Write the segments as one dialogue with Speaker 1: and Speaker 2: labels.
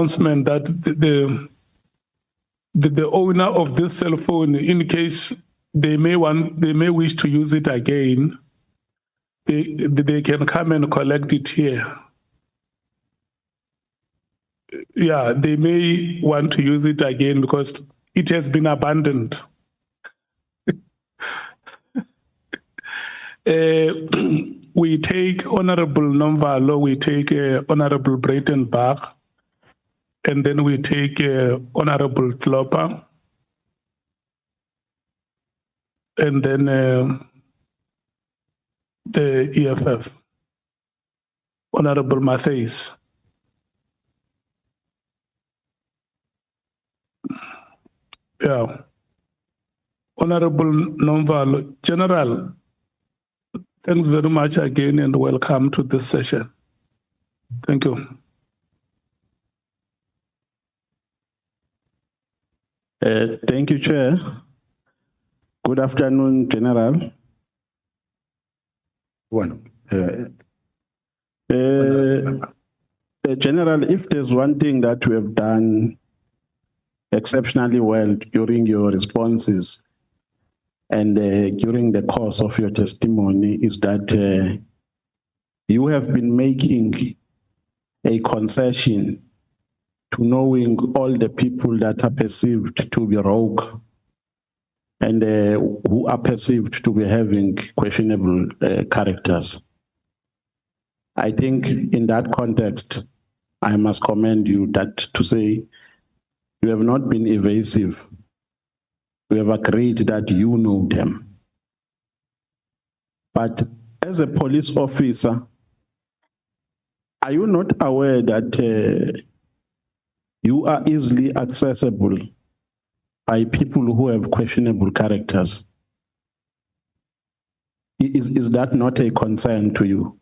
Speaker 1: announcement that the owner of this cell phone, in case they may wish to use it again, they can come and collect it here. Yeah, they may want to use it again because it has been abandoned. We take Honorable Nomvalo, we take Honorable Breitenbach, and then we take Honorable Klopper, and then the EFF, Honorable Matthews. Yeah. Honorable Nomvalo, General, thanks very much again and welcome to this session. Thank you.
Speaker 2: Thank you, Chair. Good afternoon, General. General, if there's one thing that we have done exceptionally well during your responses and during the course of your testimony is that you have been making a concession to knowing all the people that are perceived to be rogue and who are perceived to be having questionable characters. I think in that context, I must commend you that to say you have not been evasive. We have agreed that you know them. But as a police officer, are you not aware that you are easily accessible by people who have questionable characters? Is that not a concern to you?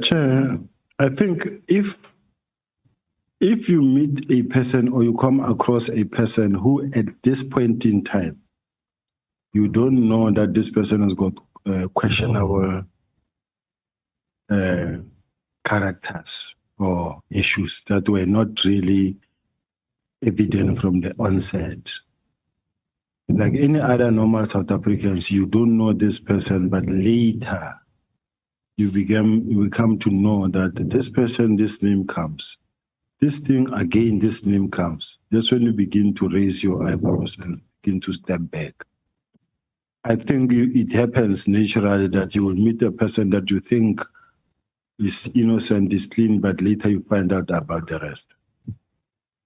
Speaker 3: Chair, I think if you meet a person or you come across a person who at this point in time, you don't know that this person has got questionable characters or issues that were not really evident from the onset. Like any other normal South Africans, you don't know this person, but later you come to know that this person, this name comes. This thing, again, this name comes. That's when you begin to raise your eyebrows and begin to step back. I think it happens naturally that you will meet a person that you think is innocent, is clean, but later you find out about the rest.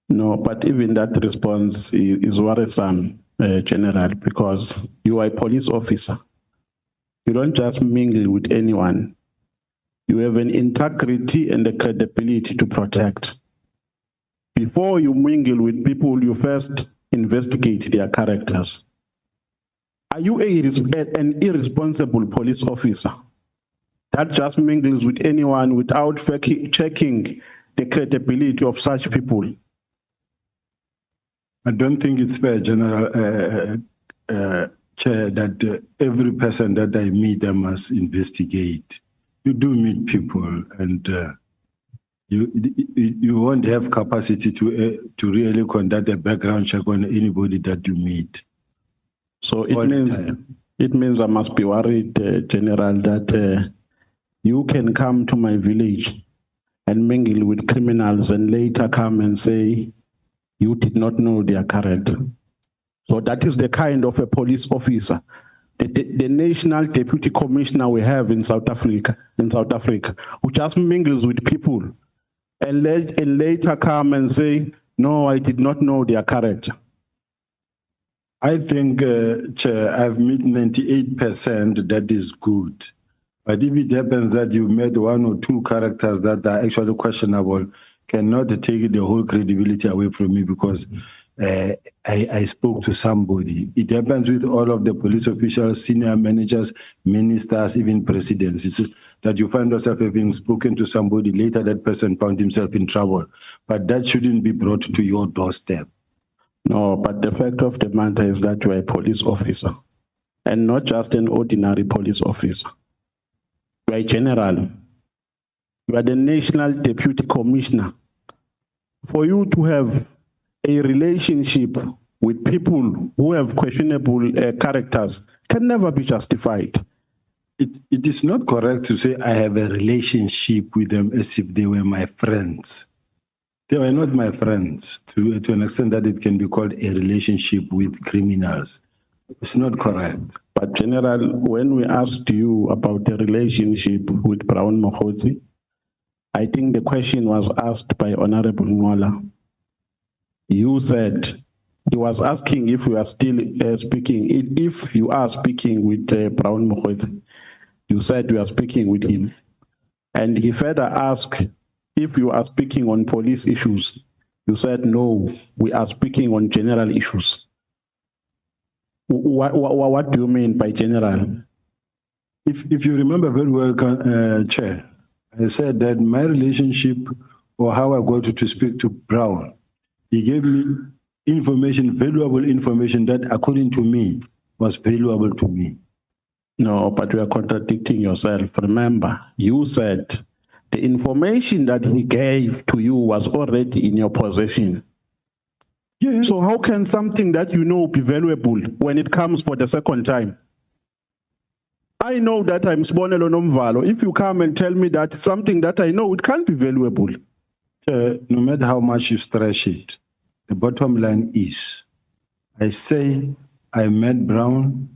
Speaker 2: No, but even that response is worrisome, General, because you are a police officer. You don't just mingle with anyone. You have an integrity and a credibility to protect. Before you mingle with people, you first investigate their characters. Are you an irresponsible police officer that just mingles with anyone without checking the credibility of such people?
Speaker 3: I don't think it's fair, General Chair, that every person that I meet, I must investigate. You do meet people, and you won't have capacity to really conduct a background check on anybody that you meet.
Speaker 2: So it means I must be worried, General, that you can come to my village and mingle with criminals and later come and say you did not know their character. So that is the kind of a police officer, the national deputy commissioner we have in South Africa, who just mingles with people and later come and say, no, I did not know their character.
Speaker 3: I think, Chair, I've met 98%, that is good. But if it happens that you met one or two characters that are actually questionable, cannot take the whole credibility away from me because I spoke to somebody. It happens with all of the police officials, senior managers, ministers, even presidents. It's that you find yourself having spoken to somebody, later that person found himself in trouble. But that shouldn't be brought to your doorstep.
Speaker 2: No, but the fact of the matter is that you are a police officer and not just an ordinary police officer. You are a general You are the National Deputy Commissioner. For you to have a relationship with people who have questionable characters can never be justified.
Speaker 3: It is not correct to say I have a relationship with them as if they were my friends. They were not my friends to an extent that it can be called a relationship with criminals. It's not correct.
Speaker 2: But General, when we asked you about the relationship with Brown Mkhwanazi, I think the question was asked by Honorable Ngola. You said he was asking if you are still speaking, if you are speaking with Brown Mkhwanazi. You said you are speaking with him. And he further asked if you are speaking on police issues. You said, no, we are speaking on general issues. What do you mean by general?
Speaker 3: If you remember very well, Chair, I said that my relationship or how I got to speak to Brown, he gave me information, valuable information that according to me was valuable to me.
Speaker 2: No, but you are contradicting yourself. Remember, you said the information that he gave to you was already in your possession.
Speaker 3: Yes.
Speaker 2: So how can something that you know be valuable when it comes for the second time? I know that I'm Sibonelo Nomvalo. If you come and tell me that something that I know, it can't be valuable.
Speaker 3: No matter how much you stretch it, the bottom line is, I say I met Brown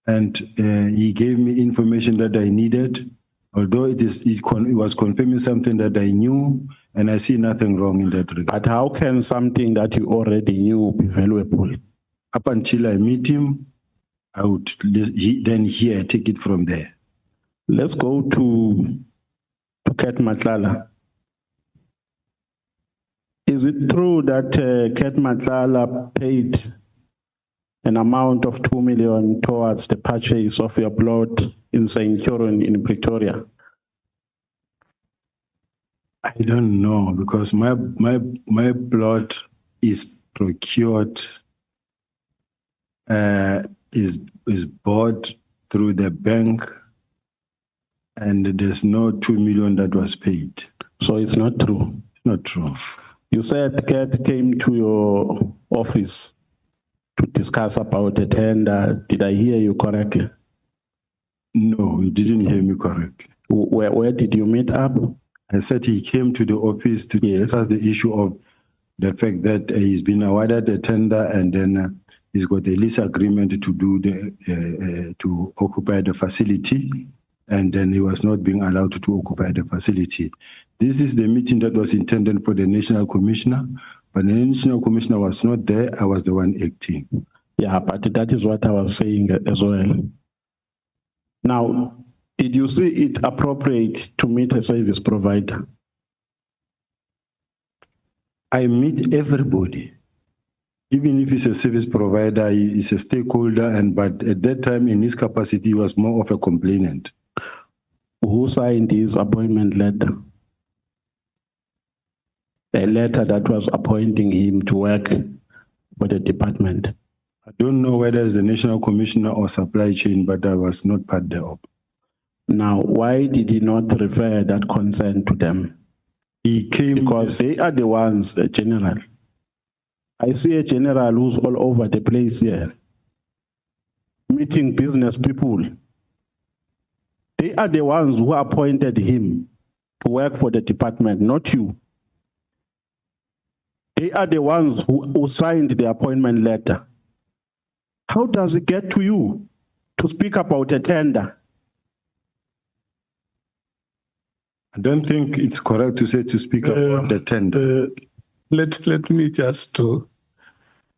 Speaker 3: and he gave me information that I needed, although it was confirming something that I knew, and I see nothing wrong in that regard.
Speaker 2: But how can something that you already knew be valuable?
Speaker 3: Up until I meet him, I would then here I take it from there.
Speaker 2: Let's go to Ket Matlala. Is it true that Ket Matlala paid an amount of 2 million towards the purchase of your plot in St. Joran in Pretoria?
Speaker 3: I don't know, because my plot is procured, is bought through the bank, and there's no 2 million that was paid.
Speaker 2: So it's not true.
Speaker 3: It's not true.
Speaker 2: You said Ket came to your office to discuss about the tender. Did I hear you correctly?
Speaker 3: No, you didn't hear me correctly.
Speaker 2: Where did you meet up?
Speaker 3: I said he came to the office to discuss the issue of the fact that he's been awarded a tender and then he's got a lease agreement to do to occupy the facility, and then he was not being allowed to occupy the facility. This is the meeting that was intended for the National Commissioner, but the National Commissioner was not there. I was the one acting.
Speaker 2: Yeah, but that is what I was saying as well. Now, did you see it appropriate to meet a service provider?
Speaker 3: I meet everybody. Even if he's a service provider, he is a stakeholder, but at that time in his capacity, he was more of a complainant.
Speaker 2: Who signed his appointment letter? A letter that was appointing him to work for the department.
Speaker 3: I don't know whether it's the National Commissioner or supply chain, but I was not part thereof.
Speaker 2: Now, why did he not refer that concern to them?
Speaker 3: He came
Speaker 2: because they are the ones, General. I see a general who's all over the place here, meeting business people. They are the ones who appointed him to work for the department, not you. They are the ones who signed the appointment letter. How does it get to you to speak about a tender?
Speaker 3: I don't think it's correct to say to speak about the tender.
Speaker 1: Let me just do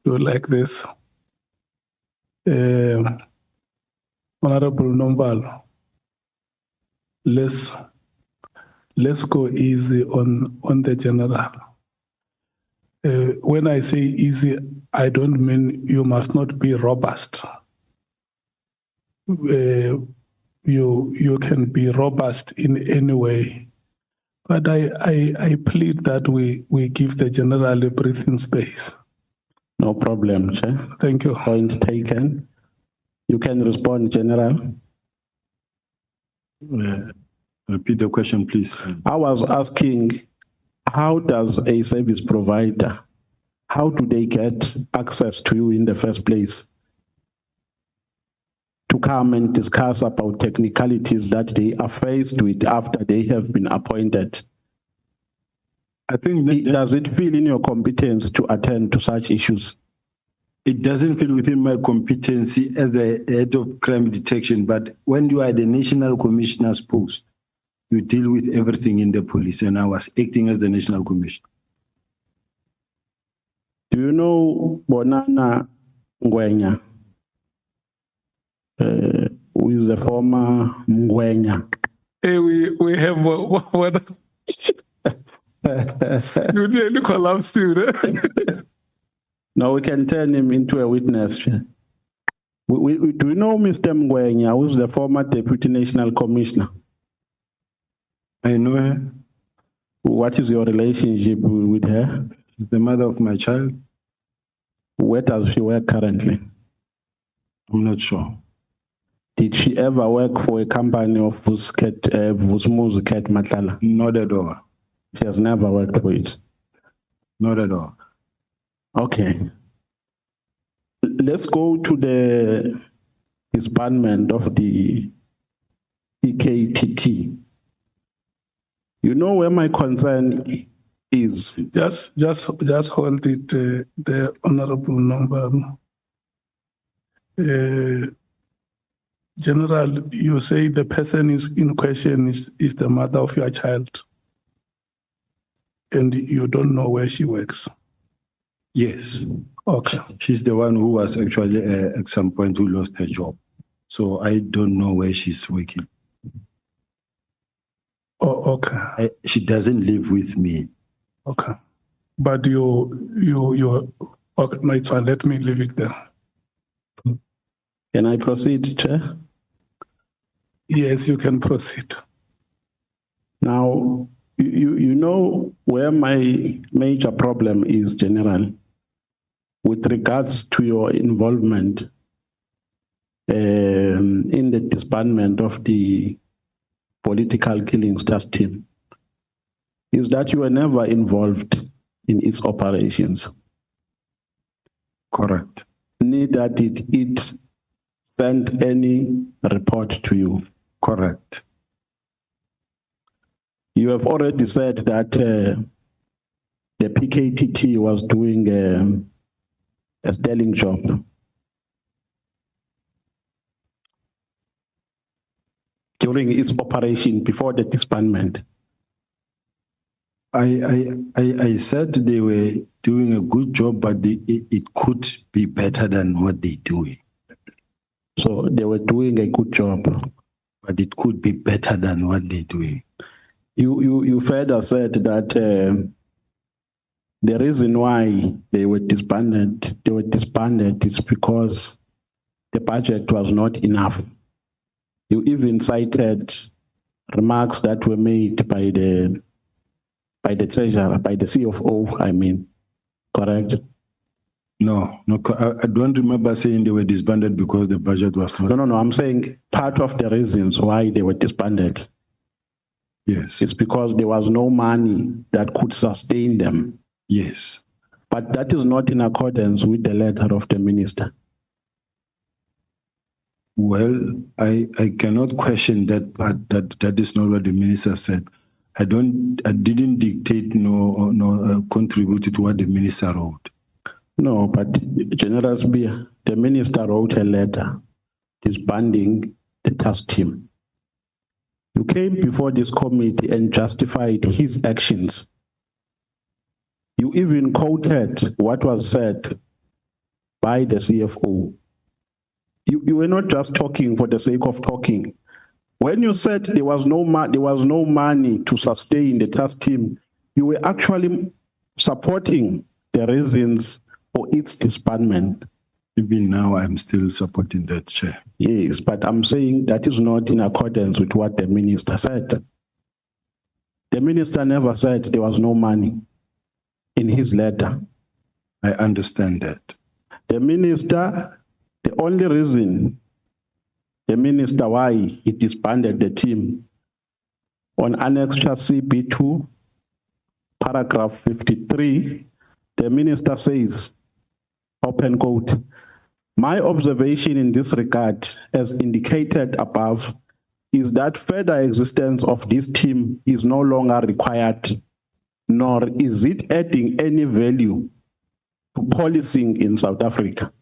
Speaker 1: like this. Honorable Nombalo, let's go easy on the general. When I say easy, I don't mean you must not be robust. You can be robust in any way, but I plead that we give the general a breathing space.
Speaker 2: No problem, Chair.
Speaker 1: Thank you.
Speaker 2: Point taken. You can respond, General.
Speaker 3: Repeat the question, please.
Speaker 2: I was asking, how does a service provider, how do they get access to you in the first place to come and discuss about technicalities that they are faced with after they have been appointed?
Speaker 3: I think
Speaker 2: Does it feel in your competence to attend to such issues?
Speaker 3: it doesn't fit within my competency as the head of crime detection, but when you are the national commissioner's post, you deal with everything in the police, and I was acting as the national commissioner.
Speaker 2: Do you know Bonana Ngwenya, who is the former Ngwenya?
Speaker 1: Hey, we have what? You nearly collapsed, dude.
Speaker 2: Now we can turn him into a witness. Do you know Mr. Mkhwanazi, who is the former Deputy National Commissioner?
Speaker 3: I know her,
Speaker 2: What is your relationship with her?
Speaker 3: the mother of my child.
Speaker 2: Where does she work currently?
Speaker 3: I'm not sure.
Speaker 2: Did she ever work for a company of Vusmuzu Ket Matlala?
Speaker 3: Not at all.
Speaker 2: She has never worked for it.
Speaker 3: Not at all.
Speaker 2: Okay. Let's go to the disbandment of the EKTT. You know where my concern is?
Speaker 1: Just hold it, the honorable number. General, you say the person is in question is the mother of your child, and you don't know where she works.
Speaker 3: Yes.
Speaker 1: Okay.
Speaker 3: She's the one who was actually at some point who lost her job. So I don't know where she's working.
Speaker 1: Oh, okay.
Speaker 3: She doesn't live with me.
Speaker 1: Okay. But you okay, no, it's fine. Let me leave it there.
Speaker 2: Can I proceed, Chair?
Speaker 1: Yes, you can proceed.
Speaker 2: Now, you know where my major problem is, General, with regards to your involvement in the disbandment of the political killings task team, is that you were never involved in its operations.
Speaker 3: Correct.
Speaker 2: Neither did it send any report to you.
Speaker 3: Correct.
Speaker 2: You have already said that the PKTT was doing a sterling job. During its operation before the disbandment.
Speaker 3: I said they were doing a good job, but it could be better than what they're doing.
Speaker 2: So they were doing a good job.
Speaker 3: But it could be better than what they're doing.
Speaker 2: You further said that the reason why they were disbanded is because the budget was not enough. You even cited remarks that were made by the treasurer, by the CFO, I mean, correct?
Speaker 3: No, I don't remember saying they were disbanded because the budget was not.
Speaker 2: No, I'm saying part of the reasons why they were disbanded.
Speaker 3: Yes.
Speaker 2: It's because there was no money that could sustain them.
Speaker 3: Yes.
Speaker 2: But that is not in accordance with the letter of the minister.
Speaker 3: Well, I cannot question that part. That is not what the minister said. I didn't dictate nor contribute to what the minister wrote.
Speaker 2: No, but General Sibiya, the minister wrote a letter disbanding the task team. You came before this committee and justified his actions. You even quoted what was said by the CFO. You were not just talking for the sake of talking. When you said there was no money to sustain the task team, you were actually supporting the reasons for its disbandment.
Speaker 3: Even now, I'm still supporting that, Chair.
Speaker 2: Yes, but I'm saying that is not in accordance with what the minister said. The minister never said there was no money in his letter.
Speaker 3: I understand that.
Speaker 2: The minister, the only reason the minister why he disbanded the team on Annexure CB2, paragraph 53, the minister says, open quote, "My observation in this regard, as indicated above, is that further existence of this team is no longer required, nor is it adding any value to policing in South Africa."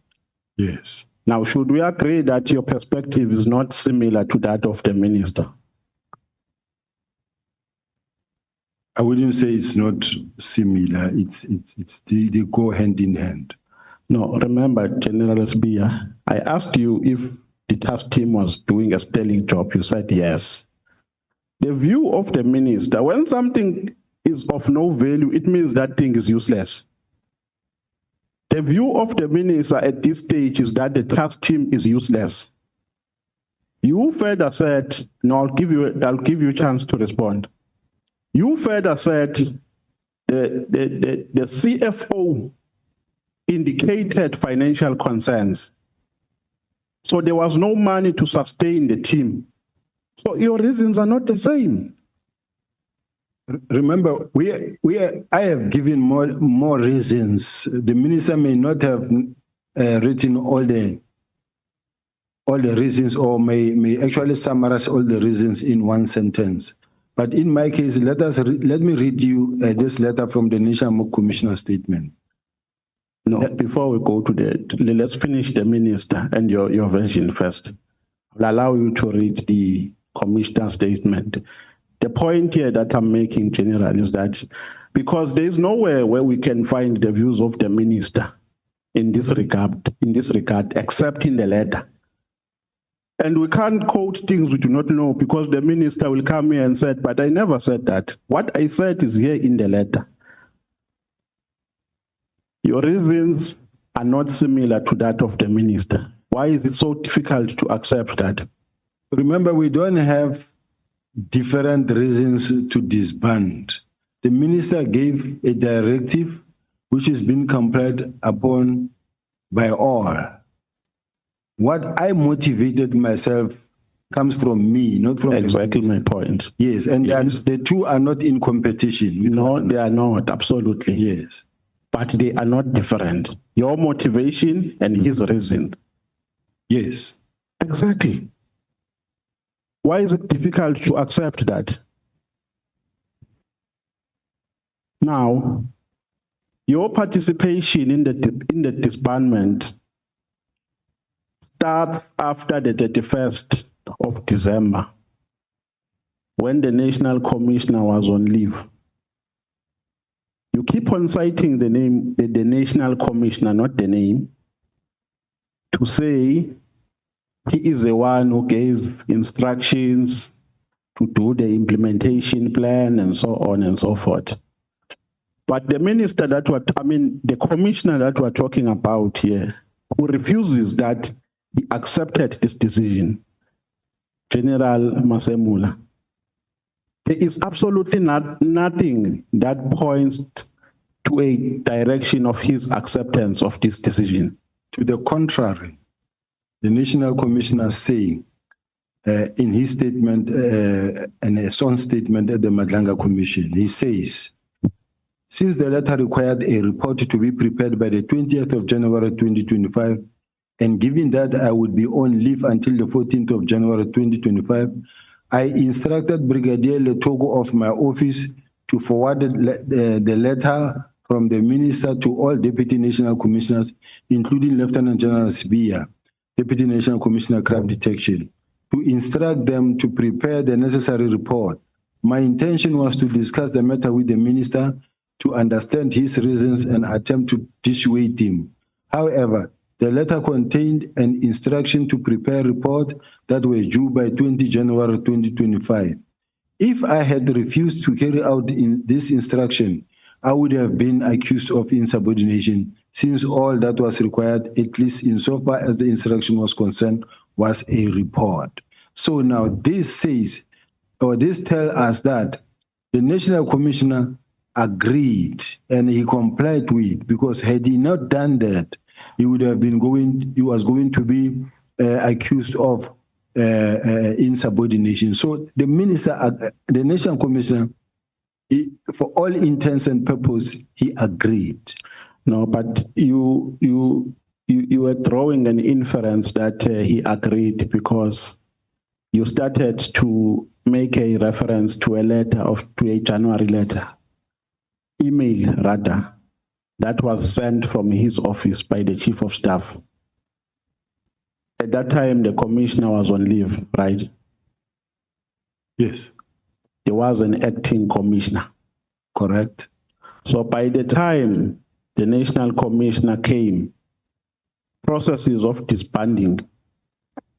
Speaker 3: Yes.
Speaker 2: Now, should we agree that your perspective is not similar to that of the minister?
Speaker 3: I wouldn't say it's not similar. They go hand in hand.
Speaker 2: No, remember, General Sibiya, I asked you if the task team was doing a sterling job. You said yes. The view of the minister, when something is of no value, it means that thing is useless. The view of the minister at this stage is that the task team is useless. You further said, no, I'll give you a chance to respond. You further said the CFO indicated financial concerns. So there was no money to sustain the team. So your reasons are not the same.
Speaker 3: Remember, I have given more reasons. The minister may not have written all the reasons, or may actually summarize all the reasons in one sentence. But in my case, let me read you this letter from the National Commissioner statement.
Speaker 2: No, before we go to let's finish the minister and your version first. I'll allow you to read the commissioner statement. The point here that I'm making, General, is that because there is nowhere where we can find the views of the minister in this regard, except in the letter. And we can't quote things we do not know, because the minister will come here and say, but I never said that. What I said is here in the letter. Your reasons are not similar to that of the minister. Why is it so difficult to accept that?
Speaker 3: Remember, we don't have different reasons to disband. The minister gave a directive which has been complied upon by all. What I motivated myself comes from me, not from
Speaker 2: exactly my point.
Speaker 3: Yes, and
Speaker 2: yes.
Speaker 3: The two are not in competition.
Speaker 2: No, they are not, absolutely.
Speaker 3: Yes.
Speaker 2: But they are not different. Your motivation and his reason.
Speaker 3: Yes.
Speaker 2: Exactly. Why is it difficult to accept that? Now, your participation in the disbandment starts after the 31st of December, when the National Commissioner was on leave. You keep on citing the name, the National Commissioner, not the name, to say he is the one who gave instructions to do the implementation plan and so on and so forth. But the minister the commissioner that we're talking about here, who refuses that, he accepted this decision, General Masemula. There is absolutely nothing that points to a direction of his acceptance of this decision.
Speaker 3: To the contrary, the National Commissioner saying in his statement, and a sworn statement at the Madlanga Commission, he says, since the letter required a report to be prepared by the 20th of January 2025, and given that I would be on leave until the 14th of January 2025, I instructed Brigadier Letogo of my office to forward the letter from the minister to all Deputy National Commissioners, including Lieutenant General Sibiya, Deputy National Commissioner Crime Detection, to instruct them to prepare the necessary report. My intention was to discuss the matter with the minister to understand his reasons and attempt to dissuade him. However, the letter contained an instruction to prepare a report that were due by 20 January 2025. If I had refused to carry out this instruction, I would have been accused of insubordination, since all that was required, at least insofar as the instruction was concerned, was a report. So now this says, or this tells us that the National Commissioner agreed and he complied with, because had he not done that, he would have been he was going to be accused of insubordination. So the minister, the national commissioner, for all intents and purposes, he agreed.
Speaker 2: No, but you were drawing an inference that he agreed because you started to make a reference to a January letter, email rather, that was sent from his office by the chief of staff. At that time, the commissioner was on leave, right?
Speaker 3: Yes.
Speaker 2: There was an acting commissioner.
Speaker 3: Correct.
Speaker 2: So by the time the national commissioner came, processes of disbanding,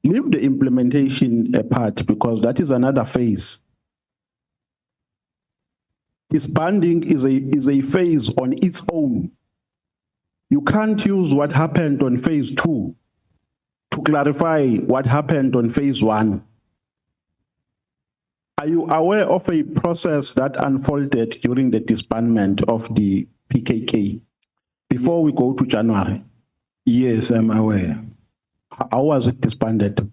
Speaker 2: leave the implementation apart because that is another phase. Disbanding is a phase on its own. You can't use what happened on phase 2 to clarify what happened on phase 1. Are you aware of a process that unfolded during the disbandment of the PKK before we go to January?
Speaker 3: Yes, I'm aware.
Speaker 2: How was it disbanded?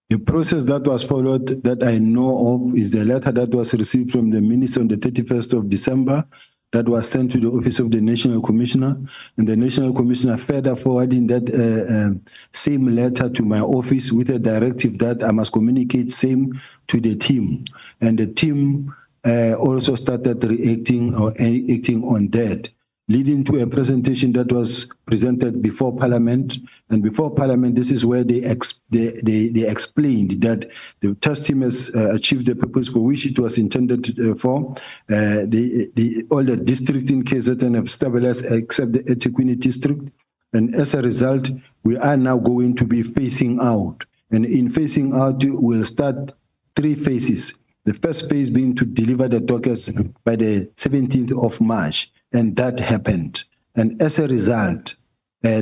Speaker 3: The process that was followed that I know of is the letter that was received from the minister on the 31st of December that was sent to the office of the National Commissioner, and the National Commissioner further forwarding that same letter to my office with a directive that I must communicate same to the team. And the team also started reacting or acting on that, leading to a presentation that was presented before Parliament. And before Parliament, this is where they explained that the test team has achieved the purpose for which it was intended for. All the districts in KZN have stabilized except the Etiquette district. And as a result, we are now going to be phasing out. And in phasing out, we'll start 3 phases. The first phase being to deliver the dockets by the 17th of March. And that happened. And as a result, by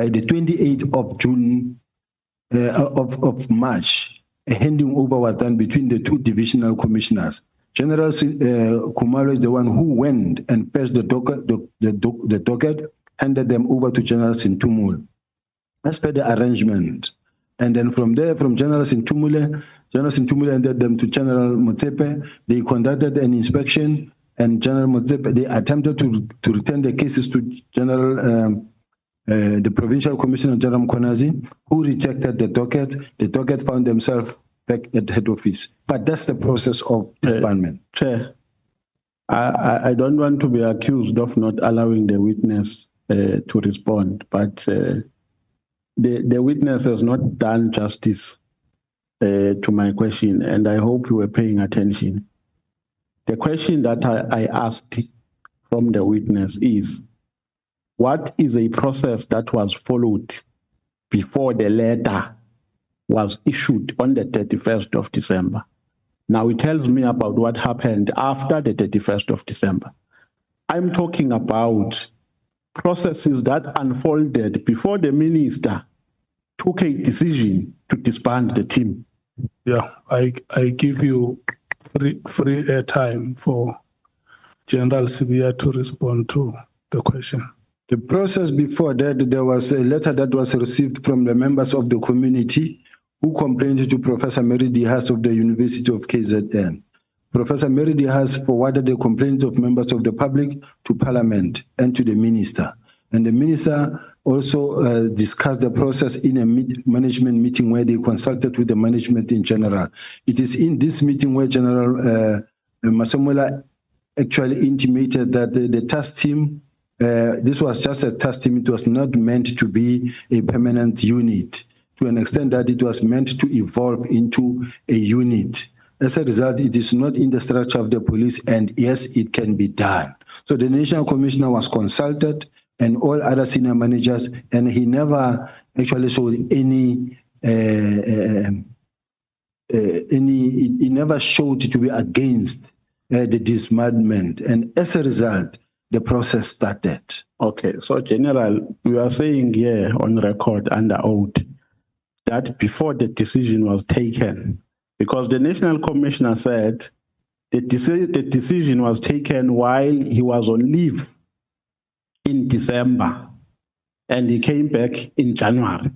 Speaker 3: the 28th of June, of March, a handing over was done between the 2 divisional commissioners. General Khumalo is the one who went and fetched the docket, handed them over to General Sintumule, as per the arrangement. And then from there, from General Sintumule handed them to General Motsepe. They conducted an inspection, and General Motsepe, they attempted to return the cases to General, the Provincial Commissioner, General Mkhwanazi, who rejected the docket. The docket found themselves back at head office. But that's the process of disbandment.
Speaker 2: Chair, I don't want to be accused of not allowing the witness to respond, but the witness has not done justice to my question, and I hope you were paying attention. The question that I asked from the witness is, what is a process that was followed before the letter was issued on the 31st of December? Now it tells me about what happened after the 31st of December. I'm talking about processes that unfolded before the minister took a decision to disband the team.
Speaker 1: Yeah, I give you free airtime for General Sibiya to respond to the question.
Speaker 3: The process before that, there was a letter that was received from the members of the community who complained to Professor Mary Dihas of the University of KZN. Professor Mary Dihas forwarded the complaints of members of the public to Parliament and to the minister. And the minister also discussed the process in a management meeting where they consulted with the management in general. It is in this meeting where General Masemola actually intimated that the task team, this was just a task team. It was not meant to be a permanent unit, to an extent that it was meant to evolve into a unit. As a result, it is not in the structure of the police, and yes, it can be done. So the National Commissioner was consulted, and all other senior managers, and he never actually showed he never showed to be against the disbandment, and as a result, the process started.
Speaker 2: Okay, so General, we are saying here on record under oath that before the decision was taken, because the National Commissioner said the decision was taken while he was on leave in December, and he came back in January.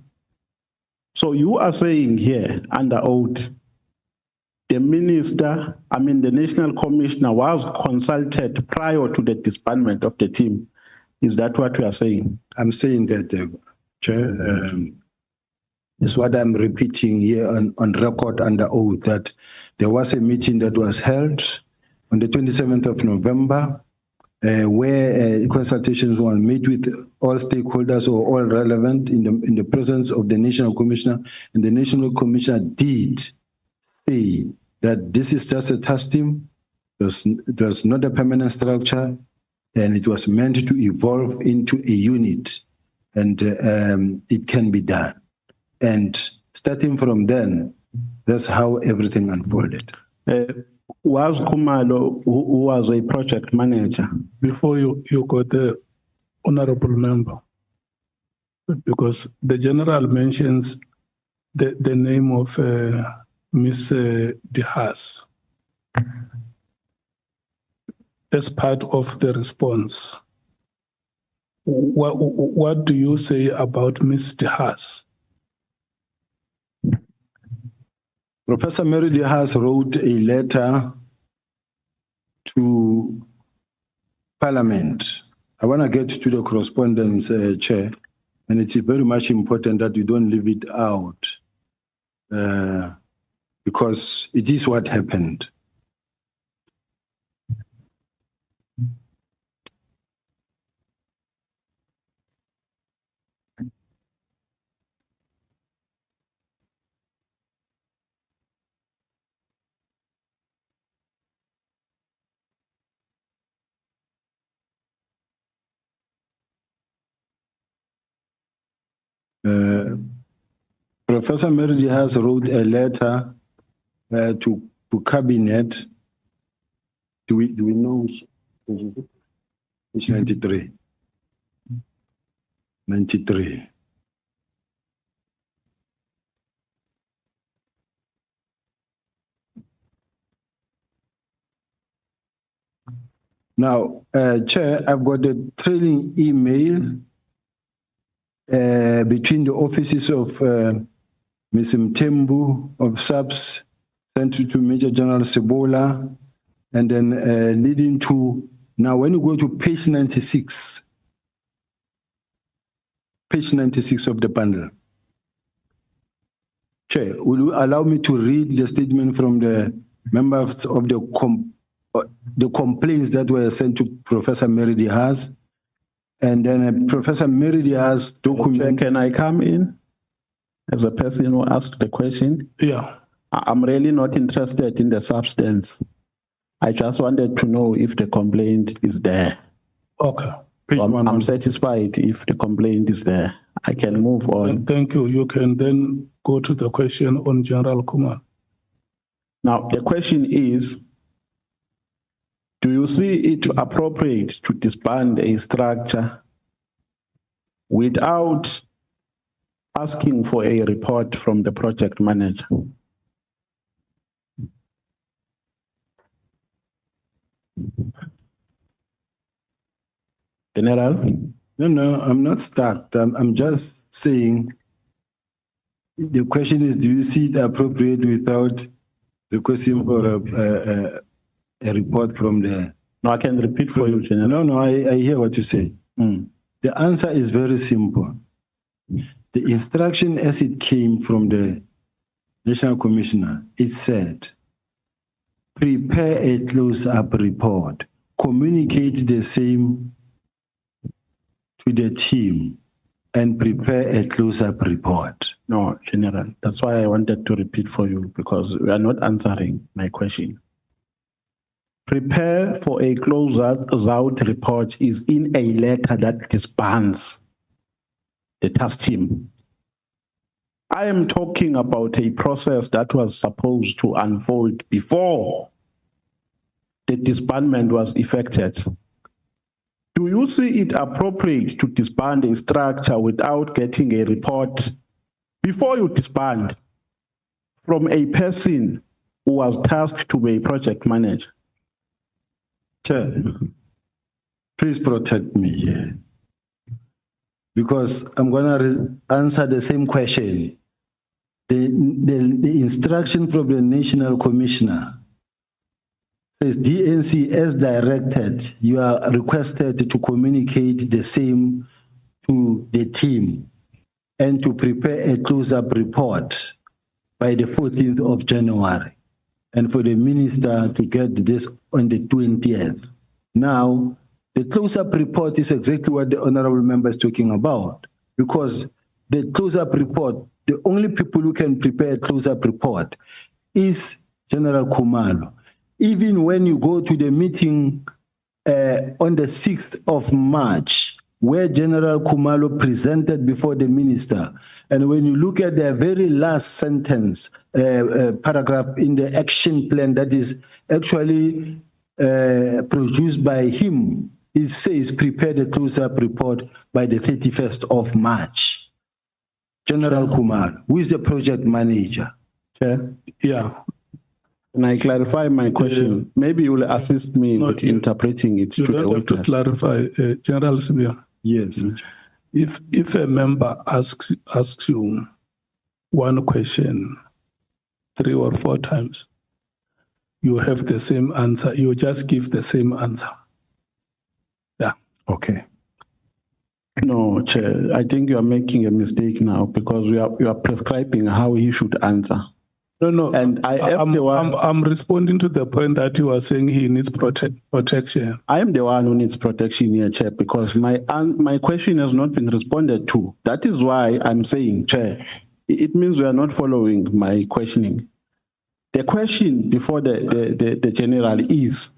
Speaker 2: So you are saying here under oath, the minister, the national commissioner was consulted prior to the disbandment of the team. Is that what you are saying?
Speaker 3: I'm saying that, Chair, is what I'm repeating here on record under oath, that there was a meeting that was held on the 27th of November, where consultations were made with all stakeholders or all relevant in the presence of the National Commissioner, and the National Commissioner did say that this is just a task team, it was not a permanent structure, and it was meant to evolve into a unit, and it can be done. And starting from then, that's how everything unfolded.
Speaker 2: Was Kumalo, who was a project manager?
Speaker 1: Before you got the honorable member, because the general mentions the name of Miss De Haas as part of the response. What do you say about Miss De Haas?
Speaker 3: Professor Mary De Haas wrote a letter to Parliament. I want to get to the correspondence, Chair, and it's very much important that we don't leave it out because it is what happened. Professor Mary De Haas wrote a letter to cabinet. Do we know which 93? 93. Now, Chair, I've got a trailing email between the offices of Ms. Mtembu of SAPS, sent to Major General Sebola, and then leading to, now when you go to page 96 of the bundle. Chair, will you allow me to read the statement from the members of the complaints that were sent to Professor Mary De Haas? And then Professor Mary De Haas document.
Speaker 2: Can I come in as a person who asked the question?
Speaker 1: Yeah.
Speaker 2: I'm really not interested in the substance. I just wanted to know if the complaint is there.
Speaker 1: Okay.
Speaker 2: I'm satisfied if the complaint is there. I can move on.
Speaker 1: Thank you. You can then go to the question on General Kumar.
Speaker 2: Now, the question is, do you see it appropriate to disband a structure without asking for a report from the project manager? General?
Speaker 3: No, I'm not stuck. I'm just saying, the question is, do you see it appropriate without requesting for a report from the...
Speaker 2: No, I can repeat for you, General.
Speaker 3: No, I hear what you say. The answer is very simple. The instruction as it came from the National Commissioner, it said, prepare a close-up report, communicate the same to the team, and prepare a close-up report.
Speaker 2: No, General, that's why I wanted to repeat for you, because we are not answering my question. Prepare for a close-out report is in a letter that disbands the task team. I am talking about a process that was supposed to unfold before the disbandment was effected. Do you see it appropriate to disband a structure without getting a report before you disband from a person who was tasked to be a project manager?
Speaker 3: Chair, please protect me here, because I'm going to answer the same question the instruction from the National Commissioner says DNC, as directed, you are requested to communicate the same to the team and to prepare a close-up report by the 14th of January, and for the minister to get this on the 20th. Now, the close-up report is exactly what the honorable member is talking about, because the close-up report, the only people who can prepare a close-up report is General Khumalo. Even when you go to the meeting on the 6th of March, where General Khumalo presented before the minister, and when you look at the very last sentence, paragraph in the action plan that is actually produced by him, it says prepare the close-up report by the 31st of March. General Khumalo, who is the project manager?
Speaker 2: Chair,
Speaker 1: Yeah.
Speaker 2: can I clarify my question? Maybe you will assist me with interpreting it
Speaker 1: You
Speaker 2: to the
Speaker 1: don't have to
Speaker 2: witness.
Speaker 1: clarify, General Sibiya.
Speaker 3: Yes.
Speaker 1: If a member asks you one question 3 or 4 times, you have the same answer. You just give the same answer. Yeah.
Speaker 3: Okay.
Speaker 2: No, Chair, I think you are making a mistake now because you are prescribing how he should answer.
Speaker 1: No.
Speaker 2: And
Speaker 1: I'm responding to the point that you are saying he needs protection.
Speaker 2: I am the one who needs protection here, Chair, because my question has not been responded to. That is why I'm saying, Chair, it means we are not following my questioning. The question before the general is,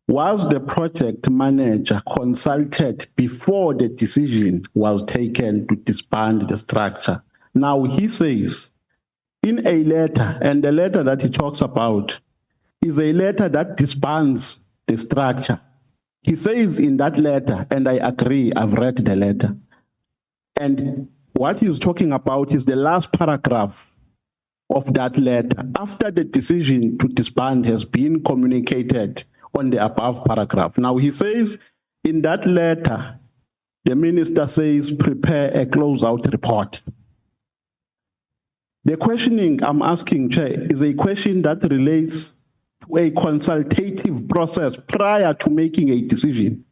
Speaker 2: was the project manager consulted before the decision was taken to disband the structure? Now he says, in a letter, and the letter that he talks about is a letter that disbands the structure. He says in that letter, and I agree, I've read the letter, and what he's talking about is the last paragraph of that letter, after the decision to disband has been communicated on the above paragraph. Now he says in that letter, the minister says, prepare a closeout report. The questioning I'm asking, Chair, is a question that relates to a consultative process prior to making a decision,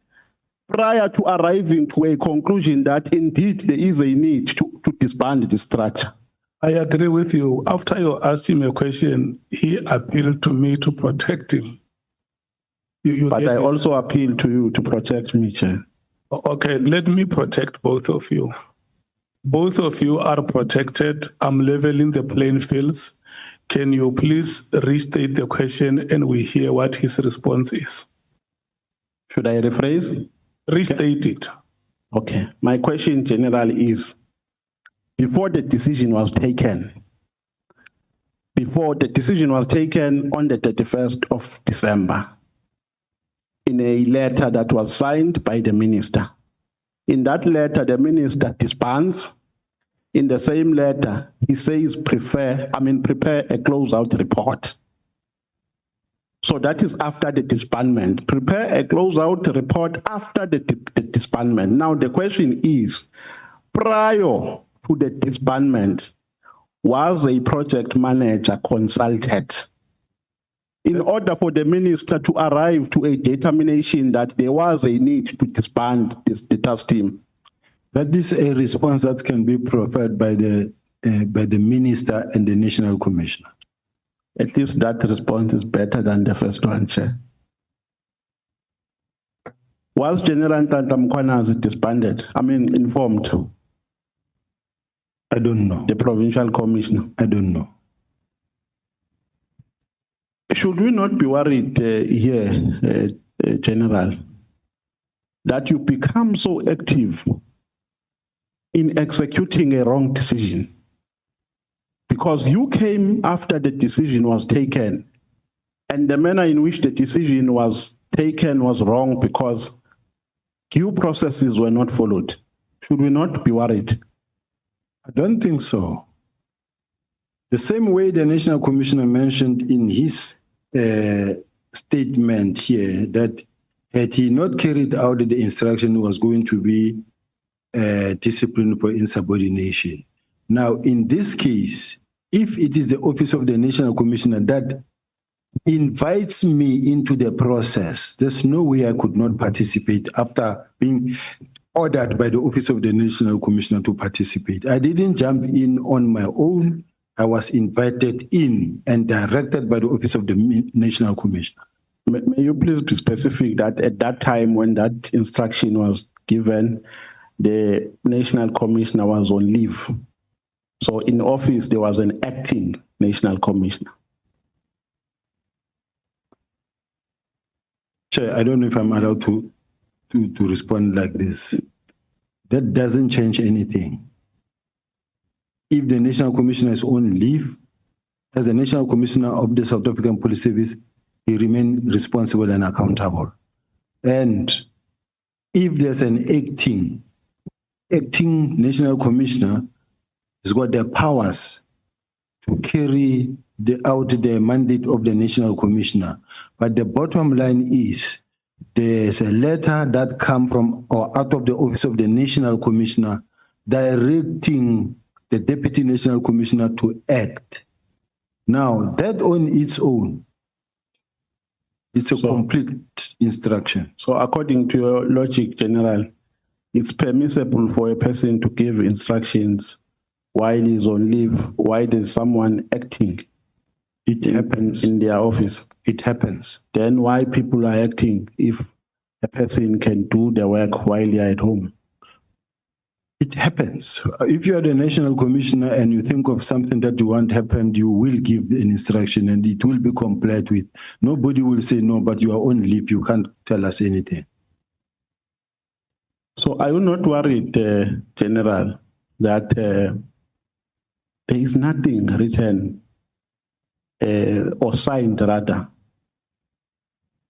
Speaker 2: prior to arriving to a conclusion that indeed there is a need to disband the structure.
Speaker 1: I agree with you. After you asked him a question, he appealed to me to protect him.
Speaker 2: But I also appeal to you to protect me, Chair.
Speaker 1: Okay, let me protect both of you. Both of you are protected. I'm leveling the playing fields. Can you please restate the question and we hear what his response is?
Speaker 2: Should I rephrase?
Speaker 1: Restate it.
Speaker 2: Okay. My question, General, is before the decision was taken on the 31st of December, in a letter that was signed by the minister. In that letter, the minister disbands. In the same letter, he says, prepare a closeout report. So that is after the disbandment. Prepare a closeout report after the disbandment. Now the question is, prior to the disbandment, was a project manager consulted in order for the minister to arrive to a determination that there was a need to disband the task team?
Speaker 3: That is a response that can be provided by the minister and the national commissioner.
Speaker 2: At least that response is better than the first one, Chair. Was General Mkhwanazi disbanded? Informed.
Speaker 3: I don't know.
Speaker 2: The provincial commissioner.
Speaker 3: I don't know.
Speaker 2: Should we not be worried here, General, that you become so active in executing a wrong decision? Because you came after the decision was taken, and the manner in which the decision was taken was wrong because due processes were not followed. Should we not be worried?
Speaker 3: I don't think so. The same way the National Commissioner mentioned in his statement here that had he not carried out the instruction, was going to be disciplined for insubordination. Now, in this case, if it is the Office of the National Commissioner that invites me into the process, there's no way I could not participate after being ordered by the Office of the National Commissioner to participate. I didn't jump in on my own. I was invited in and directed by the Office of the National Commissioner.
Speaker 2: May you please be specific that at that time when that instruction was given, the National Commissioner was on leave. So in office, there was an acting National Commissioner.
Speaker 3: Chair, I don't know if I'm allowed to respond like this. That doesn't change anything. If the National Commissioner is on leave, as the National Commissioner of the South African Police Service, he remains responsible and accountable. And if there's an acting National Commissioner, he's got the powers to carry out the mandate of the National Commissioner. But the bottom line is, there's a letter that comes from or out of the Office of the National Commissioner directing the Deputy National Commissioner to act. Now, that on its own, it's a complete instruction.
Speaker 2: So according to your logic, General, it's permissible for a person to give instructions while he's on leave, while there's someone acting.
Speaker 3: It happens
Speaker 2: in their office.
Speaker 3: It happens.
Speaker 2: Then why people are acting if a person can do the work while they're at home?
Speaker 3: It happens. If you are the National Commissioner and you think of something that you want happen, you will give an instruction and it will be complied with. Nobody will say, no, but you are on leave, you can't tell us anything.
Speaker 2: So are you not worried, General, that there is nothing written or signed rather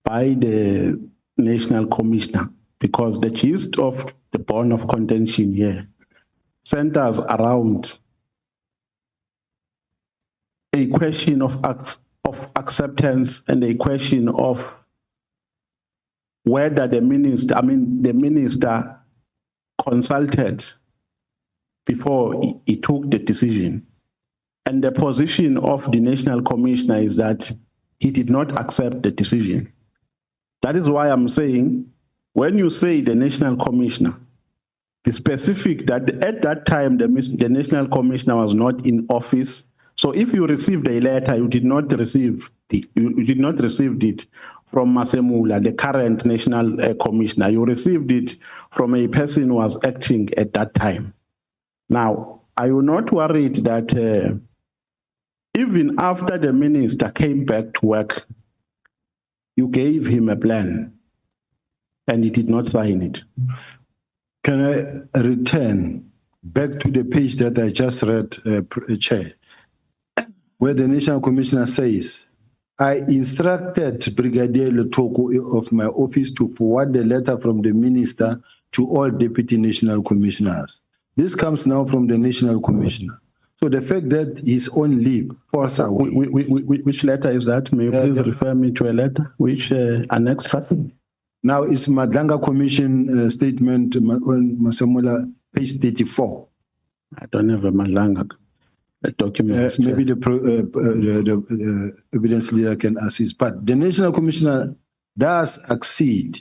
Speaker 2: by the National Commissioner? Because the gist of the bone of contention here centers around a question of acceptance and a question of whether the minister consulted before he took the decision. And the position of the National Commissioner is that he did not accept the decision. That is why I'm saying, when you say the National Commissioner, be specific that at that time the National Commissioner was not in office. So if you received a letter, you did not receive it from Masemula, the current National Commissioner. You received it from a person who was acting at that time. Now, are you not worried that even after the minister came back to work, you gave him a plan and he did not sign it?
Speaker 3: Can I return back to the page that I just read, Chair, where the National Commissioner says, I instructed Brigadier Letoko of my office to forward the letter from the minister to all Deputy National Commissioners. This comes now from the National Commissioner. So the fact that he's on leave force away.
Speaker 2: Which letter is that? May you please refer me to a letter? Which annex?
Speaker 3: Now it's Madlanga Commission statement on Masemola, page 34.
Speaker 2: I don't have a Madlanga document.
Speaker 3: Maybe the evidence leader can assist. But the National Commissioner does accede.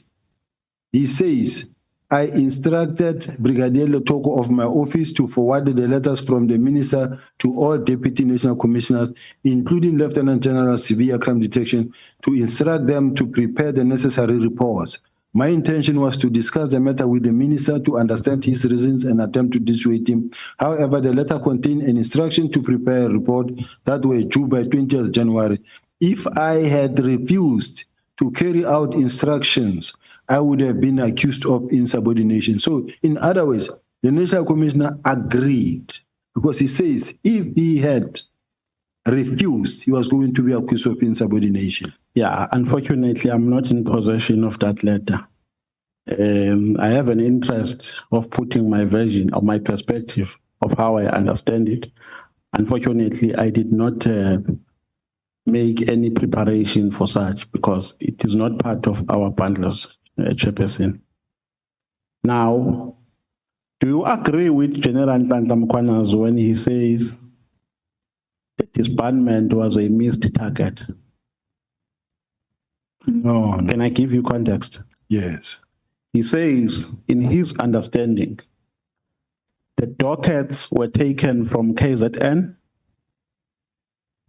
Speaker 3: He says, I instructed Brigadier Letoko of my office to forward the letters from the minister to all Deputy National Commissioners, including Lieutenant General Sibiya Crime Detection, to instruct them to prepare the necessary reports. My intention was to discuss the matter with the minister to understand his reasons and attempt to dissuade him. However, the letter contained an instruction to prepare a report that were due by 20th January. If I had refused to carry out instructions, I would have been accused of insubordination. So, in other words, the National Commissioner agreed because he says if he had refused, he was going to be accused of insubordination.
Speaker 2: Yeah, unfortunately, I'm not in possession of that letter. I have an interest of putting my version or my perspective of how I understand it. Unfortunately, I did not make any preparation for such because it is not part of our bundles, Chairperson. Now, Do you agree with General Mkhwanazi when he says the disbandment was a missed target?
Speaker 3: No, no.
Speaker 2: Can I give you context?
Speaker 3: Yes.
Speaker 2: He says, in his understanding, the dockets were taken from KZN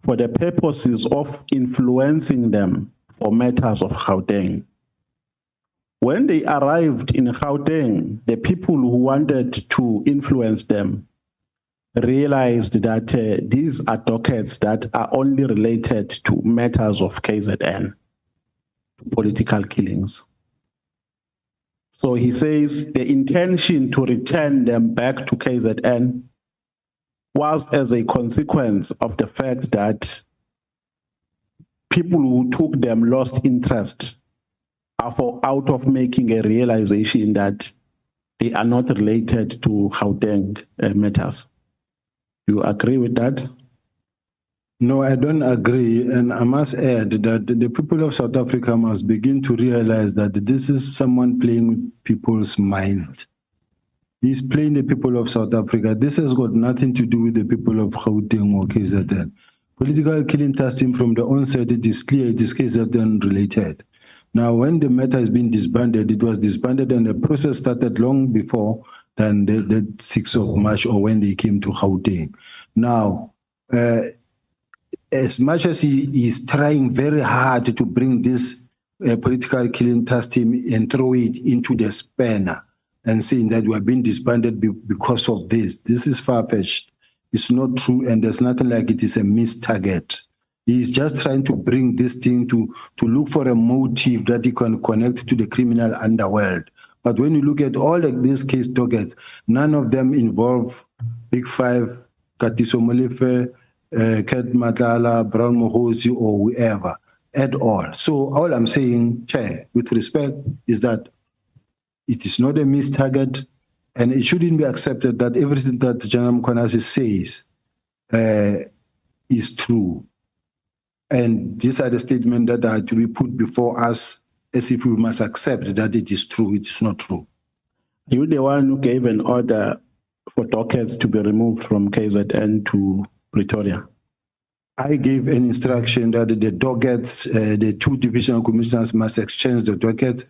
Speaker 2: for the purposes of influencing them for matters of Gauteng. When they arrived in Gauteng, the people who wanted to influence them realized that these are dockets that are only related to matters of KZN, political killings. So he says the intention to return them back to KZN was as a consequence of the fact that people who took them lost interest out of making a realization that they are not related to Gauteng matters. Do you agree with that?
Speaker 3: No, I don't agree. And I must add that the people of South Africa must begin to realize that this is someone playing with people's mind. He's playing the people of South Africa. This has got nothing to do with the people of Gauteng or KZN. Political killing testing from the onset, it is clear it is KZN related. Now, when the matter has been disbanded, it was disbanded and the process started long before than the 6th of March or when they came to Gauteng. Now, as much as he is trying very hard to bring this political killing testing and throw it into the spanner and saying that we have been disbanded because of this is far-fetched. It's not true, and there's nothing like it is a missed target. He's just trying to bring this thing to look for a motive that he can connect to the criminal underworld. But when you look at all of these case dockets, none of them involve Big Five, Katiso Molefe, Ket Matala, Brown Mohosi, or whoever at all. So all I'm saying, Chair, with respect, is that it is not a missed target, and it shouldn't be accepted that everything that General Mkhwanazi says is true. And these are the statements that are to be put before us as if we must accept that it is true. It is not true.
Speaker 2: You the one who gave an order for dockets to be removed from KZN to Pretoria?
Speaker 3: I gave an instruction that the dockets, the two divisional commissioners must exchange the dockets,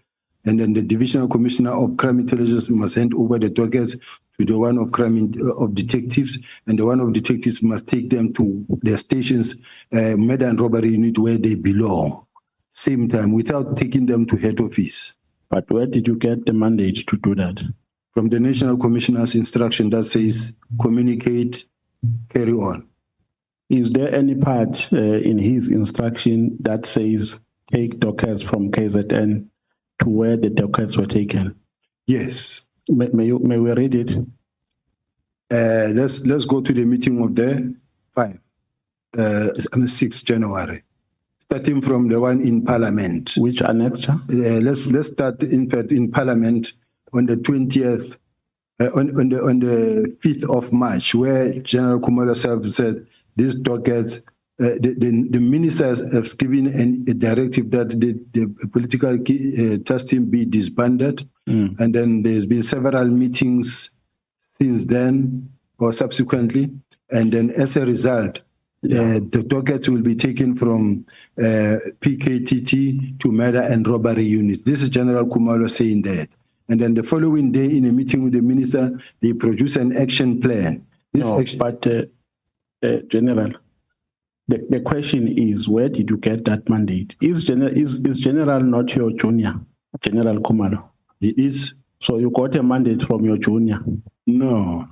Speaker 3: and then the divisional commissioner of crime intelligence must hand over the dockets to the one of crime of detectives, and the one of detectives must take them to their stations, murder and robbery unit where they belong, same time, without taking them to head office.
Speaker 2: But where did you get the mandate to do that?
Speaker 3: From the National Commissioner's instruction that says, communicate, carry on.
Speaker 2: Is there any part in his instruction that says take dockets from KZN to where the dockets were taken?
Speaker 3: Yes.
Speaker 2: May we read it?
Speaker 3: Let's go to the meeting of the 6th January, starting from the one in Parliament.
Speaker 2: Which annexure?
Speaker 3: Let's start, in fact, in Parliament on the 20th, on the 5th of March, where General Kumalo said these dockets, the ministers have given a directive that the political testing be disbanded. And then there's been several meetings since then or subsequently. And then as a result, the dockets will be taken from PKTT to murder and robbery unit. This is General Kumalo saying that. And then the following day in a meeting with the minister, they produce an action plan.
Speaker 2: General, the question is, where did you get that mandate? Is General not your junior, General Kumalo?
Speaker 3: He is.
Speaker 2: So you got a mandate from your junior?
Speaker 3: No.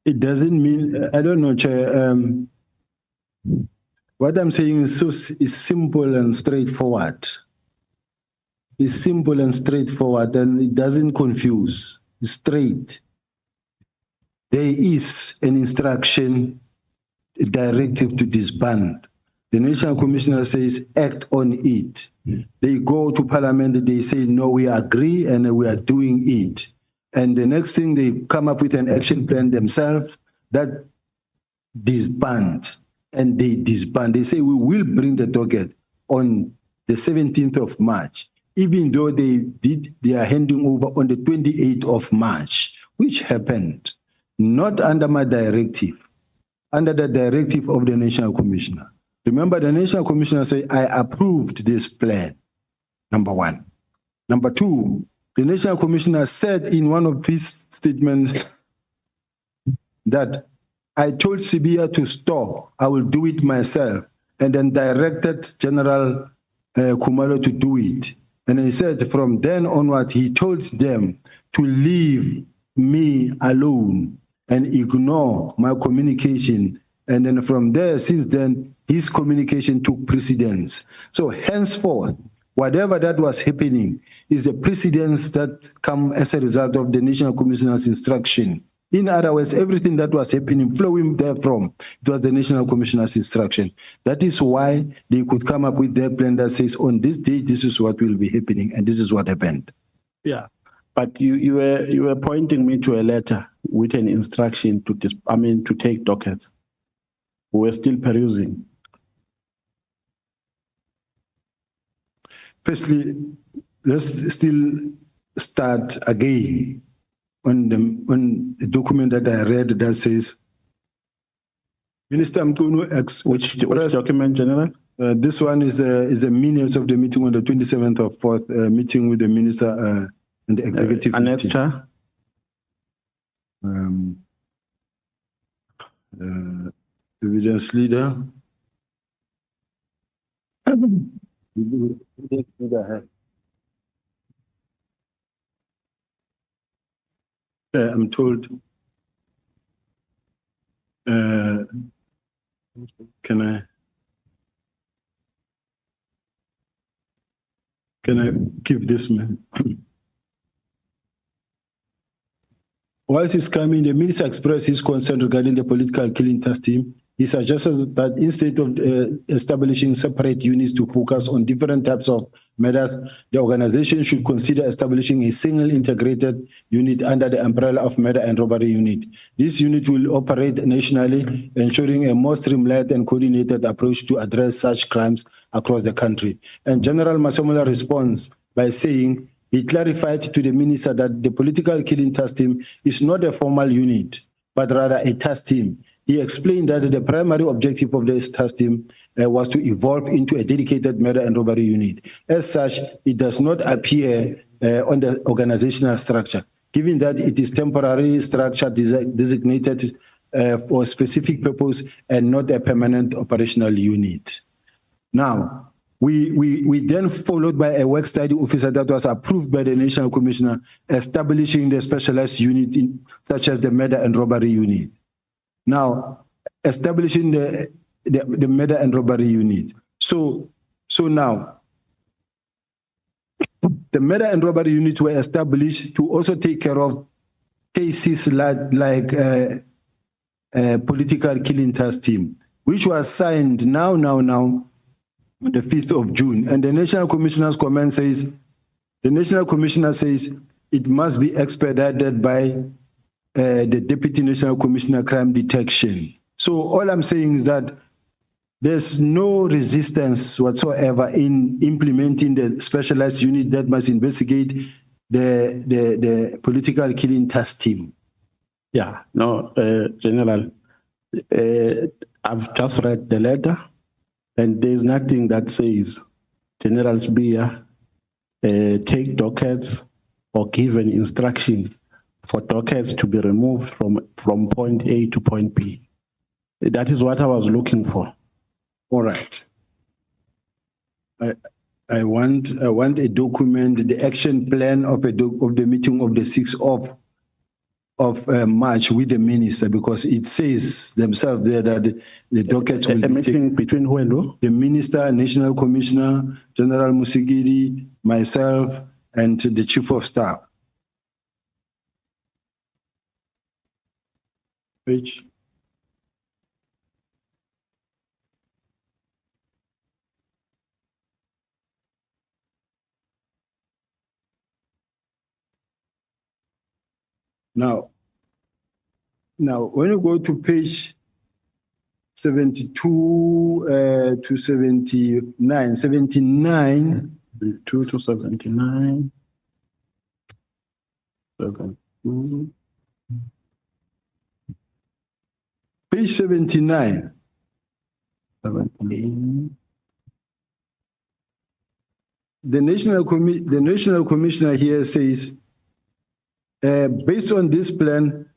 Speaker 3: It doesn't mean, I don't know, Chair. What I'm saying is simple and straightforward. It's simple and straightforward, and it doesn't confuse. It's straight. There is an instruction, a directive to disband. The National Commissioner says, act on it. They go to Parliament, they say, no, we agree, and we are doing it. And the next thing, they come up with an action plan themselves that disband, and they disband. They say, we will bring the docket on the 17th of March. even though they are handing over on the 28th of March, which happened not under my directive, under the directive of the National Commissioner. Remember, the National Commissioner said, I approved this plan, number one. Number two, the National Commissioner said in one of his statements that I told Sibiya to stop, I will do it myself, and then directed General Khumalo to do it. And he said from then onward, he told them to leave me alone and ignore my communication. And then from there, since then, his communication took precedence. So henceforth, whatever that was happening is the precedence that come as a result of the National Commissioner's instruction. In other words, everything that was happening, flowing therefrom, it was the National Commissioner's instruction. That is why they could come up with their plan that says, on this day, this is what will be happening, and this is what happened.
Speaker 2: Yeah, but you were pointing me to a letter with an instruction to take dockets. We were still perusing.
Speaker 3: Firstly, let's still start again on the document that I read that says, Minister Mkhwanazi
Speaker 2: Which document, General?
Speaker 3: This one is a minutes of the meeting on the 27th of 4th, meeting with the minister and the executive
Speaker 2: Annexure?
Speaker 3: Evidence leader. I'm told. Can I give this man? Whilst he's coming, the minister expressed his concern regarding the political killing task team. He suggested that instead of establishing separate units to focus on different types of matters, the organization should consider establishing a single integrated unit under the umbrella of murder and robbery unit. This unit will operate nationally, ensuring a more streamlined and coordinated approach to address such crimes across the country. And General Masemola responds by saying, he clarified to the minister that the political killing task team is not a formal unit, but rather a task team. He explained that the primary objective of this task team was to evolve into a dedicated murder and robbery unit. As such, it does not appear on the organizational structure, given that it is temporary structure designated for a specific purpose and not a permanent operational unit. Now, we then followed by a work study officer that was approved by the National Commissioner, establishing the specialized unit such as the murder and robbery unit. Now, establishing the murder and robbery unit. So now, the murder and robbery units were established to also take care of cases like political killing task team, which was signed now on the 5th of June. And the National Commissioner's comment says, the National Commissioner says it must be expedited by the Deputy National Commissioner Crime Detection. So all I'm saying is that there's no resistance whatsoever in implementing the specialized unit that must investigate the political killing task team.
Speaker 2: Yeah, no, General, I've just read the letter, and there's nothing that says General Sibiya take dockets or give an instruction for dockets to be removed from point A to point B. That is what I was looking for.
Speaker 3: All right. I want a document, the action plan of the meeting of the 6th of March with the minister, because it says themselves there that the dockets will
Speaker 2: be meeting between who and who?
Speaker 3: The minister, National Commissioner, General Musigidi, myself, and the Chief of Staff. Page. Now, when you go to page 72 to 79,
Speaker 2: 2 to 79. 72.
Speaker 3: Page 79.
Speaker 2: 79.
Speaker 3: The National Commissioner here says, based on this plan,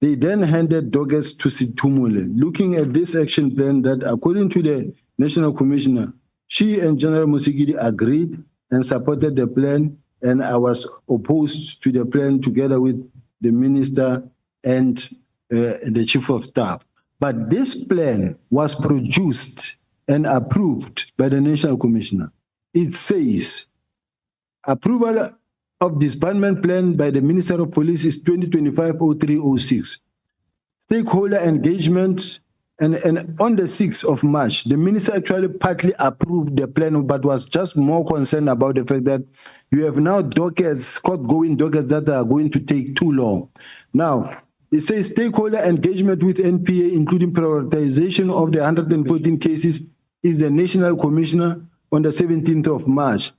Speaker 3: they then handed dockets to Situmule. Looking at this action plan that, according to the National Commissioner, she and General Musigidi agreed and supported the plan, and I was opposed to the plan together with the minister and the chief of staff. But this plan was produced and approved by the National Commissioner. It says, approval of disbandment plan by the Minister of Police is 2025-03-06. Stakeholder engagement, and on the 6th of March, the minister actually partly approved the plan, but was just more concerned about the fact that you have now dockets, court-going dockets that are going to take too long. Now, it says stakeholder engagement with NPA, including prioritization of the 114 cases, is the National Commissioner on the 17th of March.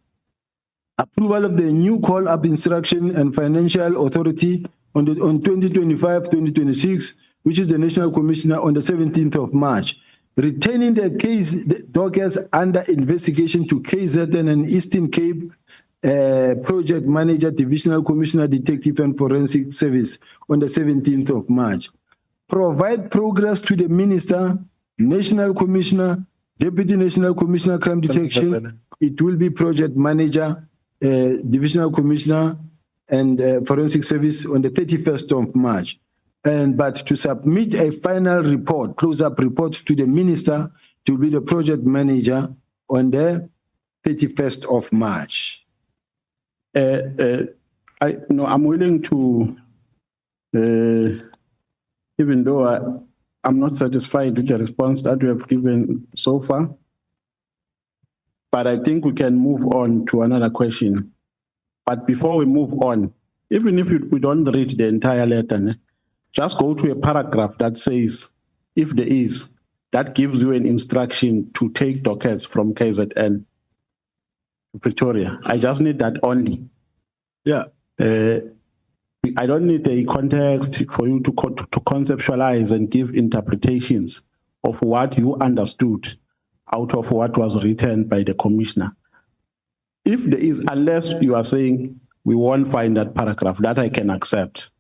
Speaker 3: Approval of the new call-up instruction and financial authority on 2025-2026, which is the National Commissioner on the 17th of March. Retaining the case dockets under investigation to KZN and Eastern Cape Project Manager, Divisional Commissioner, Detective and Forensic Service on the 17th of March. Provide progress to the Minister, National Commissioner, Deputy National Commissioner, Crime Detection. It will be Project Manager, Divisional Commissioner, and Forensic Service on the 31st of March. But to submit a final report, close-up report to the Minister to be the Project Manager on the 31st of March.
Speaker 2: I'm willing to, even though I'm not satisfied with the response that we have given so far, but I think we can move on to another question. But before we move on, even if we don't read the entire letter, just go to a paragraph that says, if there is, that gives you an instruction to take dockets from KZN to Pretoria. I just need that only.
Speaker 3: Yeah.
Speaker 2: I don't need a context for you to conceptualize and give interpretations of what you understood out of what was written by the commissioner. If there is, unless you are saying we won't find that paragraph, that I can accept.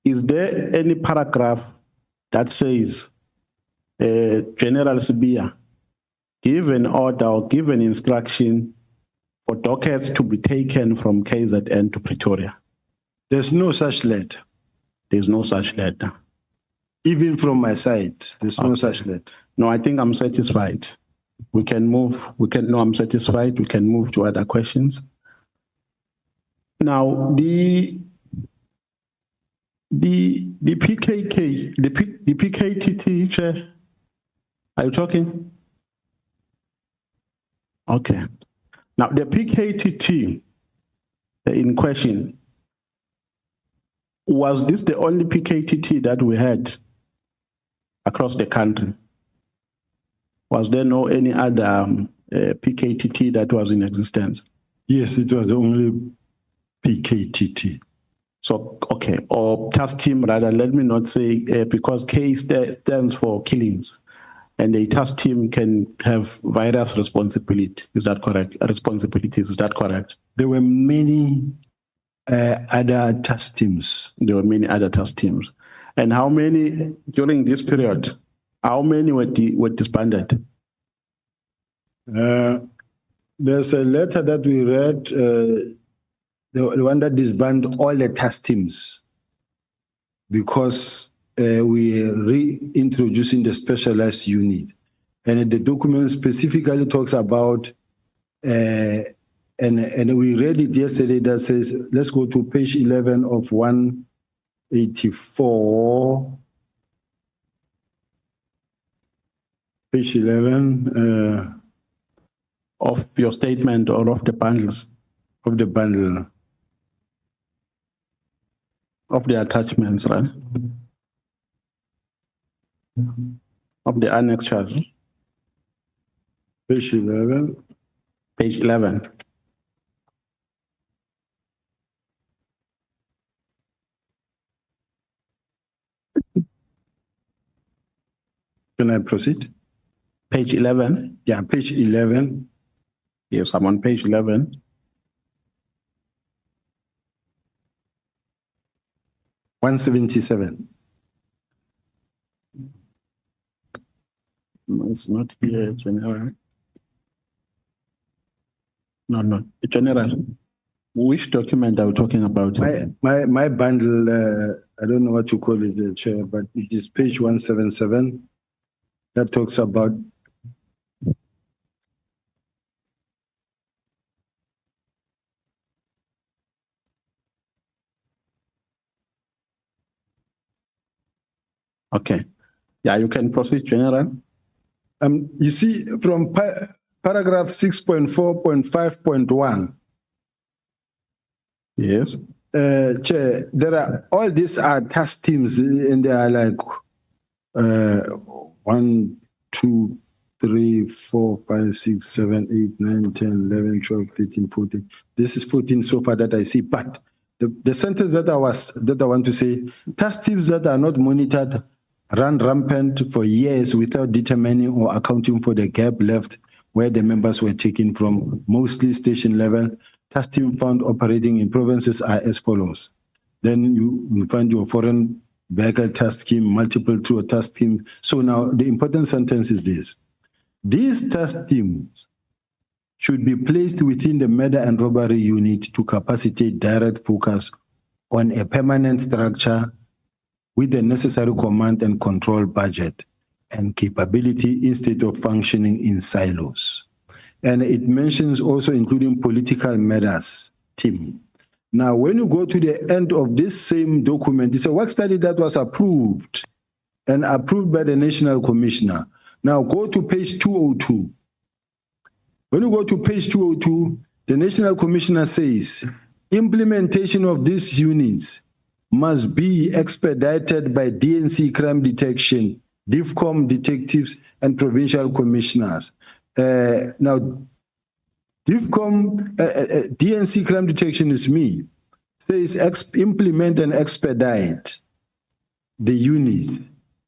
Speaker 2: Is there any paragraph that says General Sibiya give an order or give an instruction for dockets to be taken from KZN to Pretoria?
Speaker 3: There's no such letter.
Speaker 2: There's no such letter.
Speaker 3: Even from my side, there's no such letter.
Speaker 2: No, I think I'm satisfied. We can move. No, I'm satisfied. We can move to other questions. Now, the PKK, the PKTT chair, are you talking? Okay. Now, the PKTT in question, was this the only PKTT that we had across the country? Was there no any other PKTT that was in existence?
Speaker 3: Yes, it was the only PKTT.
Speaker 2: So, okay, or task team rather, let me not say, because K stands for killings, and a task team can have various responsibilities. Is that correct? Responsibilities, is that correct?
Speaker 3: There were many other task teams.
Speaker 2: There were many other task teams. And how many, during this period, how many were disbanded?
Speaker 3: There's a letter that we read, the one that disbanded all the task teams because we are reintroducing the specialized unit. And the document specifically talks about, and we read it yesterday, that says, let's go to page 11 of 184. Page 11
Speaker 2: of your statement or of the bundles?
Speaker 3: Of the bundle.
Speaker 2: Of the attachments, right? Of the annex charge.
Speaker 3: Page 11.
Speaker 2: Page 11.
Speaker 3: Can I proceed?
Speaker 2: Page 11.
Speaker 3: Yeah, page 11.
Speaker 2: Yes, I'm on page 11.
Speaker 3: $177.
Speaker 2: No, it's not here, general. No, general. Which document are we talking about?
Speaker 3: My bundle, I don't know what you call it, Chair, but it is page 177 that talks about
Speaker 2: Okay. Yeah, you can proceed, general.
Speaker 3: you see from paragraph 6.4.5.1.
Speaker 2: Yes.
Speaker 3: Chair, all these are task teams and they are like 1, 2, 3, 4, 5, 6, 7, 8, 9, 10, 11, 12, 13, 14. This is 14 so far that I see. But the sentence that I want to say, task teams that are not monitored run rampant for years without determining or accounting for the gap left where the members were taken from, mostly station level. Task team found operating in provinces are as follows. Then you find your foreign vehicle task team, multiple tour task team. So now the important sentence is this. These task teams should be placed within the murder and robbery unit to capacitate direct focus on a permanent structure with the necessary command and control budget and capability instead of functioning in silos. And it mentions also including political matters team. Now, when you go to the end of this same document, it's a work study that was approved and approved by the National Commissioner. Now, go to page 202. When you go to page 202, the National Commissioner says, implementation of these units must be expedited by DNC crime detection, DIFCOM detectives, and provincial commissioners. Now, DIFCOM, DNC crime detection is me, says implement and expedite the unit.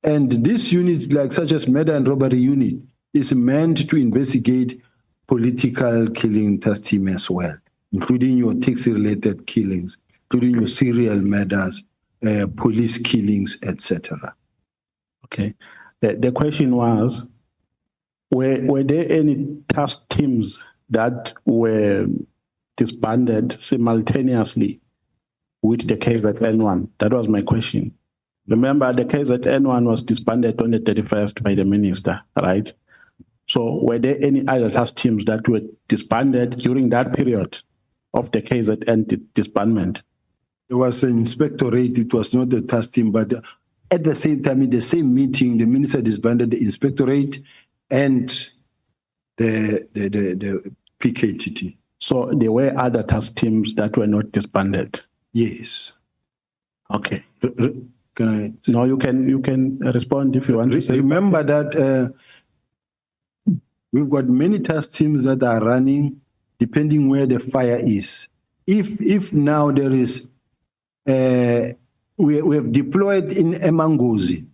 Speaker 3: And this unit, like such as murder and robbery unit, is meant to investigate political killing task team as well, including your taxi-related killings, including your serial murders, police killings, etc.
Speaker 2: Okay. The question was, were there any task teams that were disbanded simultaneously with the KZN1? That was my question. Remember, the KZN1 was disbanded on the 31st by the minister, right? So were there any other task teams that were disbanded during that period of the KZN disbandment?
Speaker 3: It was an inspectorate, it was not the task team, but at the same time, in the same meeting, the minister disbanded the inspectorate and the PKTT.
Speaker 2: So there were other task teams that were not disbanded?
Speaker 3: Yes.
Speaker 2: Okay.
Speaker 3: Can I?
Speaker 2: No, you can respond if you want to say.
Speaker 3: Remember that we've got many task teams that are running depending where the fire is. If now there is, we have deployed in Mkhwanazi.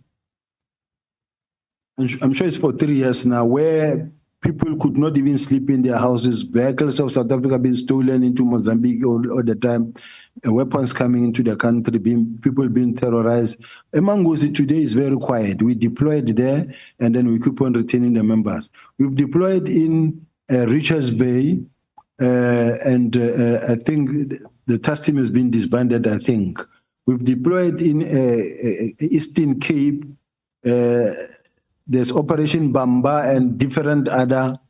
Speaker 3: I'm sure it's for 3 years now, where people could not even sleep in their houses. Vehicles of South Africa being stolen into Mozambique all the time. Weapons coming into the country, people being terrorized. Mkhwanazi today is very quiet. We deployed there, and then we keep on retaining the members. We've deployed in Richards Bay, and I think the task team has been disbanded, I think. We've deployed in Eastern Cape. There's Operation Bamba and different other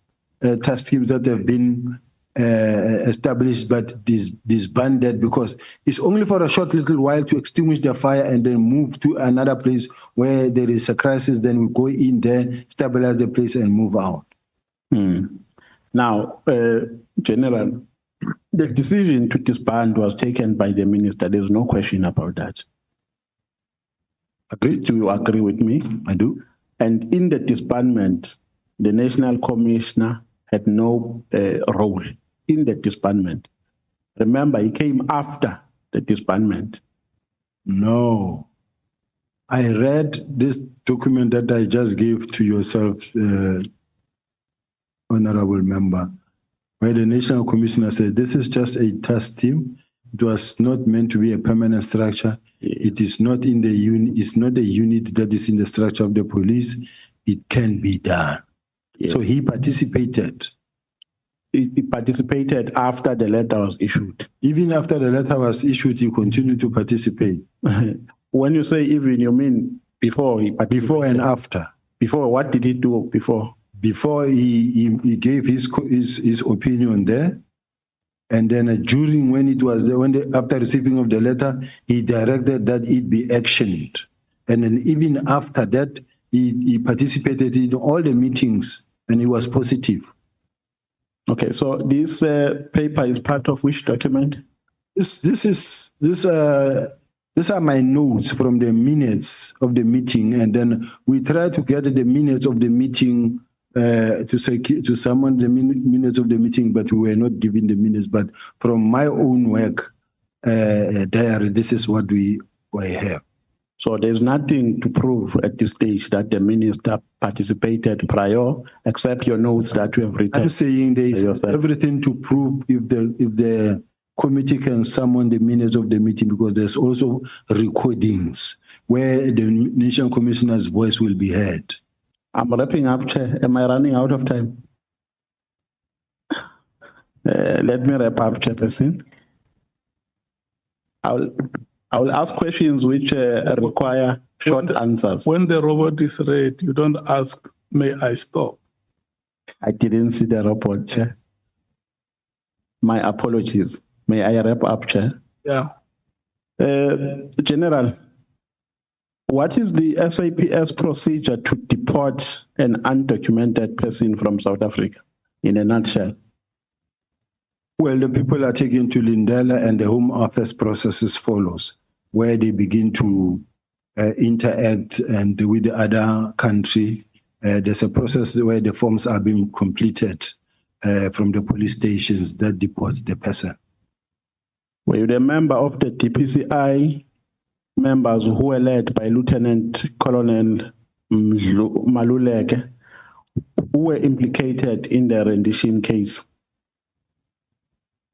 Speaker 3: task teams that have been established but disbanded because it's only for a short little while to extinguish the fire and then move to another place where there is a crisis. Then we go in there, stabilize the place and move out.
Speaker 2: Now, General, the decision to disband was taken by the minister. There's no question about that. Agree? Do you agree with me?
Speaker 3: I do.
Speaker 2: And in the disbandment, the National Commissioner had no role in the disbandment. Remember, he came after the disbandment.
Speaker 3: No. I read this document that I just gave to yourself, honorable member, where the National Commissioner said, this is just a task team. It was not meant to be a permanent structure. It is not in the unit, it's not a unit that is in the structure of the police. It can be done.
Speaker 2: Yes.
Speaker 3: So he participated.
Speaker 2: He participated after the letter was issued.
Speaker 3: Even after the letter was issued, he continued to participate.
Speaker 2: When you say even, you mean before he participated?
Speaker 3: Before and after.
Speaker 2: Before, what did he do before?
Speaker 3: Before he gave his opinion there, and then during when it was after receiving of the letter, he directed that it be actioned, and then even after that, he participated in all the meetings, and he was positive.
Speaker 2: Okay, so this paper is part of which document?
Speaker 3: These are my notes from the minutes of the meeting, and then we try to get the minutes of the meeting to summon the minutes of the meeting, but we were not given the minutes. But from my own work diary, this is what we have.
Speaker 2: So there's nothing to prove at this stage that the minister participated prior, except your notes that you have written.
Speaker 3: I'm saying there is everything to prove if the committee can summon the minutes of the meeting, because there's also recordings where the National Commissioner's voice will be heard.
Speaker 2: I'm wrapping up, Chair. Am I running out of time? Let me wrap up, Chairperson. I will ask questions which require short answers.
Speaker 1: When the robot is read, you don't ask, may I stop?
Speaker 2: I didn't see the report, Chair. My apologies. May I wrap up, Chair?
Speaker 1: Yeah.
Speaker 2: General, what is the SAPS procedure to deport an undocumented person from South Africa, in a nutshell?
Speaker 3: Well, the people are taken to Lindela, and the Home Office processes follows, where they begin to interact and with the other country. There's a process where the forms are being completed from the police stations that deports the person.
Speaker 2: Were you the member of the DPCI members who were led by Lieutenant Colonel Maluleke, who were implicated in the rendition case?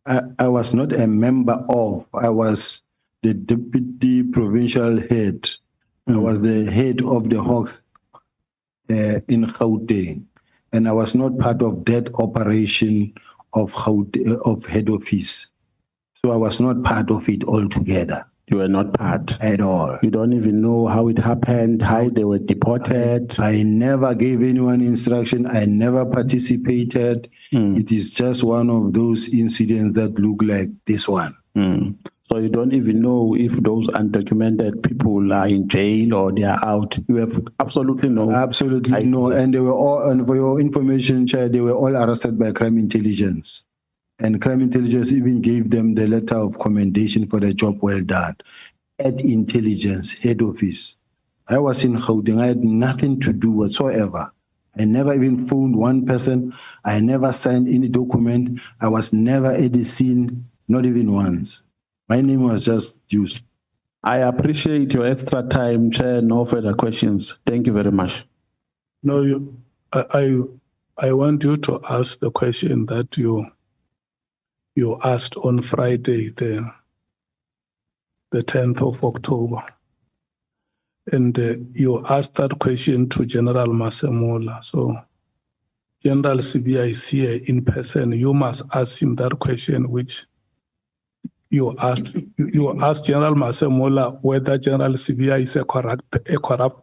Speaker 3: I was not a member of, I was the deputy provincial head. I was the head of the Hawks in Gauteng, and I was not part of that operation of head office. So I was not part of it altogether.
Speaker 2: You were not part
Speaker 3: at all.
Speaker 2: You don't even know how it happened, how they were deported.
Speaker 3: I never gave anyone instruction. I never participated. It is just one of those incidents that look like this one.
Speaker 2: So you don't even know if those undocumented people are in jail or they are out. You have absolutely no.
Speaker 3: Absolutely no. And they were all, and for your information, Chair, they were all arrested by crime intelligence. And crime intelligence even gave them the letter of commendation for the job well done at intelligence head office. I was in Gauteng. I had nothing to do whatsoever. I never even phoned one person. I never signed any document. I was never at the scene, not even once. My name was just used.
Speaker 2: I appreciate your extra time, Chair. No further questions. Thank you very much.
Speaker 1: No, I want you to ask the question that you asked on Friday, the 10th of October. And you asked that question to General Masemola. So General Sibiya is here in person. You must ask him that question, which you asked. You asked General Masemola whether General Sibiya is a corrupt.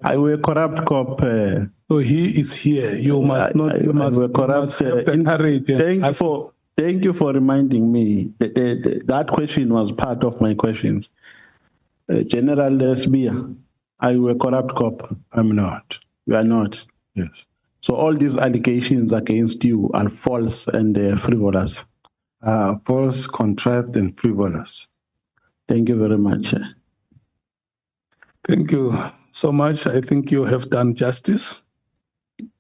Speaker 2: I will corrupt cop.
Speaker 1: So he is here. You must not. You must
Speaker 2: corrupt. Thank you for reminding me. That question was part of my questions. General Sibiya, are you a corrupt cop?
Speaker 3: I'm not.
Speaker 2: You are not?
Speaker 3: Yes.
Speaker 2: So all these allegations against you are false and frivolous?
Speaker 3: False, contrived, and frivolous.
Speaker 2: Thank you very much.
Speaker 1: Thank you so much. I think you have done justice.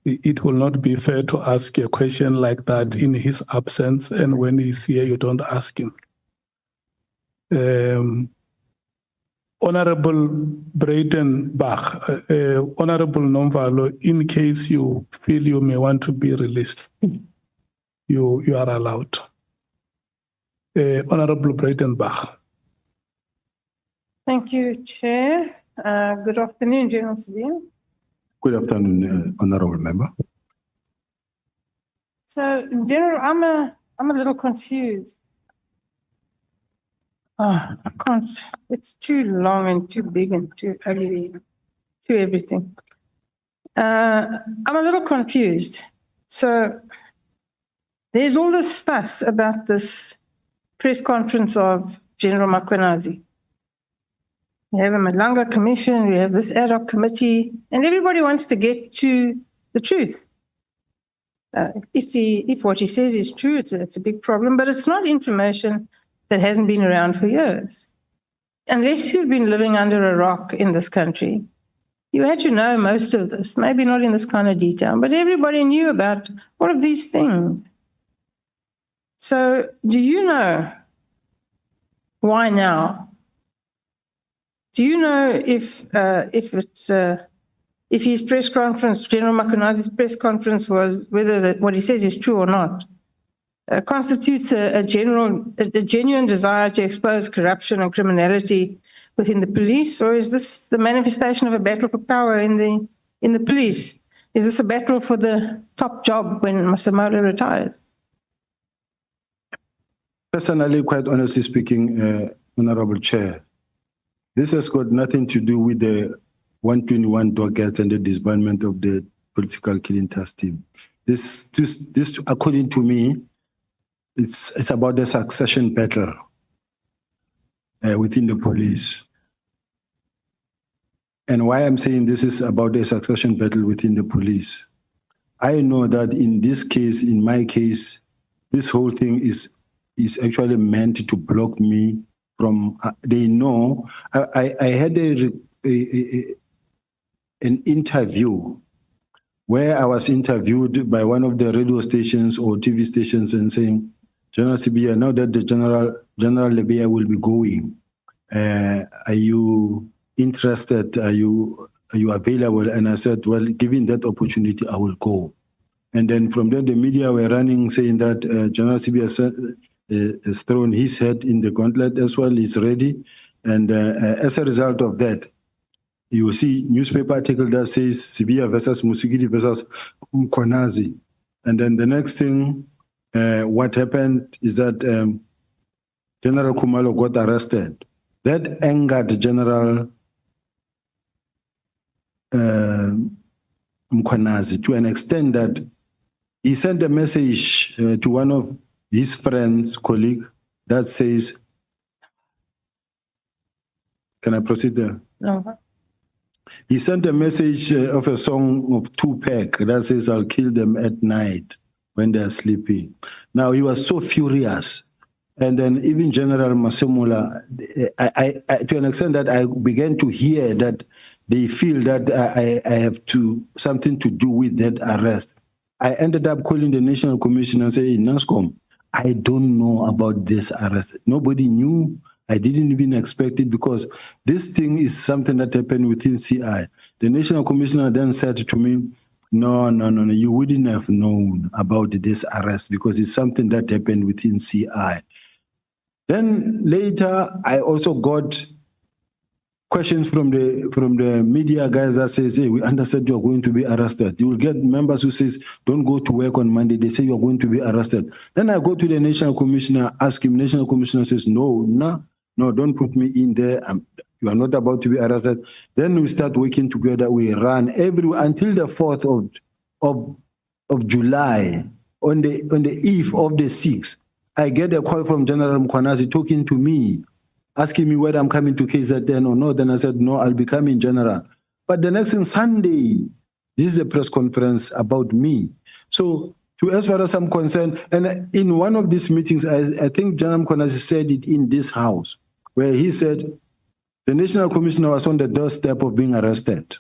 Speaker 1: It will not be fair to ask a question like that in his absence, and when he's here, you don't ask him. Honorable Breitenbach, Honorable Nomvalo, in case you feel you may want to be released, you are allowed. Honorable Breitenbach.
Speaker 4: Thank you, Chair. Good afternoon, General Sibiya.
Speaker 3: Good afternoon, honorable member.
Speaker 4: So, General, I'm a little confused. I can't. It's too long and too big and too ugly, too everything. I'm a little confused. So, there's all this fuss about this press conference of General Mkhwanazi. We have a Malanga Commission, we have this ad hoc committee, and everybody wants to get to the truth. If what he says is true, it's a big problem, but it's not information that hasn't been around for years. Unless you've been living under a rock in this country, you had to know most of this, maybe not in this kind of detail, but everybody knew about all of these things. So do you know why now? Do you know if his press conference, General Mkhwanazi's press conference, was whether what he says is true or not, constitutes a genuine desire to expose corruption and criminality within the police, or is this the manifestation of a battle for power in the police? Is this a battle for the top job when Masemola retires?
Speaker 3: Personally, quite honestly speaking, Honorable Chair, this has got nothing to do with the 121 dockets and the disbandment of the political killing task team. This, according to me, it's about the succession battle within the police. And why I'm saying this is about the succession battle within the police, I know that in this case, in my case, this whole thing is actually meant to block me from, they know, I had an interview where I was interviewed by one of the radio stations or TV stations and saying, General Sibiya, now that the General Lebeya will be going, are you interested? Are you available? And I said, well, given that opportunity, I will go. And then from there, the media were running saying that General Sibiya has thrown his head in the gauntlet as well, is ready. And as a result of that, you will see newspaper article that says Sibiya versus Musigidi versus Mkhwanazi. And then the next thing, what happened is that General Khumalo got arrested. That angered General Mkhwanazi to an extent that he sent a message to one of his friends, colleague, that says, can I proceed there?
Speaker 4: No.
Speaker 3: He sent a message of a song of Tupac that says, I'll kill them at night when they're sleeping. Now, he was so furious. And then even General Masemola, to an extent that I began to hear that they feel that I have something to do with that arrest. I ended up calling the National Commission and saying, NASCOM, I don't know about this arrest. Nobody knew. I didn't even expect it because this thing is something that happened within CI. The National Commissioner then said to me, no, you wouldn't have known about this arrest because it's something that happened within CI. Then later, I also got questions from the media guys that says, hey, we understand you're going to be arrested. You will get members who says, don't go to work on Monday. They say you're going to be arrested. Then I go to the National Commissioner, ask him. National Commissioner says, no, don't put me in there. You are not about to be arrested. Then we start working together. We run until the 4th of July, on the eve of the 6th. I get a call from General Mkhwanazi talking to me, asking me whether I'm coming to KZN or not. Then I said, no, I'll be coming, General. But the next thing, Sunday, this is a press conference about me. So as far as I'm concerned, and in one of these meetings, I think General Mkhwanazi said it in this house, where he said, the National Commissioner was on the doorstep of being arrested.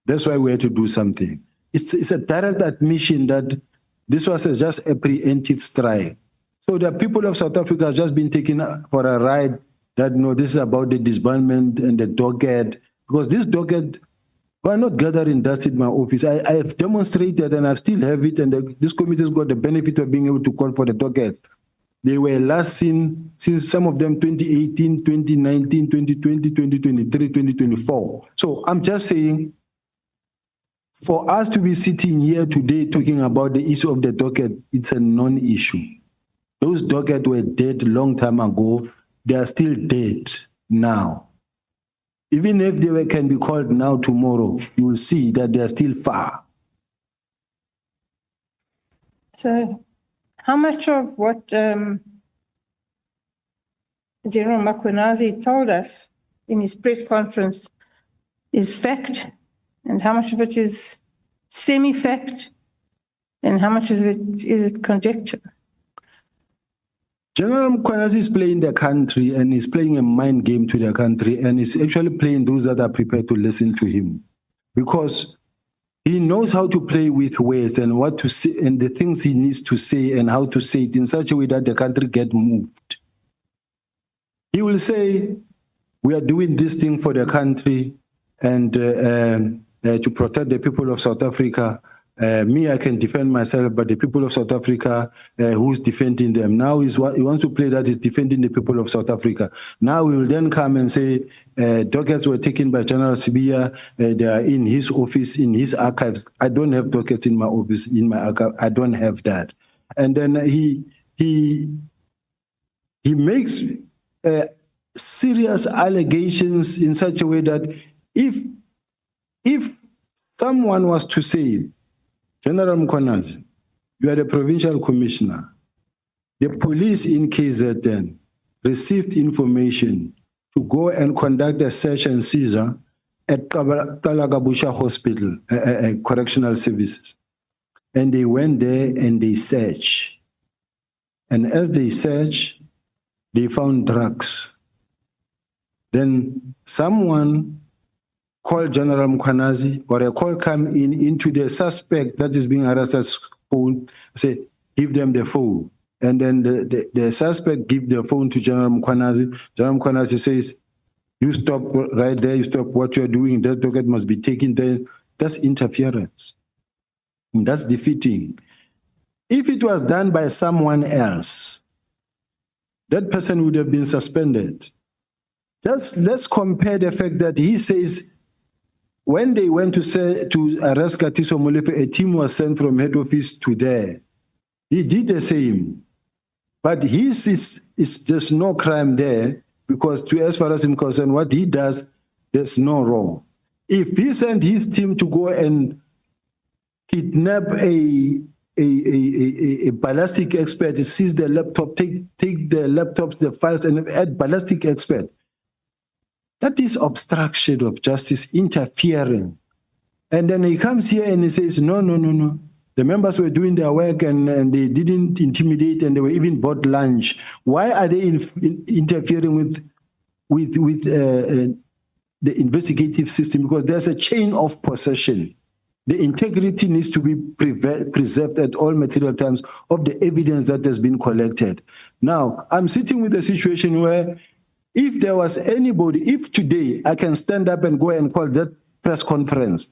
Speaker 3: That's why we had to do something. It's a direct admission that this was just a preemptive strike. So the people of South Africa have just been taken for a ride that no, this is about the disbandment and the docket, because this docket, why not gathering dust in my office? I have demonstrated and I still have it, and this committee has got the benefit of being able to call for the docket. They were last seen since some of them 2018, 2019, 2020, 2023, 2024. So I'm just saying, for us to be sitting here today talking about the issue of the docket, it's a non-issue. Those dockets were dead long time ago. They are still dead now. Even if they can be called now, tomorrow, you will see that they are still far.
Speaker 4: So how much of what General Mkhwanazi told us in his press conference is fact, and how much of it is semi-fact, and how much of it is conjecture?
Speaker 3: General Mkhwanazi is playing the country, and he's playing a mind game to the country, and he's actually playing those that are prepared to listen to him, because he knows how to play with words and what to say and the things he needs to say and how to say it in such a way that the country get moved. He will say, we are doing this thing for the country and to protect the people of South Africa. Me, I can defend myself, but the people of South Africa, who's defending them? Now he wants to play that he's defending the people of South Africa. Now he will then come and say, dockets were taken by General Sibiya, they are in his office, in his archives. I don't have dockets in my office, in my archive. I don't have that. And then he makes serious allegations in such a way that if someone was to say, General Mkhwanazi, you are the provincial commissioner. The police in KZN received information to go and conduct a search and seizure at Kalagabusha Hospital, Correctional Services. And they went there and they searched. And as they searched, they found drugs. Then someone called General Mkhwanazi, or a call come into the suspect that is being arrested phone, say, give them the phone. And then the suspect give the phone to General Mkhwanazi. General Mkhwanazi says, you stop right there, you stop what you're doing, that docket must be taken there. That's interference. And that's defeating. If it was done by someone else, that person would have been suspended. Just let's compare the fact that he says, when they went to arrest Katiso Molefe, a team was sent from head office to there. He did the same. But there's no crime there, because as far as I'm concerned, what he does, there's no wrong. If he sent his team to go and kidnap a ballistic expert, seize the laptop, take the laptops, the files, and add ballistic expert, that is obstruction of justice, interfering. And then he comes here and he says, no. The members were doing their work and they didn't intimidate, and they were even bought lunch. Why are they interfering with the investigative system? Because there's a chain of possession. The integrity needs to be preserved at all material times of the evidence that has been collected. Now, I'm sitting with a situation where if there was anybody, if today I can stand up and go and call that press conference.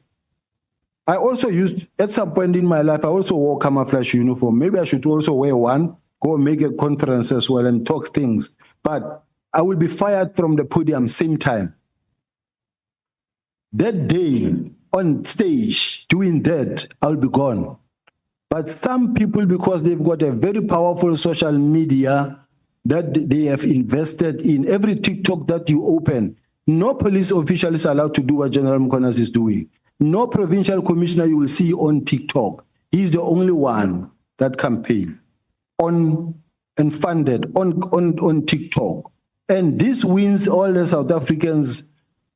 Speaker 3: I also used, at some point in my life, I also wore camouflage uniform. Maybe I should also wear one, go make a conference as well and talk things. But I will be fired from the podium same time. That day on stage doing that, I'll be gone. But some people, because they've got a very powerful social media that they have invested in, every TikTok that you open, no police official is allowed to do what General Mkhwanazi is doing. No provincial commissioner you will see on TikTok. He's the only one that campaign on and funded on TikTok. And this wins all the South Africans.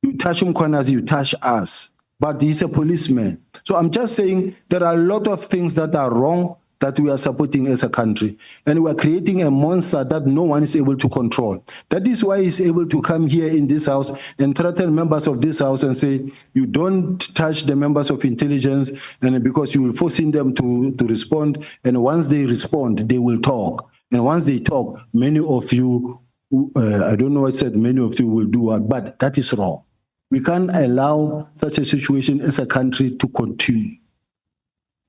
Speaker 3: You touch Mkhwanazi, you touch us. But he's a policeman. So I'm just saying there are a lot of things that are wrong that we are supporting as a country. And we are creating a monster that no one is able to control. That is why he's able to come here in this house and threaten members of this house and say, you don't touch the members of intelligence, and because you will forcing them to respond. And once they respond, they will talk. And once they talk, many of you I don't know what said many of you will do what, but that is wrong. We can't allow such a situation as a country to continue.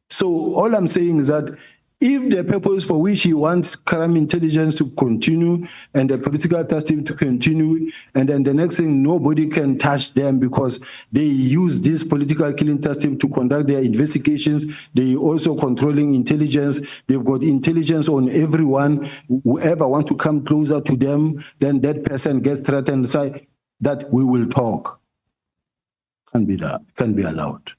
Speaker 3: So all I'm saying is that if the purpose for which he wants crime intelligence to continue and the political testing to continue, and then the next thing, nobody can touch them because they use this political killing testing to conduct their investigations. They also controlling intelligence. They've got intelligence on everyone. Whoever wants to come closer to them, then that person gets threatened. Say that we will talk. Can't be allowed.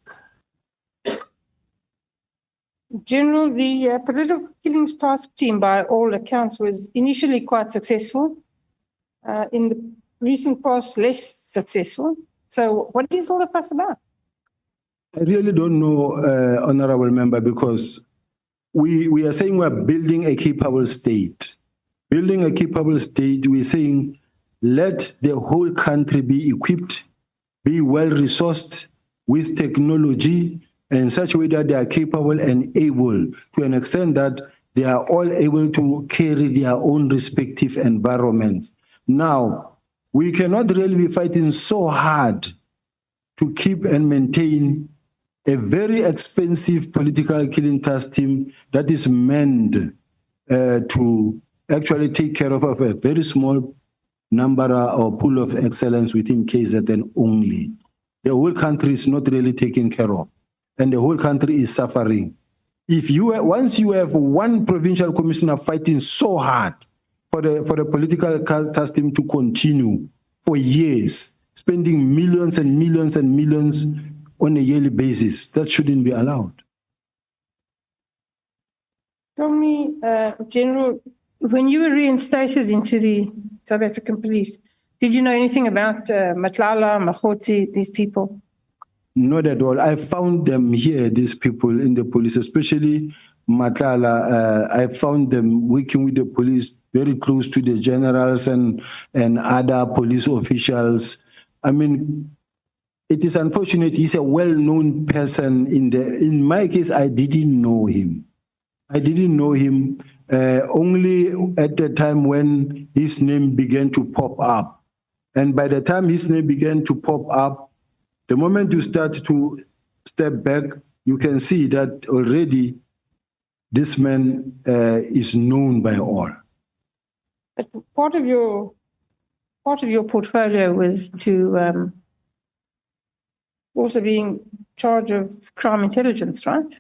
Speaker 4: General, the political killings task team, by all accounts, was initially quite successful. In the recent past, less successful. So what is all the fuss about?
Speaker 3: I really don't know, Honorable Member, because we are saying we're building a capable state. Building a capable state, we're saying let the whole country be equipped, be well-resourced with technology, in such a way that they are capable and able, to an extent that they are all able to carry their own respective environments. Now, we cannot really be fighting so hard to keep and maintain a very expensive political killing task team that is meant to actually take care of a very small number or pool of excellence within KZN only. The whole country is not really taken care of, and the whole country is suffering. Once you have one provincial commissioner fighting so hard for the political task team to continue for years, spending millions and millions and millions on a yearly basis, that shouldn't be allowed.
Speaker 4: Tell me, General, when you were reinstated into the South African Police, did you know anything about Matlala, Mkhwanazi, these people?
Speaker 3: Not at all. I found them here, these people in the police, especially Matlala. I found them working with the police very close to the generals and other police officials. I mean, it is unfortunate. He's a well-known person. In my case, I didn't know him. I didn't know him only at the time when his name began to pop up. And by the time his name began to pop up, the moment you start to step back, you can see that already this man is known by all.
Speaker 4: But part of your portfolio was to also being in charge of crime intelligence, right?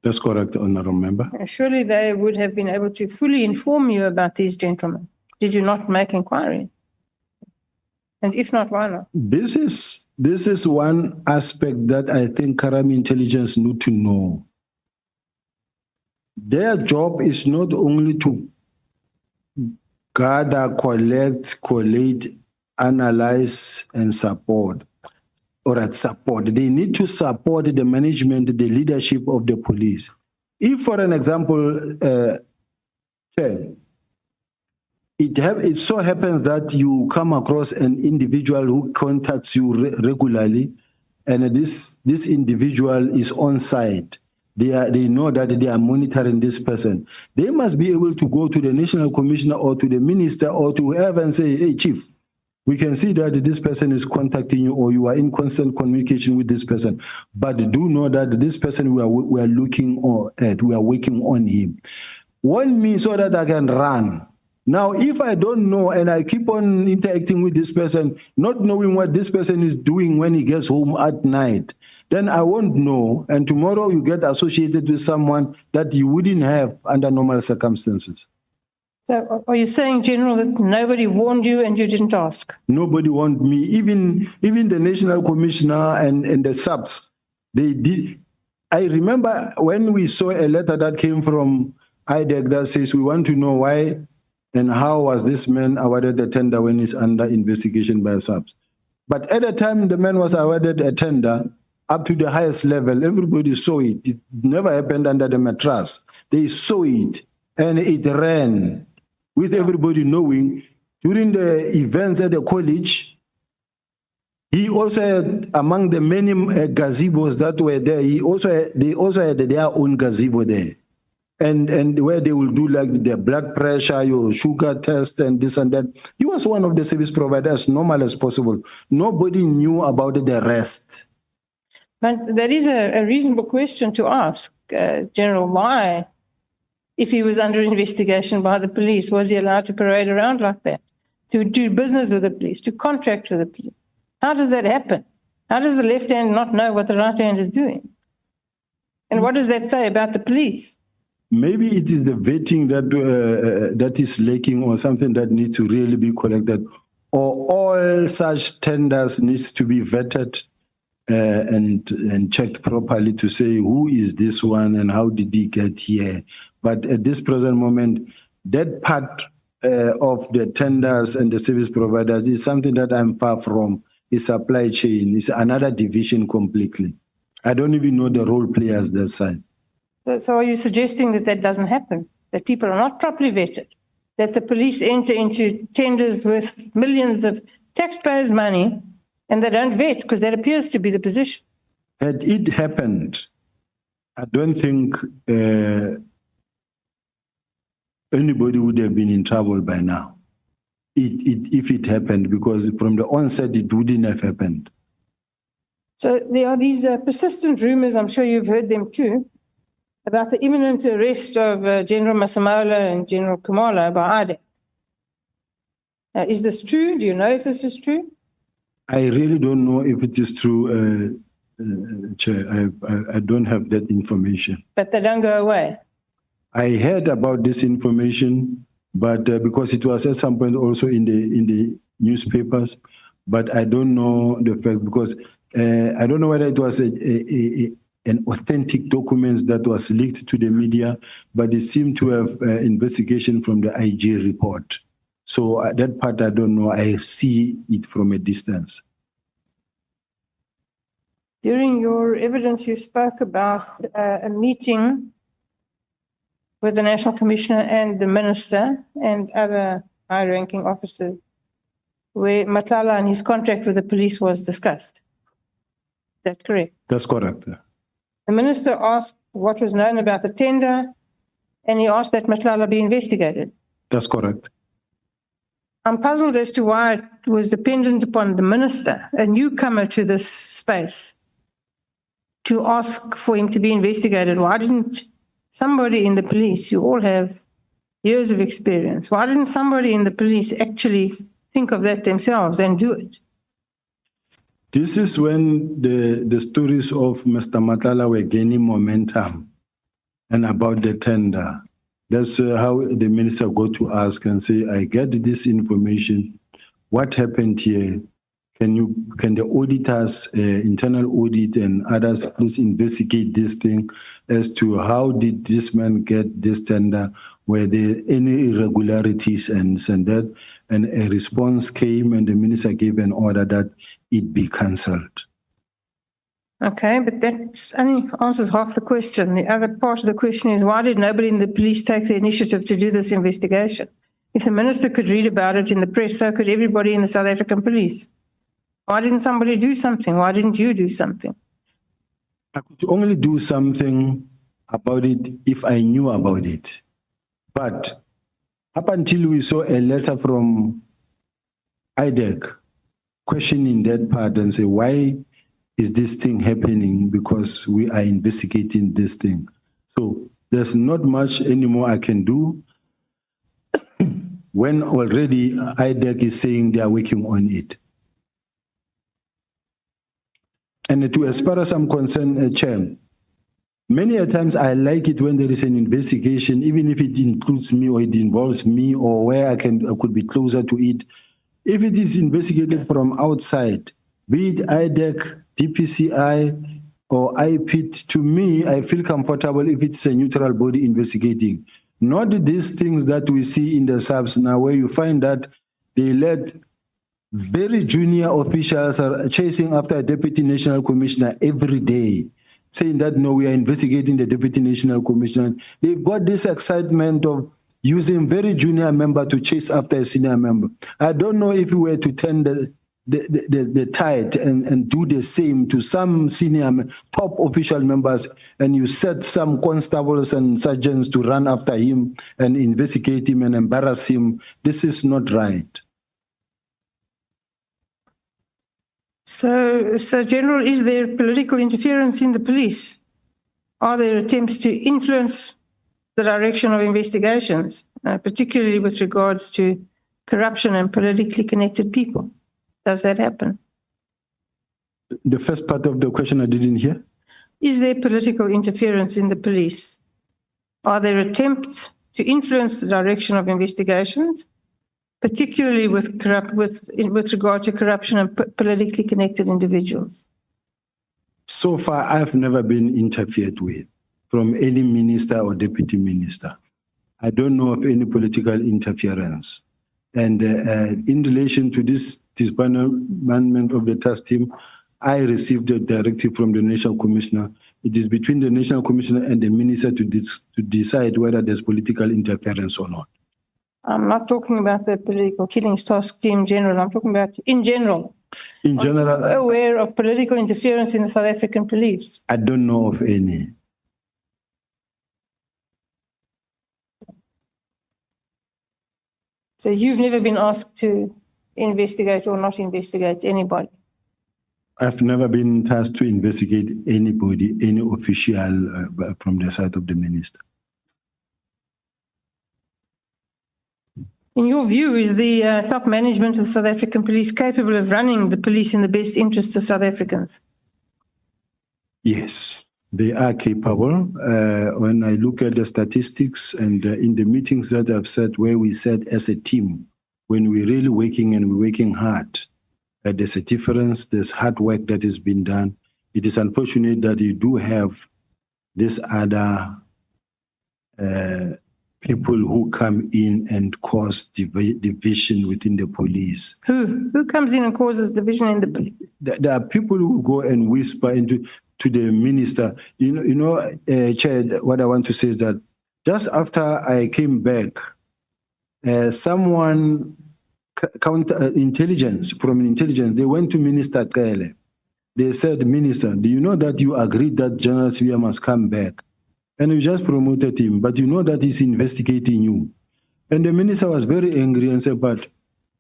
Speaker 3: That's correct, Honourable Member.
Speaker 4: Surely they would have been able to fully inform you about these gentlemen. Did you not make inquiry? And if not, why not?
Speaker 3: This is one aspect that I think crime intelligence need to know. Their job is not only to gather, collate, analyze, and support. They need to support the management, the leadership of the police. If, for an example, it so happens that you come across an individual who contacts you regularly, and this individual is on site. They know that they are monitoring this person. They must be able to go to the national commissioner or to the minister or to whoever and say, hey, chief, we can see that this person is contacting you or you are in constant communication with this person. But do know that this person we are looking at, we are working on him. Warn me so that I can run. Now, if I don't know and I keep on interacting with this person, not knowing what this person is doing when he gets home at night, then I won't know. And tomorrow you get associated with someone that you wouldn't have under normal circumstances.
Speaker 4: So are you saying, General, that nobody warned you and you didn't ask?
Speaker 3: Nobody warned me. Even the national commissioner and the subs, they did. I remember when we saw a letter that came from IDEC that says we want to know why and how was this man awarded a tender when he's under investigation by subs. But at the time the man was awarded a tender up to the highest level, everybody saw it. It never happened under the mattress. They saw it and it ran with everybody knowing. During the events at the college, he also had, among the many gazebos that were there, they also had their own gazebo there. and where they will do like their blood pressure, your sugar test, and this and that. He was one of the service providers, as normal as possible. Nobody knew about the rest.
Speaker 4: But that is a reasonable question to ask, General. Why, if he was under investigation by the police, was he allowed to parade around like that? To do business with the police, to contract with the police? How does that happen? How does the left hand not know what the right hand is doing? And what does that say about the police?
Speaker 3: Maybe it is the vetting that is lacking, or something that needs to really be corrected, or all such tenders needs to be vetted and checked properly to say who is this one and how did he get here. But at this present moment, that part of the tenders and the service providers is something that I'm far from. It's supply chain. It's another division completely. I don't even know the role players that side.
Speaker 4: So are you suggesting that that doesn't happen? That people are not properly vetted? That the police enter into tenders with millions of taxpayers' money and they don't vet, because that appears to be the position?
Speaker 3: Had it happened, I don't think anybody would have been in trouble by now. If it happened, because from the onset, it wouldn't have happened.
Speaker 4: So there are these persistent rumors, I'm sure you've heard them too, about the imminent arrest of General Masemola and General Khumalo by IDEC. Is this true? Do you know if this is true?
Speaker 3: I really don't know if it is true, Chair. I don't have that information.
Speaker 4: But they don't go away.
Speaker 3: I heard about this information, but because it was at some point also in the newspapers, but I don't know the fact, because I don't know whether it was an authentic document that was leaked to the media, but it seemed to have investigation from the IG report. So that part I don't know. I see it from a distance.
Speaker 4: During your evidence, you spoke about a meeting with the National Commissioner and the Minister and other high-ranking officers, where Matlala and his contract with the police was discussed. That's correct?
Speaker 3: That's correct.
Speaker 4: The Minister asked what was known about the tender, and he asked that Matlala be investigated.
Speaker 3: That's correct.
Speaker 4: I'm puzzled as to why it was dependent upon the Minister, a newcomer to this space, to ask for him to be investigated. Why didn't somebody in the police, you all have years of experience, why didn't somebody in the police actually think of that themselves and do it?
Speaker 3: This is when the stories of Mr. Matlala were gaining momentum and about the tender. That's how the minister got to ask and say, I get this information. What happened here? Can the auditors, internal audit and others, please investigate this thing as to how did this man get this tender? Were there any irregularities and that? And a response came and the minister gave an order that it be cancelled.
Speaker 4: Okay, but that only answers half the question. The other part of the question is, why did nobody in the police take the initiative to do this investigation? If the minister could read about it in the press, so could everybody in the South African police. Why didn't somebody do something? Why didn't you do something?
Speaker 3: I could only do something about it if I knew about it. But up until we saw a letter from IDEC questioning that part and say, why is this thing happening? Because we are investigating this thing. So there's not much anymore I can do when already IDEC is saying they are working on it. And as far as I'm concerned, Chair, many a times I like it when there is an investigation, even if it includes me or it involves me or where I could be closer to it. If it is investigated from outside, be it IDEC, DPCI, or IPIT, to me, I feel comfortable if it's a neutral body investigating. Not these things that we see in the subs now, where you find that they let very junior officials are chasing after a deputy national commissioner every day, saying that, no, we are investigating the deputy national commissioner. They've got this excitement of using very junior member to chase after a senior member. I don't know if we were to tender the tide and do the same to some senior top official members, and you set some constables and sergeants to run after him and investigate him and embarrass him. This is not right.
Speaker 4: So, General, is there political interference in the police? Are there attempts to influence the direction of investigations, particularly with regards to corruption and politically connected people? Does that happen?
Speaker 3: The first part of the question I didn't hear.
Speaker 4: Is there political interference in the police? Are there attempts to influence the direction of investigations, particularly with regard to corruption and politically connected individuals?
Speaker 3: So far, I've never been interfered with from any minister or deputy minister. I don't know of any political interference. And in relation to this disbandment of the task team, I received a directive from the National Commissioner. It is between the National Commissioner and the minister to decide whether there's political interference or not.
Speaker 4: I'm not talking about the political killings task team general. I'm talking about in general.
Speaker 3: In general,
Speaker 4: Are you aware of political interference in the South African police?
Speaker 3: I don't know of any.
Speaker 4: So you've never been asked to investigate or not investigate anybody?
Speaker 3: I've never been tasked to investigate anybody, any official from the side of the minister.
Speaker 4: In your view, is the top management of the South African police capable of running the police in the best interests of South Africans?
Speaker 3: Yes, they are capable. When I look at the statistics and in the meetings that I've said, where we said as a team, when we're really working and we're working hard, there's a difference, there's hard work that has been done. It is unfortunate that you do have this other people who come in and cause division within the police.
Speaker 4: Who comes in and causes division in the police?
Speaker 3: There are people who go and whisper to the minister. Chair, what I want to say is that just after I came back, someone intelligence, they went to Minister Kele. They said, Minister, do you know that you agreed that General Sibiya must come back? And you just promoted him, but you know that he's investigating you. And the minister was very angry and said, but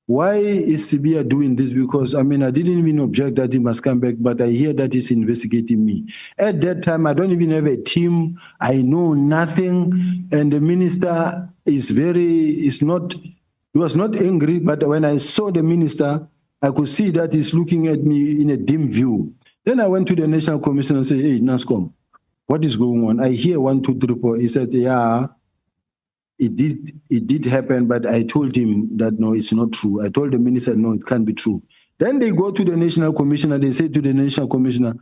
Speaker 3: why is Sibiya doing this? Because, I didn't even object that he must come back, but I hear that he's investigating me. At that time, I don't even have a team. I know nothing. And the minister he was not angry, but when I saw the minister, I could see that he's looking at me in a dim view. Then I went to the National Commission and said, hey, NASCOM, what is going on? I hear 1, 2, 3, 4. He said, yeah, it did happen, but I told him that, no, it's not true. I told the minister, no, it can't be true. Then they go to the National Commissioner. They say to the National Commissioner,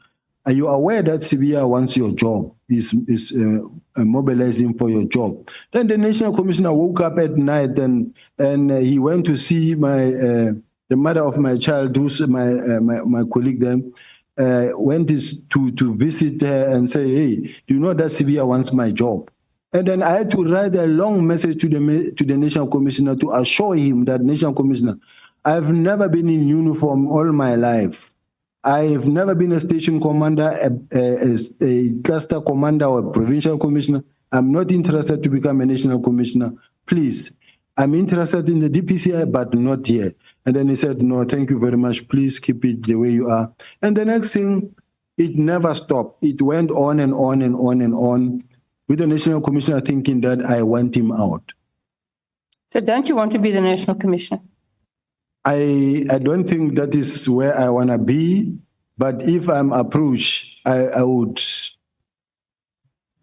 Speaker 3: are you aware that Sibiya wants your job, is mobilizing for your job? Then the National Commissioner woke up at night and he went to see the mother of my child, who's my colleague then, went to visit her and say, hey, do you know that Sibiya wants my job? And then I had to write a long message to the National Commissioner to assure him that, National Commissioner, I've never been in uniform all my life. I've never been a station commander, a cluster commander or a provincial commissioner. I'm not interested to become a national commissioner. Please, I'm interested in the DPCI, but not here. And then he said, no, thank you very much. Please keep it the way you are. And the next thing, it never stopped. It went on and on and on and on, with the national commissioner thinking that I want him out.
Speaker 4: So don't you want to be the national commissioner?
Speaker 3: I don't think that is where I want to be, but if I'm approached, I would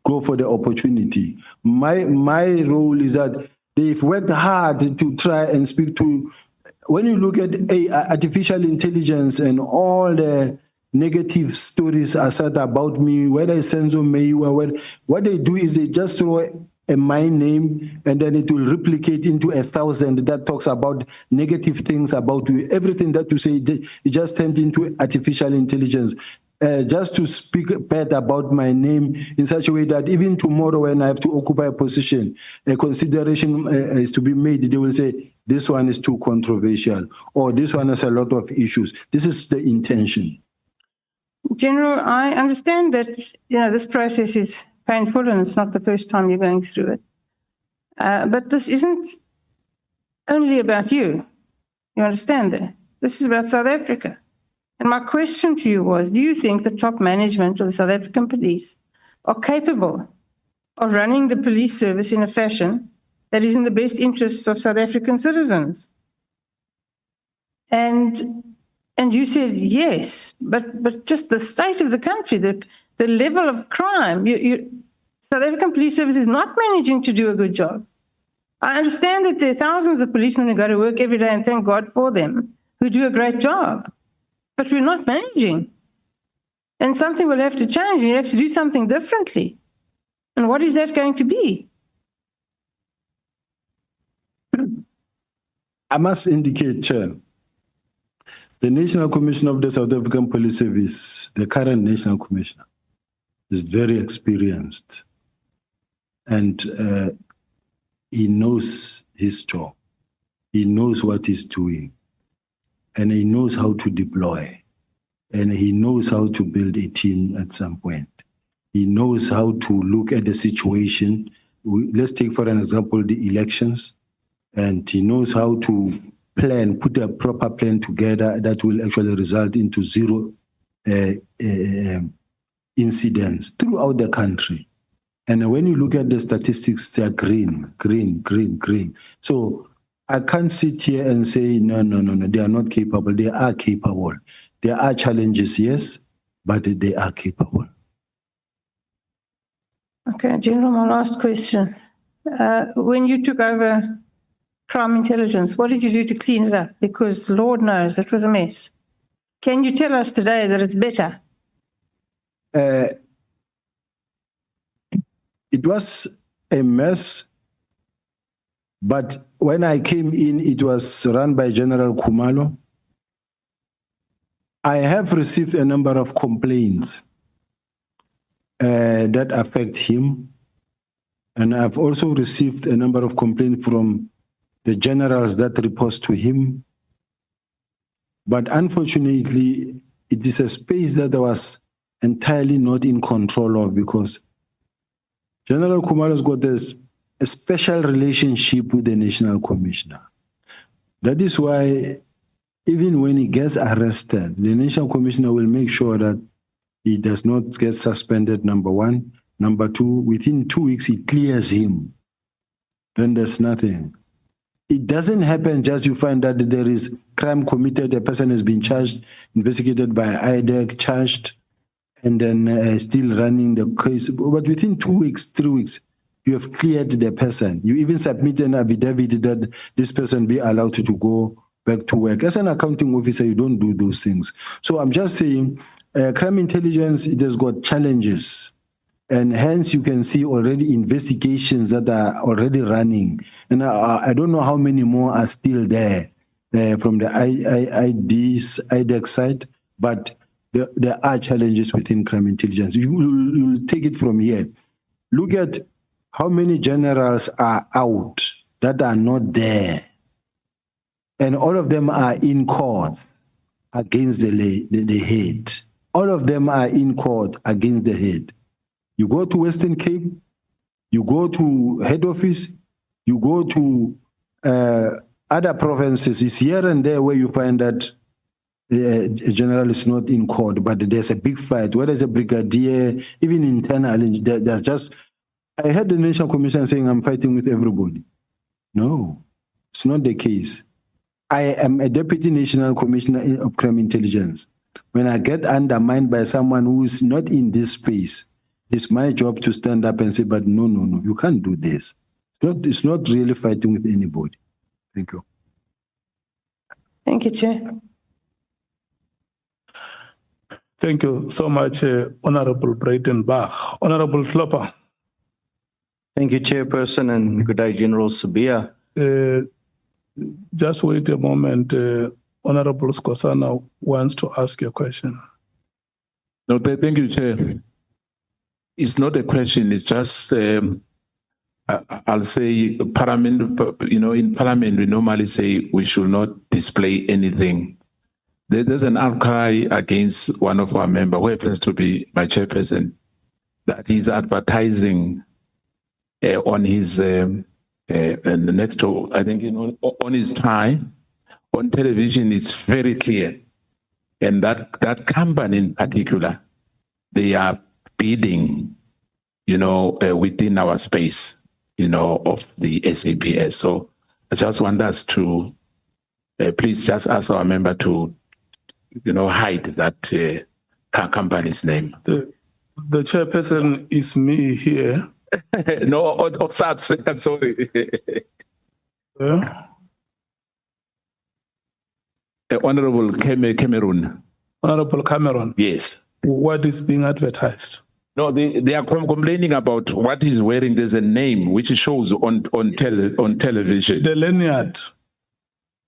Speaker 3: go for the opportunity. My role is that they've worked hard to try and speak to, when you look at artificial intelligence and all the negative stories are said about me, whether it's Senzo Meyiwa, what they do is they just throw my name and then it will replicate into 1,000 that talks about negative things about you. Everything that you say, it just turned into artificial intelligence. Just to speak bad about my name in such a way that even tomorrow when I have to occupy a position, a consideration is to be made. They will say, this one is too controversial, or this one has a lot of issues. This is the intention.
Speaker 4: General, I understand that, this process is painful and it's not the first time you're going through it. But this isn't only about you. You understand that? This is about South Africa. And my question to you was, do you think the top management of the South African police are capable of running the police service in a fashion that is in the best interests of South African citizens? And you said yes, but just the state of the country, the level of crime, South African police service is not managing to do a good job. I understand that there are thousands of policemen who go to work every day, and thank God for them, who do a great job. But we're not managing. And something will have to change. You have to do something differently. And what is that going to be?
Speaker 3: I must indicate, Chair, the National Commissioner of the South African Police Service, the current National Commissioner, is very experienced. And he knows his job. He knows what he's doing. And he knows how to deploy. And he knows how to build a team at some point. He knows how to look at the situation. Let's take, for an example, the elections. And he knows how to plan, put a proper plan together that will actually result into zero incidents throughout the country. And when you look at the statistics, they are green. So I can't sit here and say, no, they are not capable. They are capable. There are challenges, yes, but they are capable.
Speaker 4: Okay, General, my last question. When you took over crime intelligence, what did you do to clean it up? Because Lord knows it was a mess. Can you tell us today that it's better?
Speaker 3: It was a mess, but when I came in, it was run by General Khumalo. I have received a number of complaints that affect him. And I've also received a number of complaints from the generals that report to him. But unfortunately, it is a space that I was entirely not in control of, because General Khumalo's got a special relationship with the National Commissioner. That is why even when he gets arrested, the National Commissioner will make sure that he does not get suspended, number one. Number two, within 2 weeks, he clears him. Then there's nothing. It doesn't happen just you find that there is crime committed, a person has been charged, investigated by IDEC, charged, and then still running the case. But within 2 weeks, 3 weeks, you have cleared the person. You even submit an affidavit that this person be allowed to go back to work. As an accounting officer, you don't do those things. So I'm just saying, crime intelligence, it has got challenges. And hence you can see already investigations that are already running. And I don't know how many more are still there from the IDEC side, but there are challenges within crime intelligence. You'll take it from here. Look at how many generals are out that are not there. And all of them are in court against the head. All of them are in court against the head. You go to Western Cape, you go to head office, you go to other provinces. It's here and there where you find that a general is not in court, but there's a big fight. Where there's a brigadier, even internally, there's just... I heard the National Commission saying, I'm fighting with everybody. No, it's not the case. I am a Deputy National Commissioner of Crime Intelligence. When I get undermined by someone who is not in this space, it's my job to stand up and say, but no, you can't do this. It's not really fighting with anybody. Thank you.
Speaker 4: Thank you, Chair.
Speaker 1: Thank you so much, Honorable Breitenbach. Honorable Klopper.
Speaker 5: Thank you, Chairperson, and good day, General Sibiya.
Speaker 1: Just wait a moment. Honorable Skosana wants to ask a question.
Speaker 6: No, thank you, Chair. It's not a question, it's just I'll say Parliament, in Parliament, we normally say we should not display anything. There's an outcry against one of our members, who happens to be my chairperson, that he's advertising on his, and the next to, I think, on his tie, on television, it's very clear. And that company in particular, they are bidding, within our space, of the SAPS. So I just want us to please just ask our member to, hide that company's name.
Speaker 1: The chairperson is me here.
Speaker 6: No, of SAPS, I'm sorry. Honorable Cameroon.
Speaker 1: Honorable Cameron,
Speaker 6: Yes.
Speaker 1: what is being advertised?
Speaker 6: No, they are complaining about what he's wearing. There's a name which shows on television.
Speaker 1: The lanyard.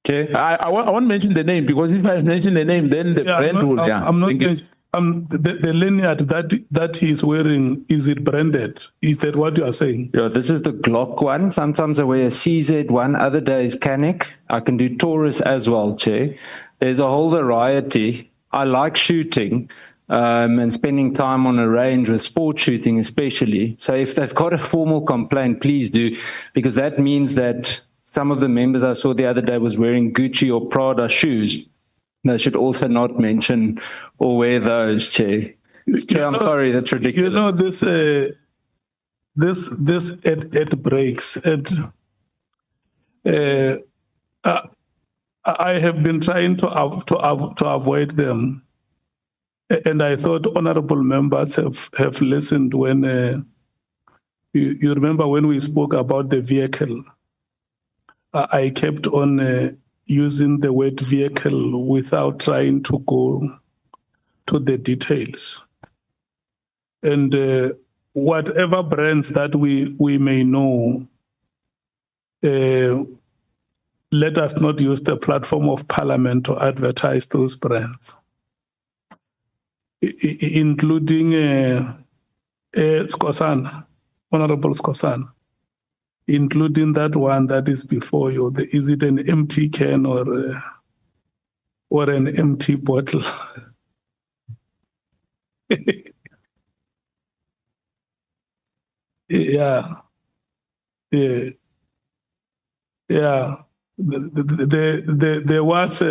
Speaker 6: Okay, I won't mention the name, because if I mention the name, then the brand will.
Speaker 1: I'm not the lanyard that he's wearing, is it branded? Is that what you are saying?
Speaker 7: Yeah, this is the Glock one. Sometimes I wear a CZ one, other days Canik. I can do Taurus as well, Chair. There's a whole variety. I like shooting and spending time on a range with sport shooting especially. So if they've got a formal complaint, please do, because that means that some of the members I saw the other day was wearing Gucci or Prada shoes. They should also not mention or wear those, Chair. Chair, I'm sorry, that's ridiculous.
Speaker 1: This it breaks. I have been trying to avoid them, and I thought honorable members have listened when you remember when we spoke about the vehicle. I kept on using the word vehicle without trying to go to the details. And whatever brands that we may know, let us not use the platform of Parliament to advertise those brands, including Skosan, Honorable Skosan, including that one that is before you. Is it an empty can or an empty bottle? Yeah. There was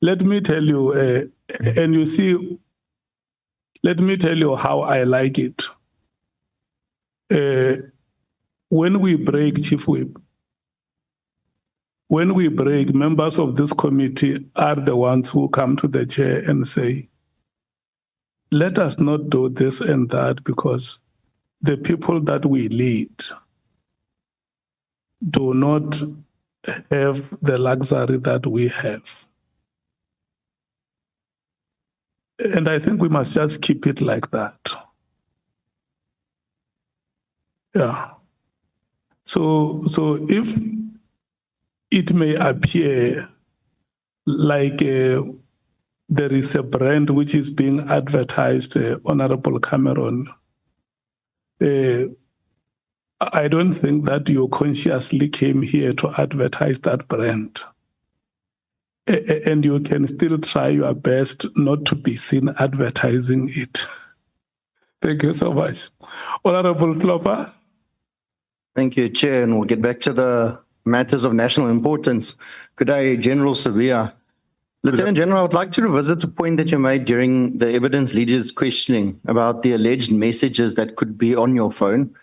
Speaker 1: let me tell you, and you see, let me tell you how I like it. When we break, Chief Whip, when we break, members of this committee are the ones who come to the chair and say, let us not do this and that, because the people that we lead do not have the luxury that we have. And I think we must just keep it like that. Yeah. So if it may appear like there is a brand which is being advertised, Honorable Cameron, I don't think that you consciously came here to advertise that brand. And you can still try your best not to be seen advertising it. Thank you so much. Honorable Klopper.
Speaker 5: Thank you, Chair, and we'll get back to the matters of national importance. Good day, General Sibiya. Lieutenant General, I would like to revisit a point that you made during the evidence leaders' questioning about the alleged messages that could be on your phone,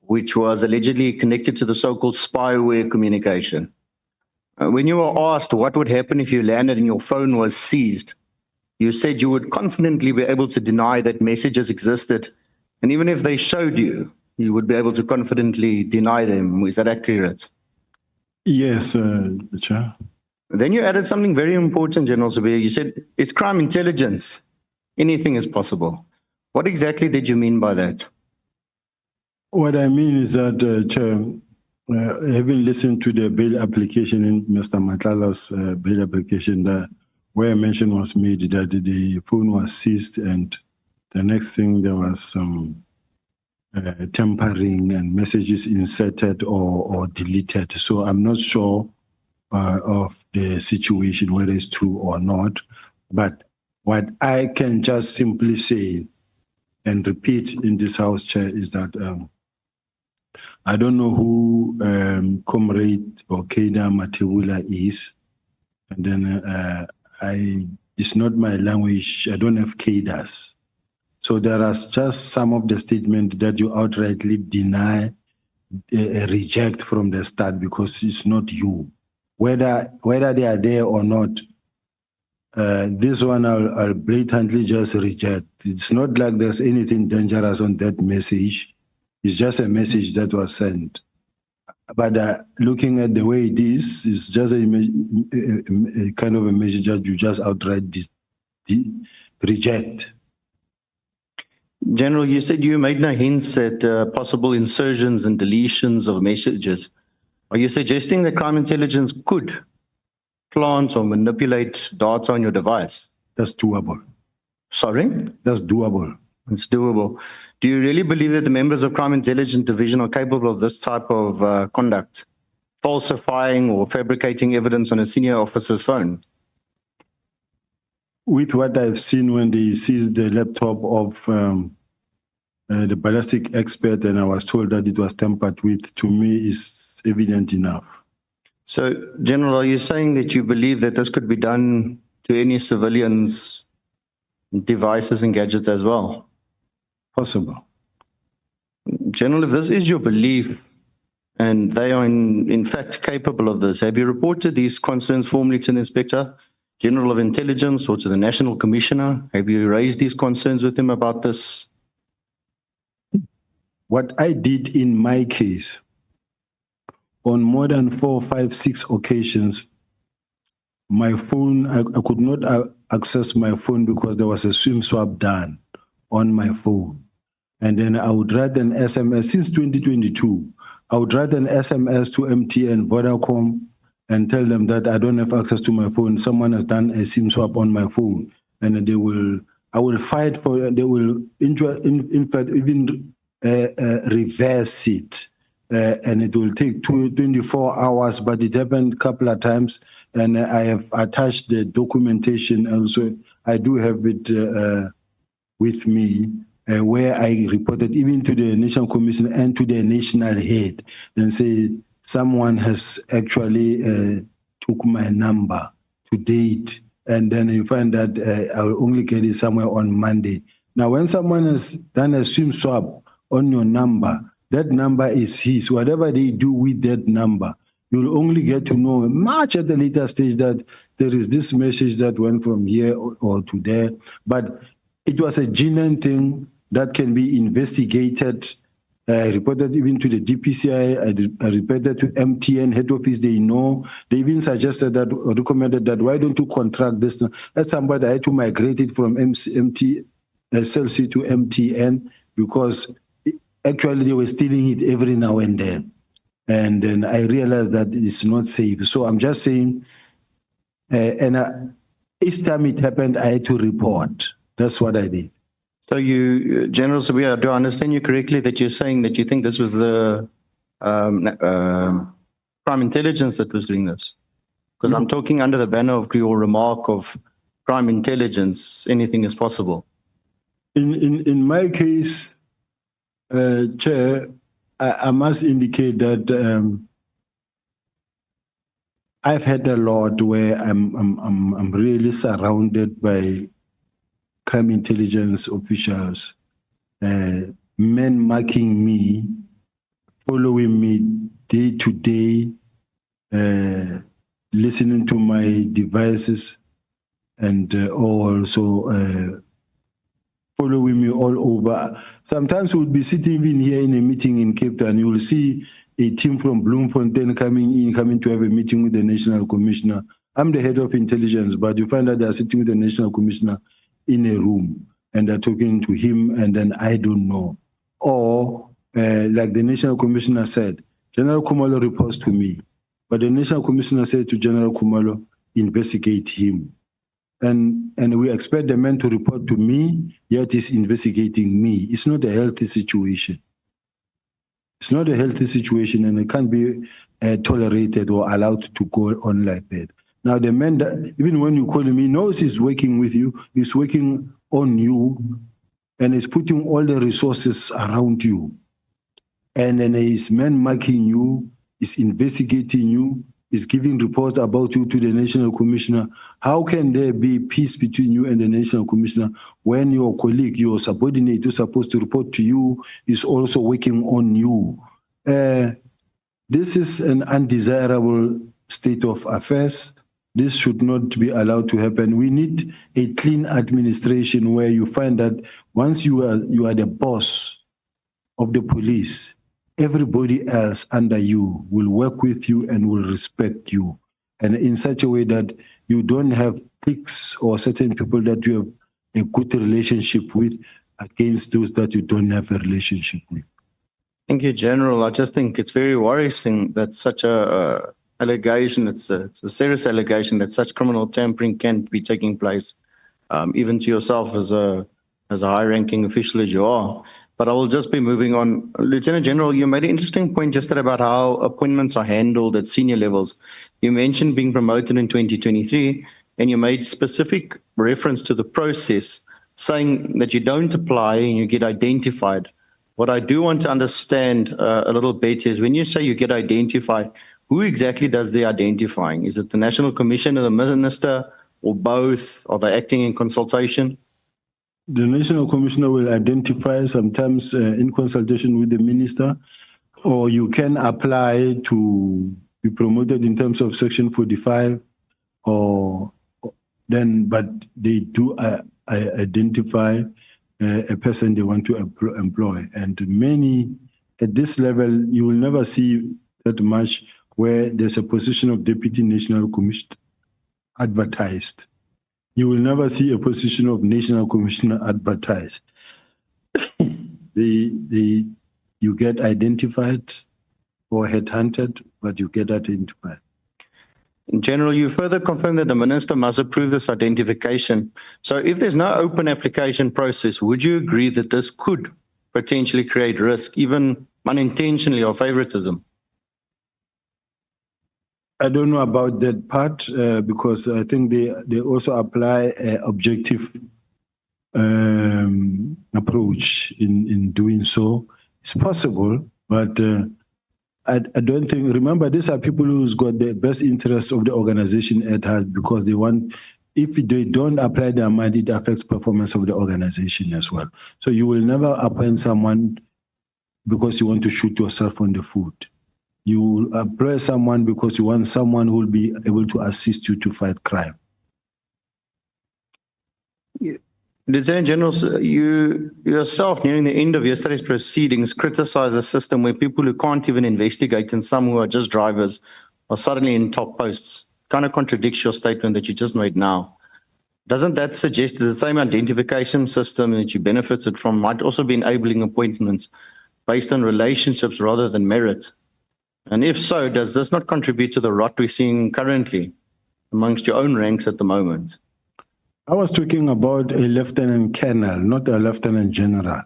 Speaker 5: which was allegedly connected to the so-called spyware communication. When you were asked what would happen if you landed and your phone was seized, you said you would confidently be able to deny that messages existed. And even if they showed you, you would be able to confidently deny them. Is that accurate?
Speaker 3: Yes, Chair.
Speaker 5: Then you added something very important, General Sibiya. You said it's crime intelligence. Anything is possible. What exactly did you mean by that?
Speaker 3: What I mean is that, Chair, having listened to the bail application in Mr. Matlala's bail application, where a mention was made that the phone was seized, and the next thing there was some tampering and messages inserted or deleted. So I'm not sure of the situation, whether it's true or not. But what I can just simply say and repeat in this House, Chair, is that I don't know who Comrade or Keida Matebula is. And then it's not my language. I don't have Keidas. So there are just some of the statements that you outrightly deny, reject from the start because it's not you. Whether they are there or not, this one I'll blatantly just reject. It's not like there's anything dangerous on that message. It's just a message that was sent. But looking at the way it is, it's just a kind of a message that you just outright reject.
Speaker 5: General, you said you made no hints at possible insertions and deletions of messages. Are you suggesting that crime intelligence could plant or manipulate data on your device?
Speaker 3: That's doable.
Speaker 5: Sorry?
Speaker 3: That's doable.
Speaker 5: It's doable. Do you really believe that the members of Crime Intelligence Division are capable of this type of conduct? Falsifying or fabricating evidence on a senior officer's phone?
Speaker 3: With what I've seen when they seized the laptop of the ballistic expert and I was told that it was tampered with, to me is evident enough.
Speaker 5: So, General, are you saying that you believe that this could be done to any civilians' devices and gadgets as well?
Speaker 3: Possible.
Speaker 5: General, if this is your belief and they are in fact capable of this, have you reported these concerns formally to the Inspector General of Intelligence or to the National Commissioner? Have you raised these concerns with him about this?
Speaker 3: What I did in my case, on more than 4, 5, 6 occasions, my phone, I could not access my phone because there was a SIM swap done on my phone. And then I would write an SMS since 2022. I would write an SMS to MTN, Vodacom, and tell them that I don't have access to my phone. Someone has done a SIM swap on my phone, and I will fight for. They will, in fact, even reverse it, and it will take 24 hours. But it happened a couple of times, and I have attached the documentation. Also, I do have it with me. Where I reported even to the National Commission and to the national head and say someone has actually took my number to date, and then you find that I will only get it somewhere on Monday. Now, when someone has done a SIM swap on your number, that number is his. Whatever they do with that number, you'll only get to know much at the later stage that there is this message that went from here or to there. But it was a genuine thing that can be investigated. I reported even to the DPCI, I reported to MTN head office, they know. They even suggested that, or recommended that, why don't you contract this? That's somebody I had to migrate it from SLC to MTN because actually they were stealing it every now and then. And then I realized that it's not safe. So I'm just saying, each time it happened, I had to report. That's what I did.
Speaker 5: So you, General Sibiya, do I understand you correctly that you're saying that you think this was the crime intelligence that was doing this? Because I'm talking under the banner of your remark of crime intelligence, anything is possible.
Speaker 3: In my case, Chair, I must indicate that I've had a lot where I'm really surrounded by crime intelligence officials, men marking me, following me day to day, listening to my devices, and also following me all over. Sometimes we'll be sitting even here in a meeting in Cape Town. You will see a team from Bloemfontein coming to have a meeting with the National Commissioner. I'm the head of intelligence, but you find that they are sitting with the National Commissioner in a room and they're talking to him, and then I don't know. Or like the National Commissioner said, General Khumalo reports to me, but the National Commissioner said to General Khumalo, investigate him. And we expect the man to report to me, yet he's investigating me. It's not a healthy situation. It's not a healthy situation, and it can't be tolerated or allowed to go on like that. Now, the man, that, even when you call him, he knows he's working with you, he's working on you, and he's putting all the resources around you. And then he's man marking you, is investigating you, is giving reports about you to the National Commissioner. How can there be peace between you and the National Commissioner when your colleague, your subordinate who's supposed to report to you is also working on you? This is an undesirable state of affairs. This should not be allowed to happen. We need a clean administration where you find that once you are the boss of the police, everybody else under you will work with you and will respect you. And in such a way that you don't have cliques or certain people that you have a good relationship with against those that you don't have a relationship with.
Speaker 5: Thank you, General. I just think it's very worrisome that such a allegation, it's a serious allegation that such criminal tampering can be taking place, even to yourself as a high-ranking official as you are. But I will just be moving on. Lieutenant General, you made an interesting point just about how appointments are handled at senior levels. You mentioned being promoted in 2023, and you made specific reference to the process, saying that you don't apply and you get identified. What I do want to understand a little better is when you say you get identified, who exactly does the identifying? Is it the National Commission or the Minister or both? Are they acting in consultation?
Speaker 3: The National Commissioner will identify sometimes in consultation with the Minister, or you can apply to be promoted in terms of Section 45, but they do identify a person they want to employ. And many, at this level, you will never see that much where there's a position of Deputy National Commissioner advertised. You will never see a position of National Commissioner advertised. You get identified or headhunted, but you get identified.
Speaker 5: In general, you further confirm that the Minister must approve this identification. So if there's no open application process, would you agree that this could potentially create risk, even unintentionally, or favoritism?
Speaker 3: I don't know about that part because I think they also apply an objective approach in doing so. It's possible, but I don't think, remember, these are people who's got the best interest of the organization at heart because they want, if they don't apply their mind, it affects performance of the organization as well. So you will never appoint someone because you want to shoot yourself on the foot. You will employ someone because you want someone who will be able to assist you to fight crime.
Speaker 5: Lieutenant General, you yourself, nearing the end of yesterday's proceedings, criticized a system where people who can't even investigate and some who are just drivers are suddenly in top posts. Kind of contradicts your statement that you just made now. Doesn't that suggest that the same identification system that you benefited from might also be enabling appointments based on relationships rather than merit? And if so, does this not contribute to the rot we're seeing currently amongst your own ranks at the moment?
Speaker 3: I was talking about a lieutenant colonel, not a lieutenant general.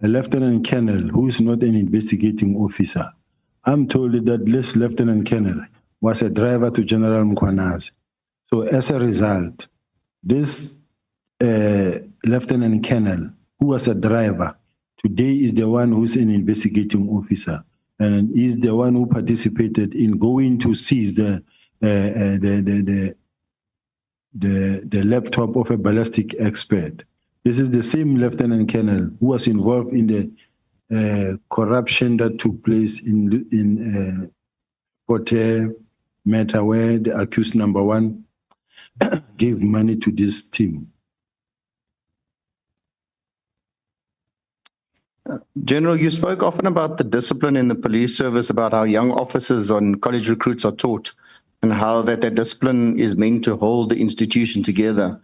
Speaker 3: A lieutenant colonel who is not an investigating officer. I'm told that this lieutenant colonel was a driver to General Mkhwanazi. So as a result, this lieutenant colonel who was a driver today is the one who's an investigating officer. And is the one who participated in going to seize the laptop of a ballistic expert. This is the same lieutenant colonel who was involved in the corruption that took place in Potter matter, where the accused number one gave money to this team.
Speaker 5: General, you spoke often about the discipline in the police service, about how young officers and college recruits are taught and how that discipline is meant to hold the institution together.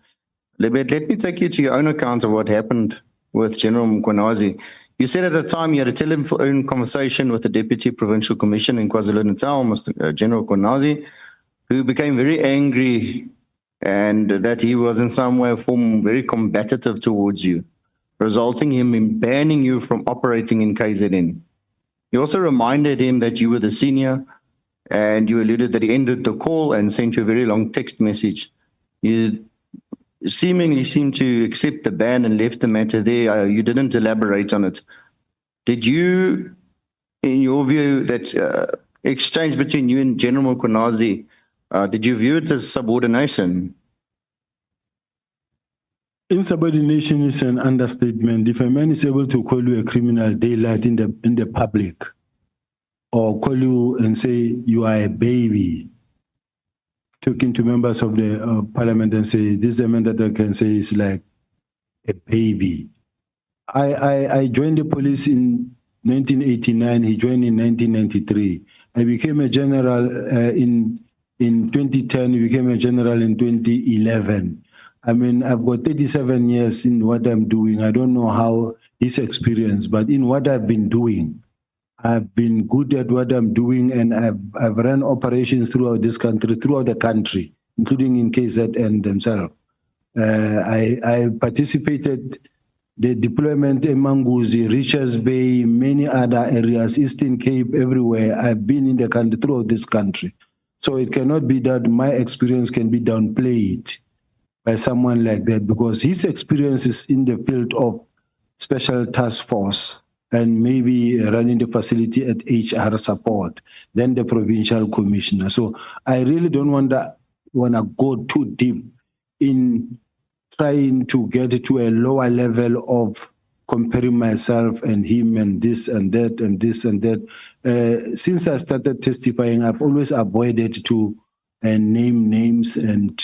Speaker 5: Let me take you to your own account of what happened with General Mkhwanazi. You said at the time you had a telephone conversation with the Deputy Provincial Commission in KwaZulu-Natal, Mr. General Mkhwanazi, who became very angry and that he was in some way or form very combative towards you, resulting in him banning you from operating in KZN. You also reminded him that you were the senior, and you alluded that he ended the call and sent you a very long text message. You seemingly seemed to accept the ban and left the matter there. You didn't elaborate on it. Did you, in your view, that exchange between you and General Mkhwanazi, did you view it as subordination?
Speaker 3: Insubordination is an understatement. If a man is able to call you a criminal daylight in the public, or call you and say you are a baby, talking to members of the parliament and say, this is the man that I can say is like a baby. I joined the police in 1989. He joined in 1993. I became a general in 2010. He became a general in 2011. I mean, I've got 37 years in what I'm doing. I don't know how his experience, but in what I've been doing, I've been good at what I'm doing, and I've run operations throughout this country, throughout the country, including in KZN themselves. I participated the deployment in Manguzi, Richards Bay, many other areas, Eastern Cape, everywhere. I've been in the country, throughout this country. So it cannot be that my experience can be downplayed by someone like that, because his experience is in the field of special task force and maybe running the facility at HR support, then the provincial commissioner. So I really don't want to go too deep in trying to get to a lower level of comparing myself and him and this and that and this and that. Since I started testifying, I've always avoided to name names and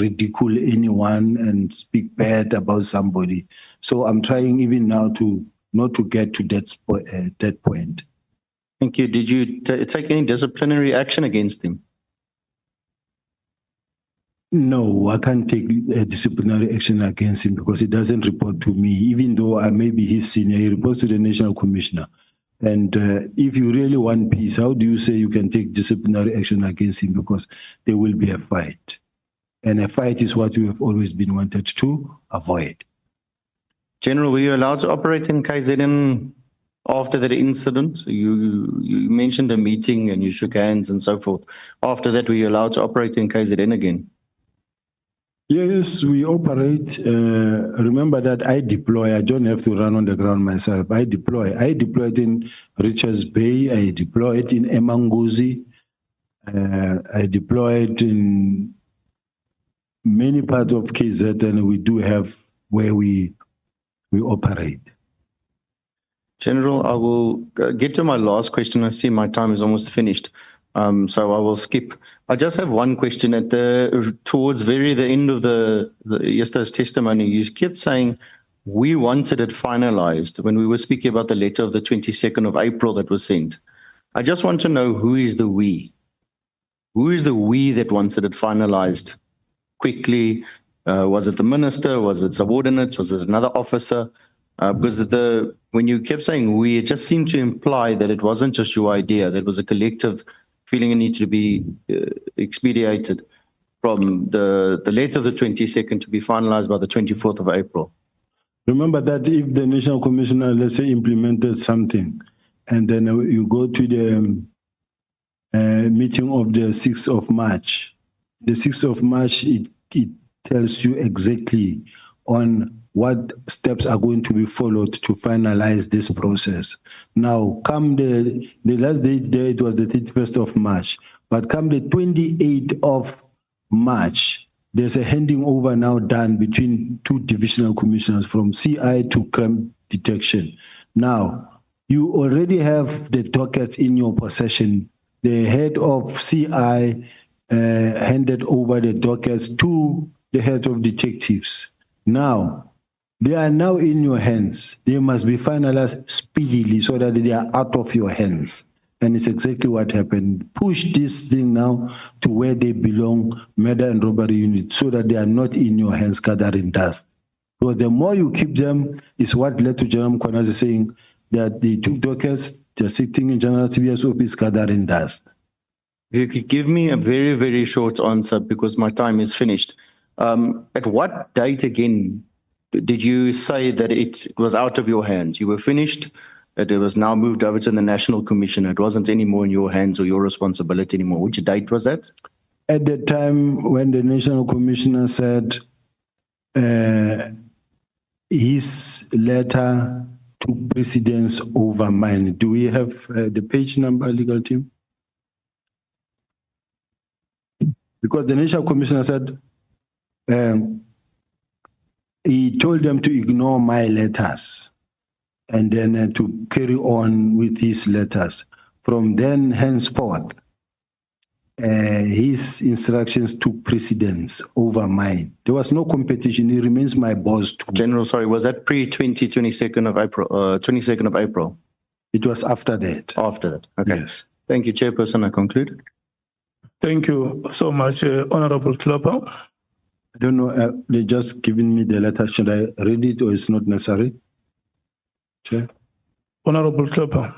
Speaker 3: ridicule anyone and speak bad about somebody. So I'm trying even now to not to get to that point.
Speaker 5: Thank you. Did you take any disciplinary action against him?
Speaker 3: No, I can't take a disciplinary action against him because he doesn't report to me. Even though I may be his senior, he reports to the national commissioner. And if you really want peace, how do you say you can take disciplinary action against him? Because there will be a fight. And a fight is what we have always been wanted to avoid.
Speaker 5: General, were you allowed to operate in KZN after that incident? You mentioned a meeting and you shook hands and so forth. After that, were you allowed to operate in KZN again?
Speaker 3: Yes, we operate. Remember that I deploy. I don't have to run on the ground myself. I deploy. I deployed in Richards Bay. I deployed in Emanguzi. I deployed in many parts of KZ, and we do have where we operate.
Speaker 5: General, I will get to my last question. I see my time is almost finished, so I will skip. I just have one question towards the end of the yesterday's testimony. You kept saying we wanted it finalized when we were speaking about the letter of the 22nd of April that was sent. I just want to know who is the we? Who is the we that wanted it finalized quickly? Was it the minister? Was it subordinates? Was it another officer? Because when you kept saying we, it just seemed to imply that it wasn't just your idea. That was a collective feeling it needed to be expedited from the letter of the 22nd to be finalized by the 24th of April.
Speaker 3: Remember that if the National Commissioner, let's say, implemented something, and then you go to the meeting of the 6th of March, the 6th of March, it tells you exactly on what steps are going to be followed to finalize this process. Now, come the last day there, it was the 31st of March, but come the 28th of March, there's a handing over now done between two divisional commissioners from CI to crime detection. Now, you already have the dockets in your possession. The head of CI handed over the dockets to the head of detectives. Now, they are now in your hands. They must be finalized speedily so that they are out of your hands. And it's exactly what happened. Push this thing now to where they belong, murder and robbery unit, so that they are not in your hands gathering dust. Because the more you keep them is what led to General Mkhwanazi saying that they took dockets, they're sitting in General Sibiya's office gathering dust.
Speaker 5: If you could give me a very, very short answer because my time is finished. At what date again did you say that it was out of your hands? You were finished It was now moved over to the National Commission. It wasn't anymore in your hands or your responsibility anymore. Which date was that?
Speaker 3: At the time when the National Commissioner said his letter took precedence over mine. Do we have the page number, legal team? Because the National Commissioner said he told them to ignore my letters and then to carry on with his letters. From then henceforth, his instructions took precedence over mine. There was no competition. He remains my boss too.
Speaker 5: General, sorry, was that pre-22nd of April, 22nd of April?
Speaker 3: It was after that.
Speaker 5: After that? Okay.
Speaker 3: Yes.
Speaker 5: Thank you, Chairperson. I conclude.
Speaker 1: Thank you so much, Honorable Klopper.
Speaker 3: I don't know, they just given me the letter. Should I read it or it's not necessary? Chair?
Speaker 1: Honorable Klopper.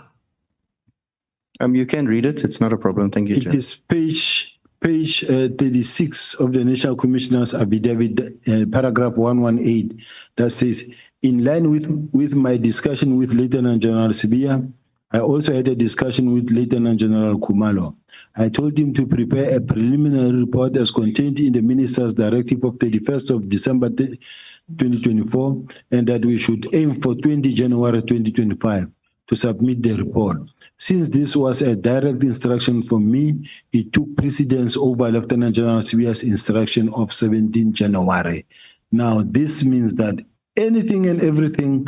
Speaker 5: You can read it. It's not a problem. Thank you,
Speaker 3: It
Speaker 5: Chair.
Speaker 3: is page 36 of the National Commissioner's affidavit, paragraph 118, that says, in line with my discussion with Lieutenant General Sibiya, I also had a discussion with Lieutenant General Khumalo. I told him to prepare a preliminary report as contained in the Minister's Directive of 31st of December 2024, and that we should aim for 20 January 2025 to submit the report. Since this was a direct instruction from me, it took precedence over Lieutenant General Sibiya's instruction of 17 January. Now, this means that anything and everything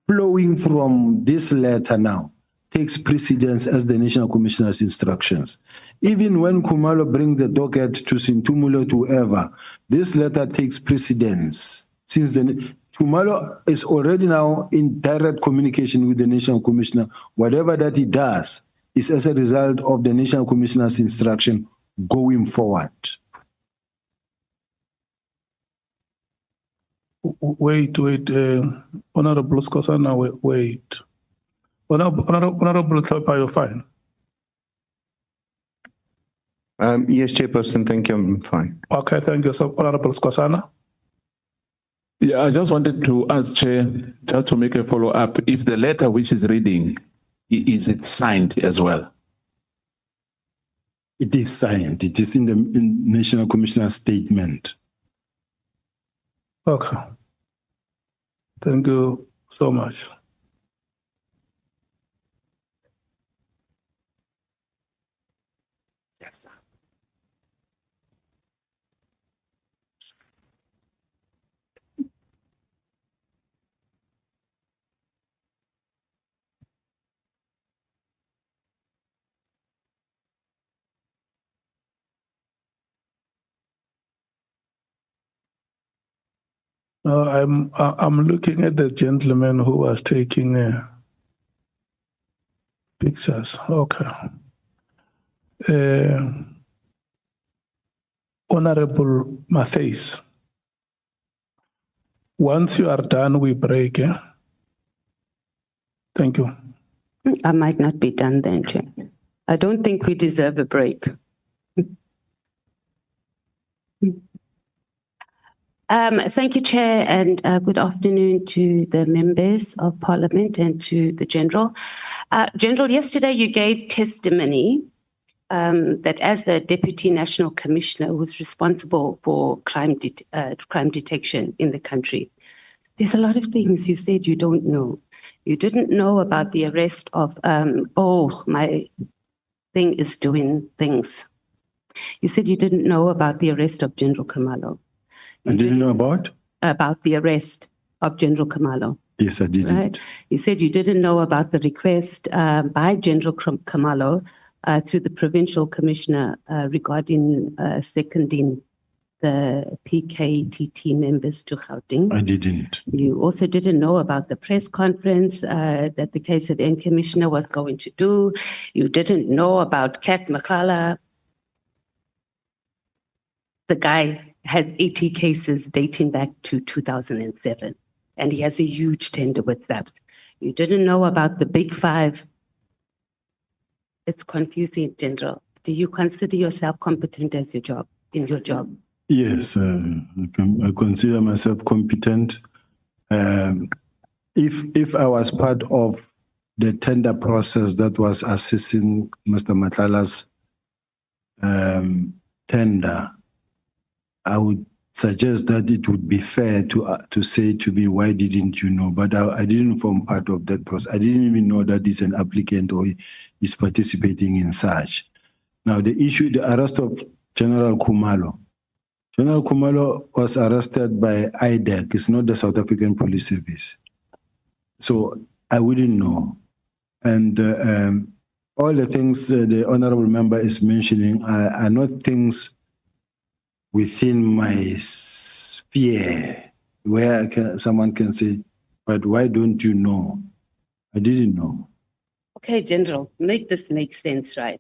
Speaker 3: flowing from this letter now takes precedence as the National Commissioner's instructions. Even when Khumalo brings the docket to Sintumulo to whoever, this letter takes precedence. Since the Khumalo is already now in direct communication with the National Commissioner, whatever that he does is as a result of the National Commissioner's instruction going forward.
Speaker 1: Wait, Honorable Skosana, wait. Honorable Klopper, you're fine.
Speaker 5: Yes, Chairperson. Thank you. I'm fine.
Speaker 1: Okay, thank you. So, Honorable Skosana.
Speaker 6: Yeah, I just wanted to ask Chair, just to make a follow-up, if the letter which is reading, is it signed as well?
Speaker 3: It is signed. It is in the National Commissioner's statement.
Speaker 1: Okay. Thank you so much. I'm looking at the gentleman who was taking pictures. Okay. Honorable Matthys, once you are done, we break. Thank you.
Speaker 8: I might not be done then, Chair. I don't think we deserve a break. Thank you, Chair, and good afternoon to the members of Parliament and to the General. General, yesterday you gave testimony that as the Deputy National Commissioner was responsible for crime detection in the country, there's a lot of things you said you don't know. You didn't know about the arrest of, my thing is doing things. You said you didn't know about the arrest of General Khumalo.
Speaker 3: I didn't know about?
Speaker 8: About the arrest of General Khumalo.
Speaker 3: Yes, I didn't.
Speaker 8: Right? You said you didn't know about the request by General Khumalo to the Provincial Commissioner regarding seconding the PKTT members to Gauteng.
Speaker 3: I didn't.
Speaker 8: You also didn't know about the press conference that the KZN Commissioner was going to do. You didn't know about Kat Makala. The guy has 80 cases dating back to 2007, and he has a huge tender with SAPS. You didn't know about the Big Five. It's confusing, General. Do you consider yourself competent as in your job?
Speaker 3: Yes, I consider myself competent. If I was part of the tender process that was assessing Mr. Matlala's tender, I would suggest that it would be fair to say to me, why didn't you know? But I didn't form part of that process. I didn't even know that he's an applicant or is participating in such. Now, the arrest of General Khumalo. General Khumalo was arrested by IDEC. It's not the South African Police Service. So I wouldn't know. And all the things the honorable member is mentioning are not things within my sphere where someone can say, but why don't you know? I didn't know.
Speaker 8: Okay, General, make this make sense, right?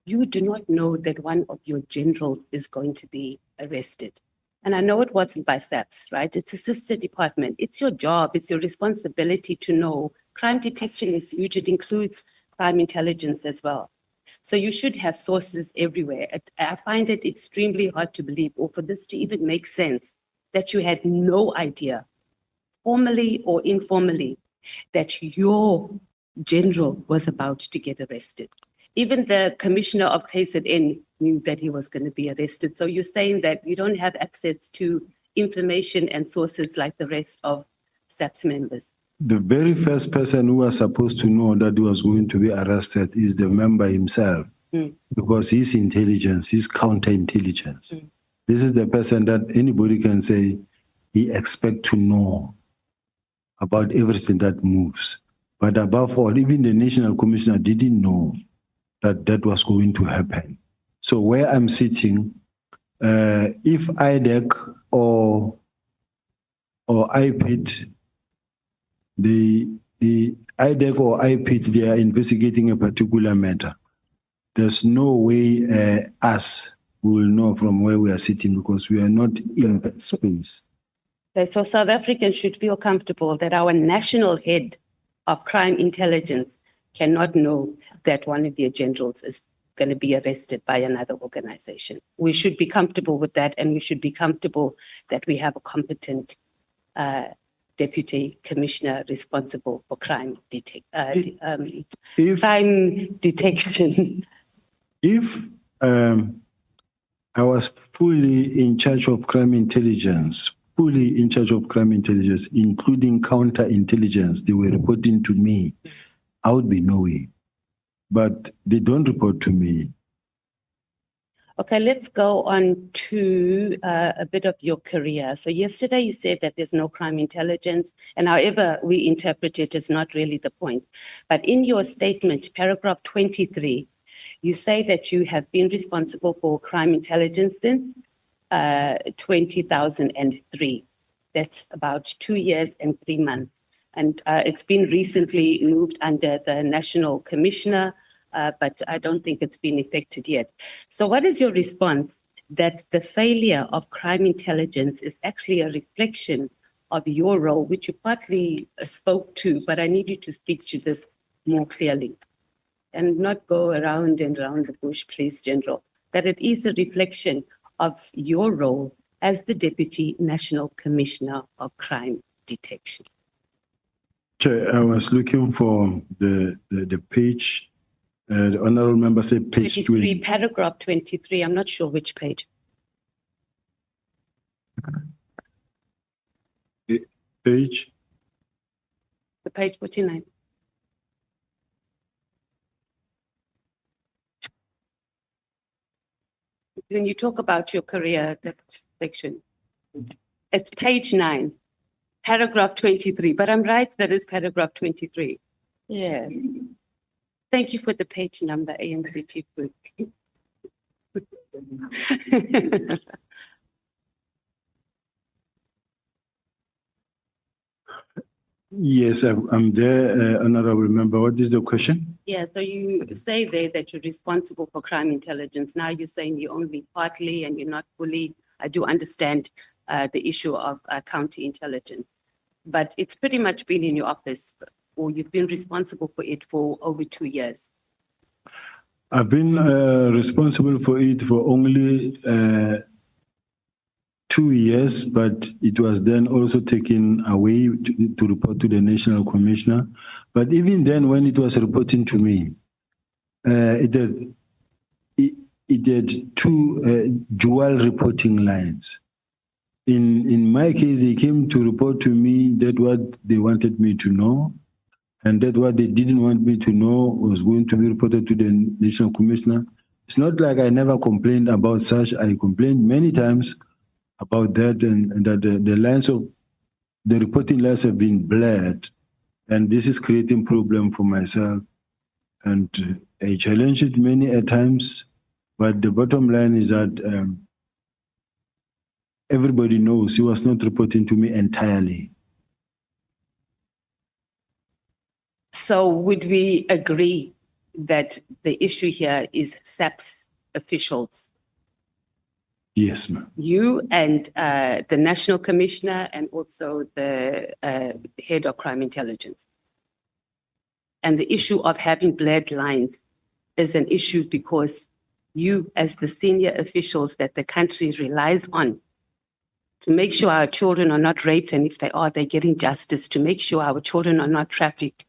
Speaker 8: You do not know that one of your generals is going to be arrested. And I know it wasn't by SAPS, right? It's a sister department. It's your job. It's your responsibility to know. Crime detection is huge. It includes crime intelligence as well. So you should have sources everywhere. I find it extremely hard to believe, or for this to even make sense, that you had no idea, formally or informally, that your general was about to get arrested. Even the commissioner of KZN knew that he was going to be arrested. So you're saying that you don't have access to information and sources like the rest of SAPS members.
Speaker 3: The very first person who was supposed to know that he was going to be arrested is the member himself, because he's intelligence, he's counterintelligence. This is the person that anybody can say he expects to know about everything that moves. But above all, even the National Commissioner didn't know that that was going to happen. So where I'm sitting, if IDEC or IPIT, the IDEC or IPIT, they are investigating a particular matter, there's no way us will know from where we are sitting, because we are not in that space.
Speaker 8: Okay, so South Africans should feel comfortable that our national head of crime intelligence cannot know that one of their generals is going to be arrested by another organization. We should be comfortable with that, and we should be comfortable that we have a competent deputy commissioner responsible for crime detection.
Speaker 3: If I was fully in charge of crime intelligence, including counterintelligence, they were reporting to me, I would be knowing. But they don't report to me.
Speaker 8: Okay, let's go on to a bit of your career. So yesterday you said that there's no crime intelligence, and however we interpret it is not really the point. But in your statement, paragraph 23, you say that you have been responsible for crime intelligence since 2003. That's about 2 years and 3 months. And it's been recently moved under the National Commissioner, but I don't think it's been effected yet. So what is your response that the failure of crime intelligence is actually a reflection of your role, which you partly spoke to, but I need you to speak to this more clearly and not go around and around the bush, please, General, that it is a reflection of your role as the Deputy National Commissioner of Crime Detection.
Speaker 3: Chair, I was looking for the page. The honorable member said page
Speaker 8: 23, paragraph 23. I'm not sure which page.
Speaker 3: Page?
Speaker 8: The page 49. When you talk about your career, that section, it's page 9, paragraph 23. But I'm right, that is paragraph 23. Yes. Thank you for the page number, ANC Chief Whip.
Speaker 3: Yes, I'm there, honorable member. What is the question?
Speaker 8: Yeah, so you say there that you're responsible for crime intelligence. Now you're saying you're only partly and you're not fully. I do understand the issue of counterintelligence, but it's pretty much been in your office, or you've been responsible for it for over 2 years.
Speaker 3: I've been responsible for it for only 2 years, but it was then also taken away to report to the National Commissioner. But even then, when it was reporting to me, it had two dual reporting lines. In my case, they came to report to me that what they wanted me to know, and that what they didn't want me to know was going to be reported to the National Commissioner. It's not like I never complained about such. I complained many times about that, and that the lines of the reporting lines have been blurred, and this is creating problem for myself. And I challenged it many a times, but the bottom line is that everybody knows he was not reporting to me entirely.
Speaker 8: So would we agree that the issue here is SAP's officials?
Speaker 3: Yes, ma'am.
Speaker 8: You and the National Commissioner and also the Head of Crime Intelligence. And the issue of having blurred lines is an issue because you, as the senior officials that the country relies on to make sure our children are not raped, and if they are, they're getting justice, to make sure our children are not trafficked.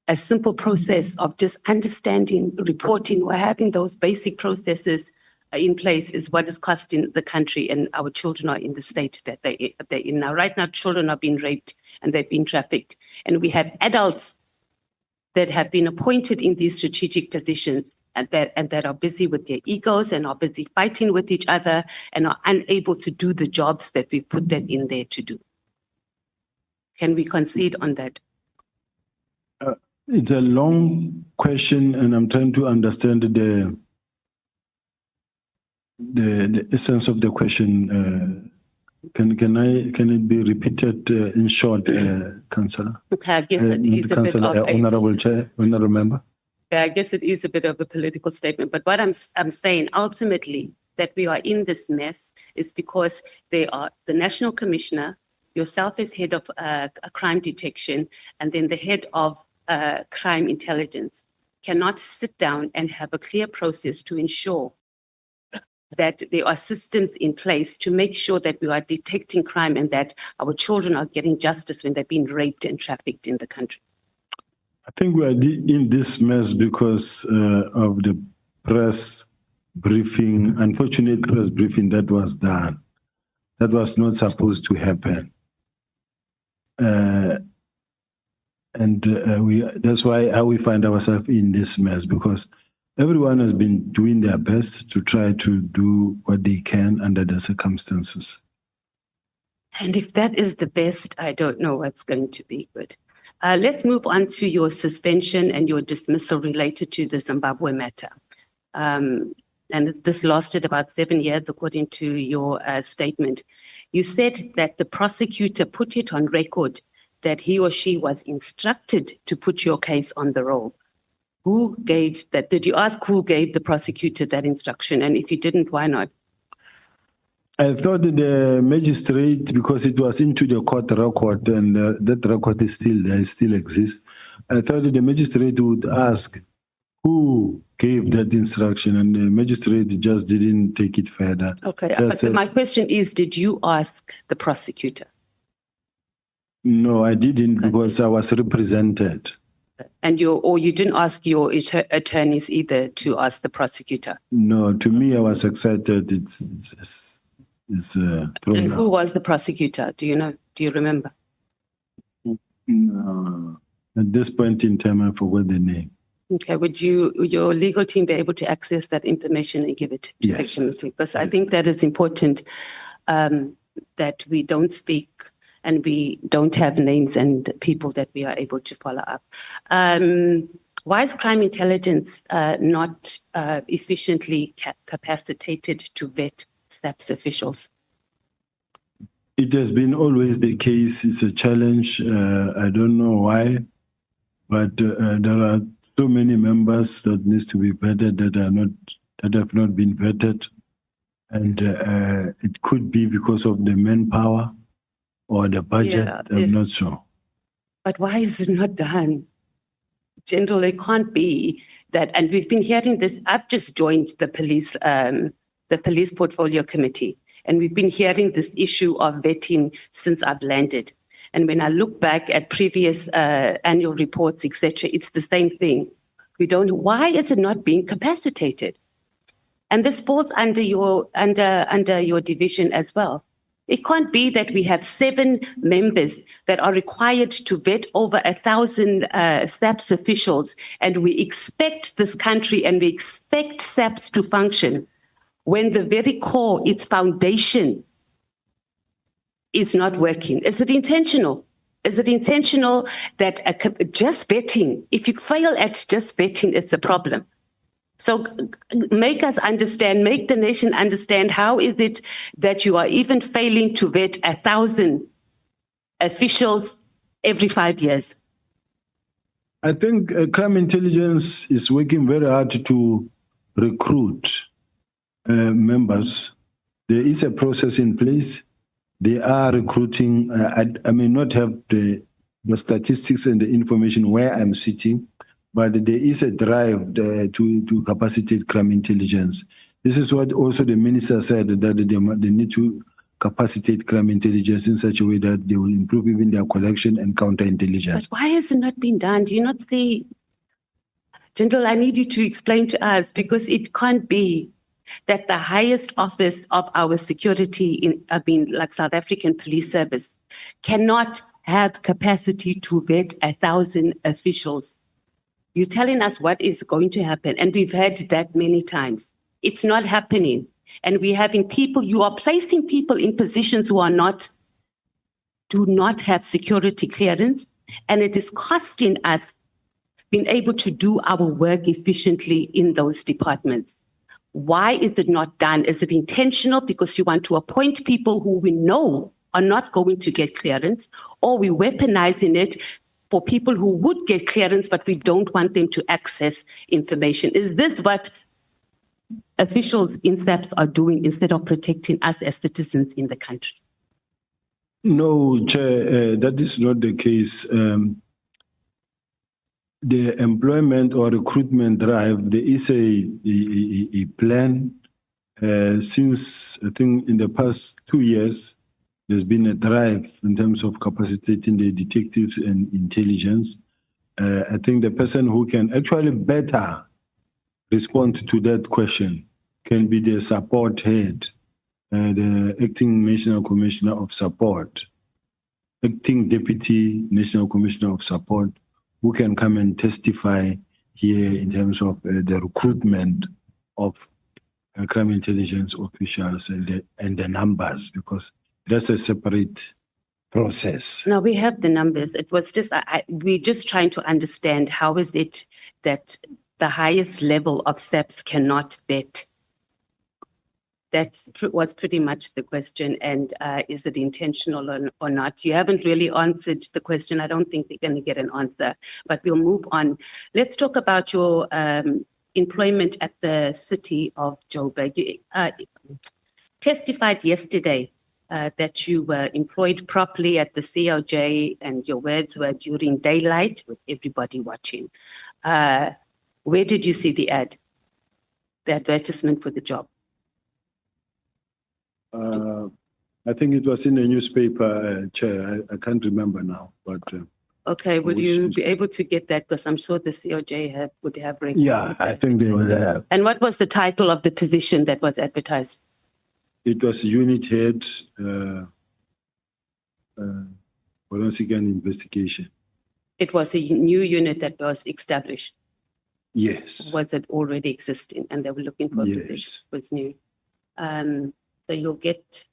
Speaker 8: A simple process of just understanding, reporting, or having those basic processes in place is what is costing the country, and our children are in the state that they're in now. Right now, children are being raped and they've been trafficked. And we have adults that have been appointed in these strategic positions and that are busy with their egos and are busy fighting with each other and are unable to do the jobs that we put them in there to do. Can we concede on that?
Speaker 3: It's a long question, and I'm trying to understand the essence of the question. Can it be repeated in short, Councillor?
Speaker 8: Okay, I guess it is a bit of
Speaker 3: Honorable Chair, Honorable Member.
Speaker 8: I guess it is a bit of a political statement, but what I'm saying ultimately that we are in this mess is because they are the National Commissioner, yourself as head of crime detection, and then the head of crime intelligence cannot sit down and have a clear process to ensure that there are systems in place to make sure that we are detecting crime and that our children are getting justice when they're being raped and trafficked in the country.
Speaker 3: I think we are in this mess because of the press briefing, unfortunate press briefing that was done. That was not supposed to happen. That's why we find ourselves in this mess, because everyone has been doing their best to try to do what they can under the circumstances.
Speaker 8: And if that is the best, I don't know what's going to be good. Let's move on to your suspension and your dismissal related to the Zimbabwe matter. And this lasted about 7 years, according to your statement. You said that the prosecutor put it on record that he or she was instructed to put your case on the roll. Who gave that? Did you ask who gave the prosecutor that instruction? And if you didn't, why not?
Speaker 3: I thought the magistrate, because it was into the court record and that record is still there, still exists. I thought the magistrate would ask who gave that instruction, and the magistrate just didn't take it further.
Speaker 8: Okay, but my question is, did you ask the prosecutor?
Speaker 3: No, I didn't, because I was represented.
Speaker 8: And you didn't ask your attorneys either to ask the prosecutor?
Speaker 3: No, to me, I was excited.
Speaker 8: And who was the prosecutor? Do you know? Do you remember?
Speaker 3: No. At this point in time, I forgot the name.
Speaker 8: Okay, would your legal team be able to access that information and give it to the committee? Because I think that is important, that we don't speak and we don't have names and people that we are able to follow up. Why is crime intelligence not efficiently capacitated to vet SAP's officials?
Speaker 3: It has been always the case. It's a challenge. I don't know why, but there are so many members that needs to be vetted that have not been vetted, and it could be because of the manpower or the budget. I'm not sure.
Speaker 8: But why is it not done? General, it can't be that. And we've been hearing this. I've just joined the police portfolio committee, and we've been hearing this issue of vetting since I've landed. And when I look back at previous annual reports, etc., it's the same thing. We don't. Why is it not being capacitated? And this falls under your division as well. It can't be that we have 7 members that are required to vet over 1,000 SAPS officials, and we expect this country and we expect SAPS to function when the very core, its foundation, is not working. Is it intentional? Is it intentional that just vetting, if you fail at just vetting, it's a problem? So make us understand, make the nation understand, how is it that you are even failing to vet 1,000 officials every 5 years?
Speaker 3: I think crime intelligence is working very hard to recruit members. There is a process in place. They are recruiting. I may not have the statistics and the information where I'm sitting, but there is a drive to capacitate crime intelligence. This is what also the minister said, that they need to capacitate crime intelligence in such a way that they will improve even their collection and counterintelligence.
Speaker 8: But why has it not been done? Do you not see? General, I need you to explain to us, because it can't be that the highest office of our security, like South African Police Service, cannot have capacity to vet 1,000 officials. You're telling us what is going to happen, and we've heard that many times. It's not happening. And we're having people, you are placing people in positions who do not have security clearance, and it is costing us being able to do our work efficiently in those departments. Why is it not done? Is it intentional because you want to appoint people who we know are not going to get clearance, or we're weaponizing it for people who would get clearance, but we don't want them to access information? Is this what officials in SAPS are doing instead of protecting us as citizens in the country?
Speaker 3: No, Chair, that is not the case. The employment or recruitment drive, there is a plan. Since I think in the past 2 years, there's been a drive in terms of capacitating the detectives and intelligence. I think the person who can actually better respond to that question can be the support head, the acting National Commissioner of Support, acting Deputy National Commissioner of Support, who can come and testify here in terms of the recruitment of crime intelligence officials and the numbers, because that's a separate process.
Speaker 8: No, we have the numbers. It was just, we're just trying to understand, how is it that the highest level of SAPS cannot vet? That was pretty much the question. And is it intentional or not? You haven't really answered the question. I don't think we're going to get an answer, but we'll move on. Let's talk about your employment at the city of Joburg. You testified yesterday that you were employed properly at the COJ, and your words were during daylight with everybody watching. Where did you see the ad, the advertisement for the job?
Speaker 3: I think it was in a newspaper, Chair. I can't remember now, but.
Speaker 8: Okay, would you be able to get that? Because I'm sure the COJ would have record.
Speaker 3: Yeah, I think they would have.
Speaker 8: And what was the title of the position that was advertised?
Speaker 3: It was unit head, forensic and investigation.
Speaker 8: It was a new unit that was established.
Speaker 3: Yes.
Speaker 8: Was it already existing, and they were looking for a position? It was new. So you'll get,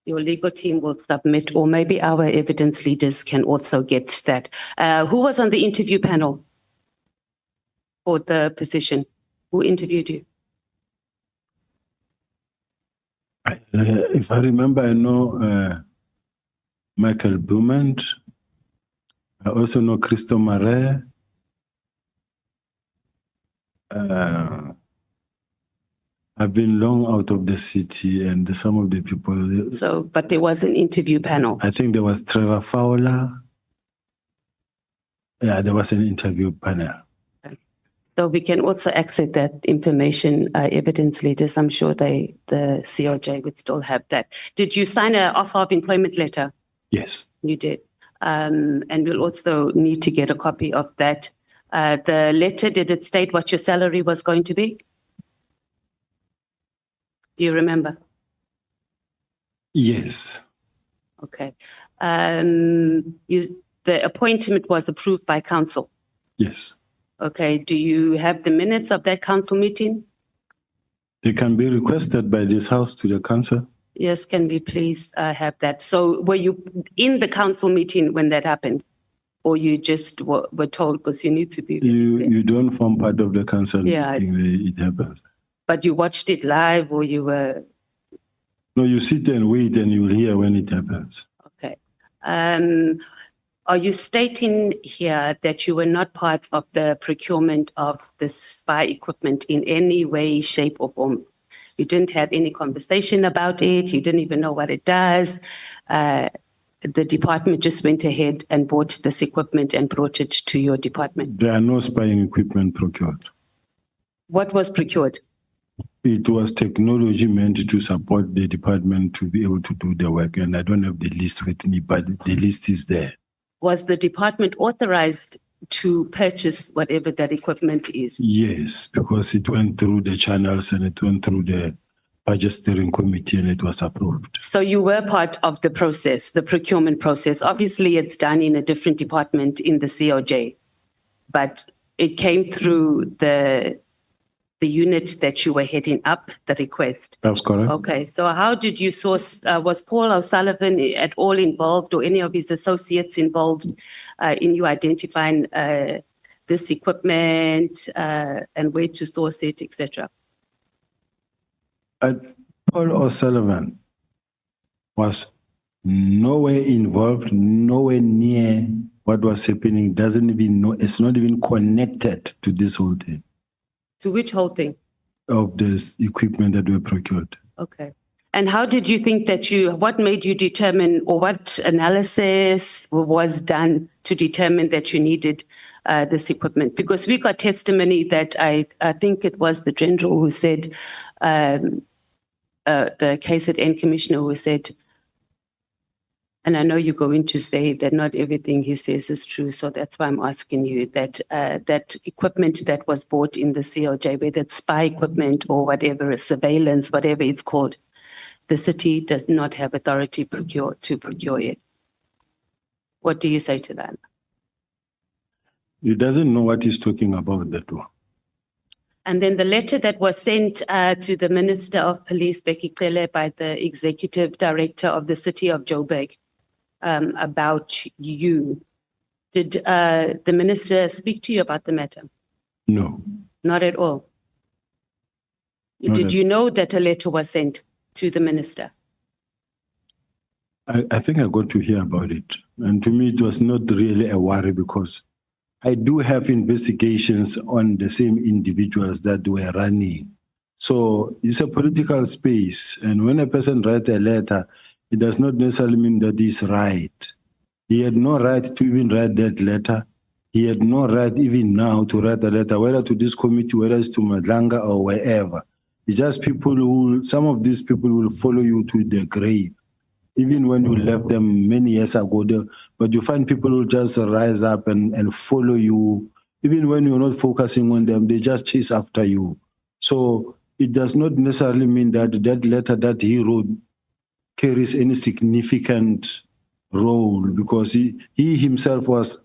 Speaker 8: your legal team will submit, or maybe our evidence leaders can also get that. Who was on the interview panel for the position? Who interviewed you?
Speaker 3: If I remember, I know Michael Brumand. I also know Christo Mare. I've been long out of the city, and some of the people.
Speaker 8: So, but there was an interview panel.
Speaker 3: I think there was Trevor Fowler. Yeah, there was an interview panel.
Speaker 8: So we can also access that information, evidence leaders. I'm sure the COJ would still have that. Did you sign an offer of employment letter
Speaker 2: Yes.
Speaker 8: You did. And we'll also need to get a copy of that. The letter, did it state what your salary was going to be? Do you remember?
Speaker 3: Yes.
Speaker 8: Okay. The appointment was approved by council.
Speaker 3: Yes.
Speaker 8: Okay. Do you have the minutes of that council meeting?
Speaker 3: They can be requested by this house to the council.
Speaker 8: Yes, can we please have that? So were you in the council meeting when that happened? Or you just were told because you need to be?
Speaker 3: You don't form part of the council
Speaker 8: Yeah.
Speaker 3: meeting where it happens.
Speaker 8: But you watched it live or you were?
Speaker 3: No, you sit and wait and you will hear when it happens.
Speaker 8: Okay. Are you stating here that you were not part of the procurement of this spy equipment in any way, shape or form? You didn't have any conversation about it. You didn't even know what it does. The department just went ahead and bought this equipment and brought it to your department.
Speaker 3: There are no spying equipment procured.
Speaker 8: What was procured?
Speaker 3: It was technology meant to support the department to be able to do the work. And I don't have the list with me, but the list is there.
Speaker 8: Was the department authorized to purchase whatever that equipment is?
Speaker 3: Yes, because it went through the channels and it went through the budget steering committee and it was approved.
Speaker 8: So you were part of the process, the procurement process. Obviously, it's done in a different department in the COJ, but it came through the unit that you were heading up, the request.
Speaker 3: That's correct.
Speaker 8: Okay, so how did you source, was Paul O'Sullivan at all involved or any of his associates involved in you identifying this equipment and where to source it, etc.?
Speaker 3: Paul O'Sullivan was nowhere involved, nowhere near what was happening, doesn't even know, it's not even connected to this whole thing.
Speaker 8: To which whole thing?
Speaker 3: Of this equipment that were procured.
Speaker 8: Okay. And how did you think that what made you determine, or what analysis was done to determine that you needed this equipment? Because we got testimony that I think it was the general who said, the KZN commissioner who said, and I know you're going to say that not everything he says is true, so that's why I'm asking you that that equipment that was bought in the COJ, whether it's spy equipment or whatever, surveillance, whatever it's called, the city does not have authority to procure it. What do you say to that?
Speaker 3: He doesn't know what he's talking about, that one.
Speaker 8: And then the letter that was sent to the Minister of Police, Becky Cele, by the Executive Director of the City of Joburg about you. Did the Minister speak to you about the matter?
Speaker 3: No.
Speaker 8: Not at all. Did you know that a letter was sent to the Minister?
Speaker 3: I think I got to hear about it. And to me, it was not really a worry because I do have investigations on the same individuals that were running. So it's a political space. And when a person writes a letter, it does not necessarily mean that he's right. He had no right to even write that letter. He had no right even now to write a letter, whether to this committee, whether it's to Madlanga or wherever. It's just people who, some of these people will follow you to the grave. Even when you left them many years ago, but you find people who just rise up and follow you. Even when you're not focusing on them, they just chase after you. So it does not necessarily mean that that letter that he wrote carries any significant role because he himself was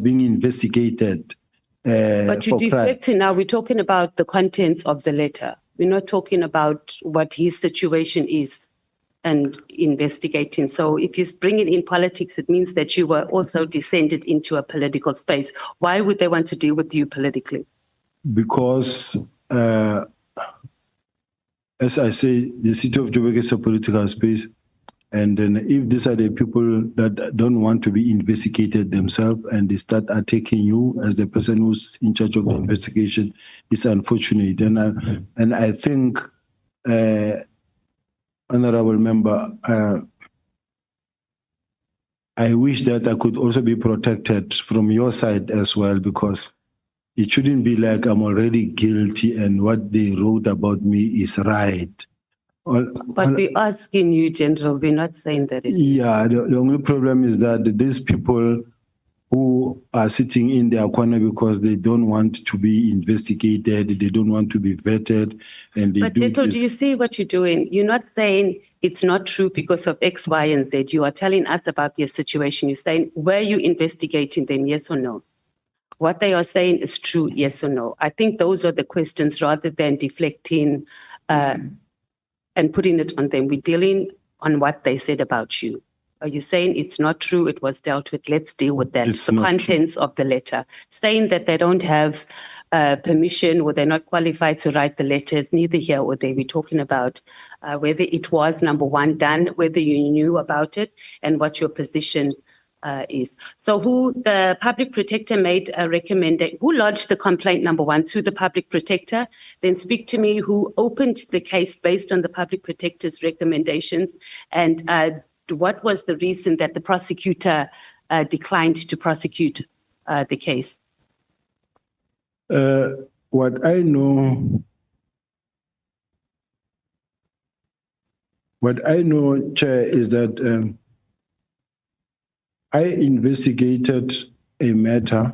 Speaker 3: being investigated.
Speaker 8: But you're
Speaker 3: for crime.
Speaker 8: deflecting now. We're talking about the contents of the letter. We're not talking about what his situation is and investigating. So if you bring it in politics, it means that you were also descended into a political space. Why would they want to deal with you politically?
Speaker 3: Because, as I say, the city of Joburg is a political space. And then if these are the people that don't want to be investigated themselves and they start attacking you as the person who's in charge of the investigation, it's unfortunate. And I think, Honorable Member, I wish that I could also be protected from your side as well, because it shouldn't be like I'm already guilty and what they wrote about me is right.
Speaker 8: But we're asking you, General, we're not saying that it
Speaker 3: Yeah, the only problem is that these people who are sitting in their corner because they don't want to be investigated, they don't want to be vetted, and they
Speaker 8: But Leto, do you see what you're doing? You're not saying it's not true because of X, Y, and Z. You are telling us about their situation. You're saying, were you investigating them, yes or no? What they are saying is true, yes or no? I think those are the questions rather than deflecting and putting it on them. We're dealing on what they said about you. Are you saying it's not true, it was dealt with? Let's deal with that.
Speaker 3: It's
Speaker 8: the
Speaker 3: not
Speaker 8: contents of the letter. Saying that they don't have permission or they're not qualified to write the letters, neither here or there. We're talking about whether it was, number one, done, whether you knew about it, and what your position is. So the public protector made a recommendation, who lodged the complaint, number one, to the public protector, then speak to me who opened the case based on the public protector's recommendations, and what was the reason that the prosecutor declined to prosecute the case?
Speaker 3: What I know, Chair, is that I investigated a matter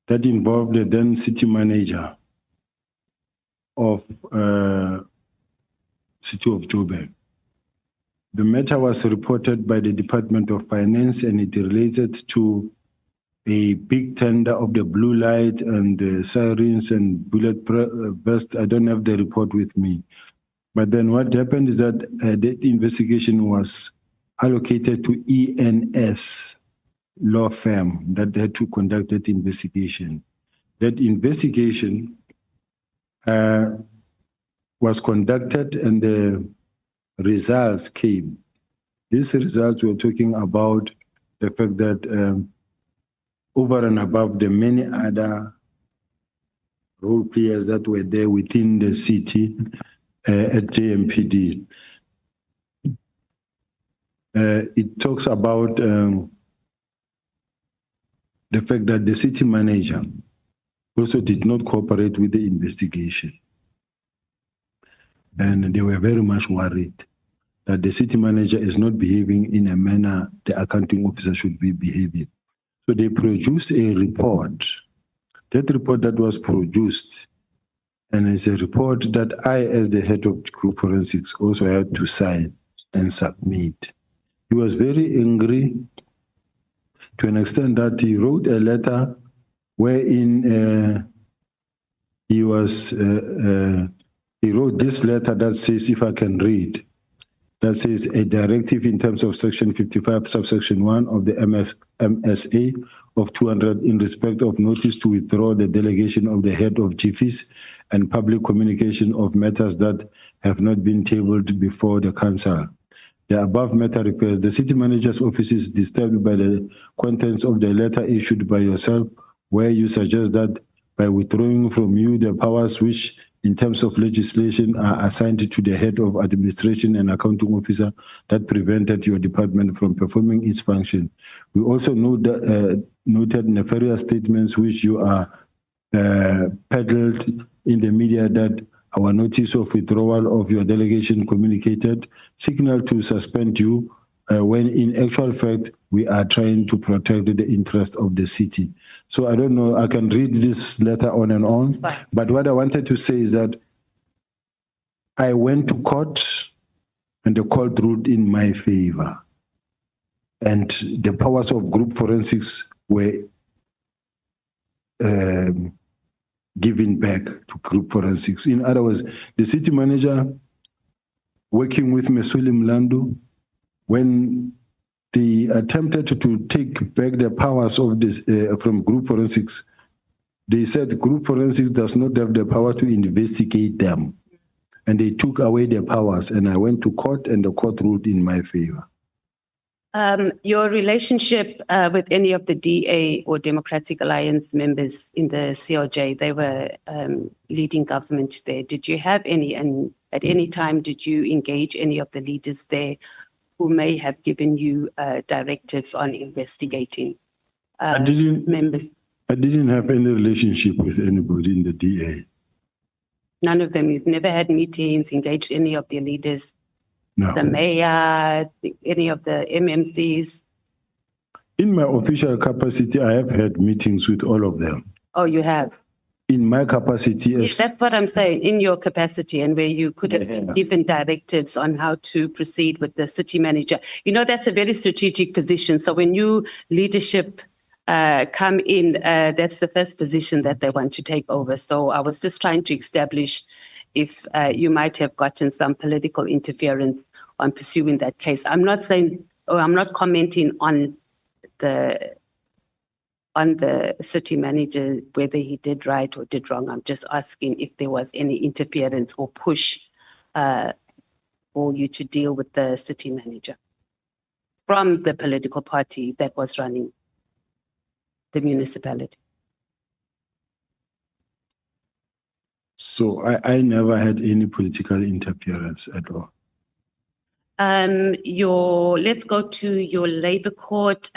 Speaker 3: that involved the then city manager of City of Joburg. The matter was reported by the Department of Finance, and it related to a big tender of the blue light and the sirens and bullet burst. I don't have the report with me. But then what happened is that the investigation was allocated to ENS law firm that had to conduct that investigation. That investigation was conducted, and the results came. These results were talking about the fact that over and above the many other role players that were there within the city at JMPD, it talks about the fact that the city manager also did not cooperate with the investigation. And they were very much worried that the city manager is not behaving in a manner the accounting officer should be behaving. So they produced a report. That report that was produced, and it's a report that I, as the head of group forensics, also had to sign and submit. He was very angry to an extent that he wrote a letter wherein he wrote this letter that says, if I can read, that says a directive in terms of section 55 subsection 1 of the MSA of 200 in respect of notice to withdraw the delegation of the head of GFIS and public communication of matters that have not been tabled before the council. The above matter refers the city manager's office is disturbed by the contents of the letter issued by yourself, where you suggest that by withdrawing from you the powers which in terms of legislation are assigned to the head of administration and accounting officer that prevented your department from performing its function. We also noted nefarious statements which you are peddled in the media that our notice of withdrawal of your delegation communicated signal to suspend you when in actual fact we are trying to protect the interest of the city. So I don't know, I can read this letter on and on, but what I wanted to say is that I went to court and the court ruled in my favor, and the powers of group forensics were given back to group forensics. In other words, the city manager working with Mesuli Mlandu, when they attempted to take back the powers of this from group forensics, they said group forensics does not have the power to investigate them. And they took away their powers, and I went to court and the court ruled in my favor.
Speaker 8: Your relationship with any of the DA or Democratic Alliance members in the CRJ, they were leading government there. Did you have any, and at any time did you engage any of the leaders there who may have given you directives on investigating members?
Speaker 3: I didn't have any relationship with anybody in the DA.
Speaker 8: None of them. You've never had meetings, engaged any of the leaders,
Speaker 3: No.
Speaker 8: the mayor, any of the MMCs?
Speaker 3: In my official capacity, I have had meetings with all of them.
Speaker 8: Oh, you have?
Speaker 3: In my capacity
Speaker 8: Yes,
Speaker 3: as
Speaker 8: that's what I'm saying, in your capacity and where you could have been given directives on how to proceed with the city manager. You know, that's a very strategic position. So when new leadership come in, that's the first position that they want to take over. So I was just trying to establish if you might have gotten some political interference on pursuing that case. I'm not saying, or I'm not commenting on the city manager, whether he did right or did wrong. I'm just asking if there was any interference or push for you to deal with the city manager from the political party that was running the municipality.
Speaker 3: so I never had any political interference at all.
Speaker 8: Let's go to your labor court.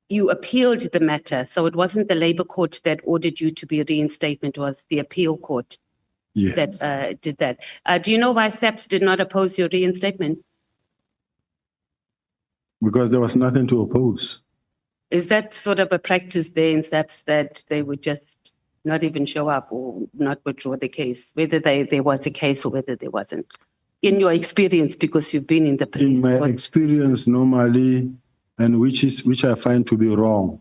Speaker 8: You appealed the matter, so it wasn't the labor court that ordered you to be reinstatement, it was the appeal court
Speaker 3: Yes.
Speaker 8: that did that. Do you know why SAPS did not oppose your reinstatement?
Speaker 3: Because there was nothing to oppose.
Speaker 8: Is that sort of a practice there in SAPS that they would just not even show up or not withdraw the case, whether there was a case or whether there wasn't? In your experience, because you've been in the police
Speaker 3: In my
Speaker 8: force.
Speaker 3: experience, normally, and which I find to be wrong,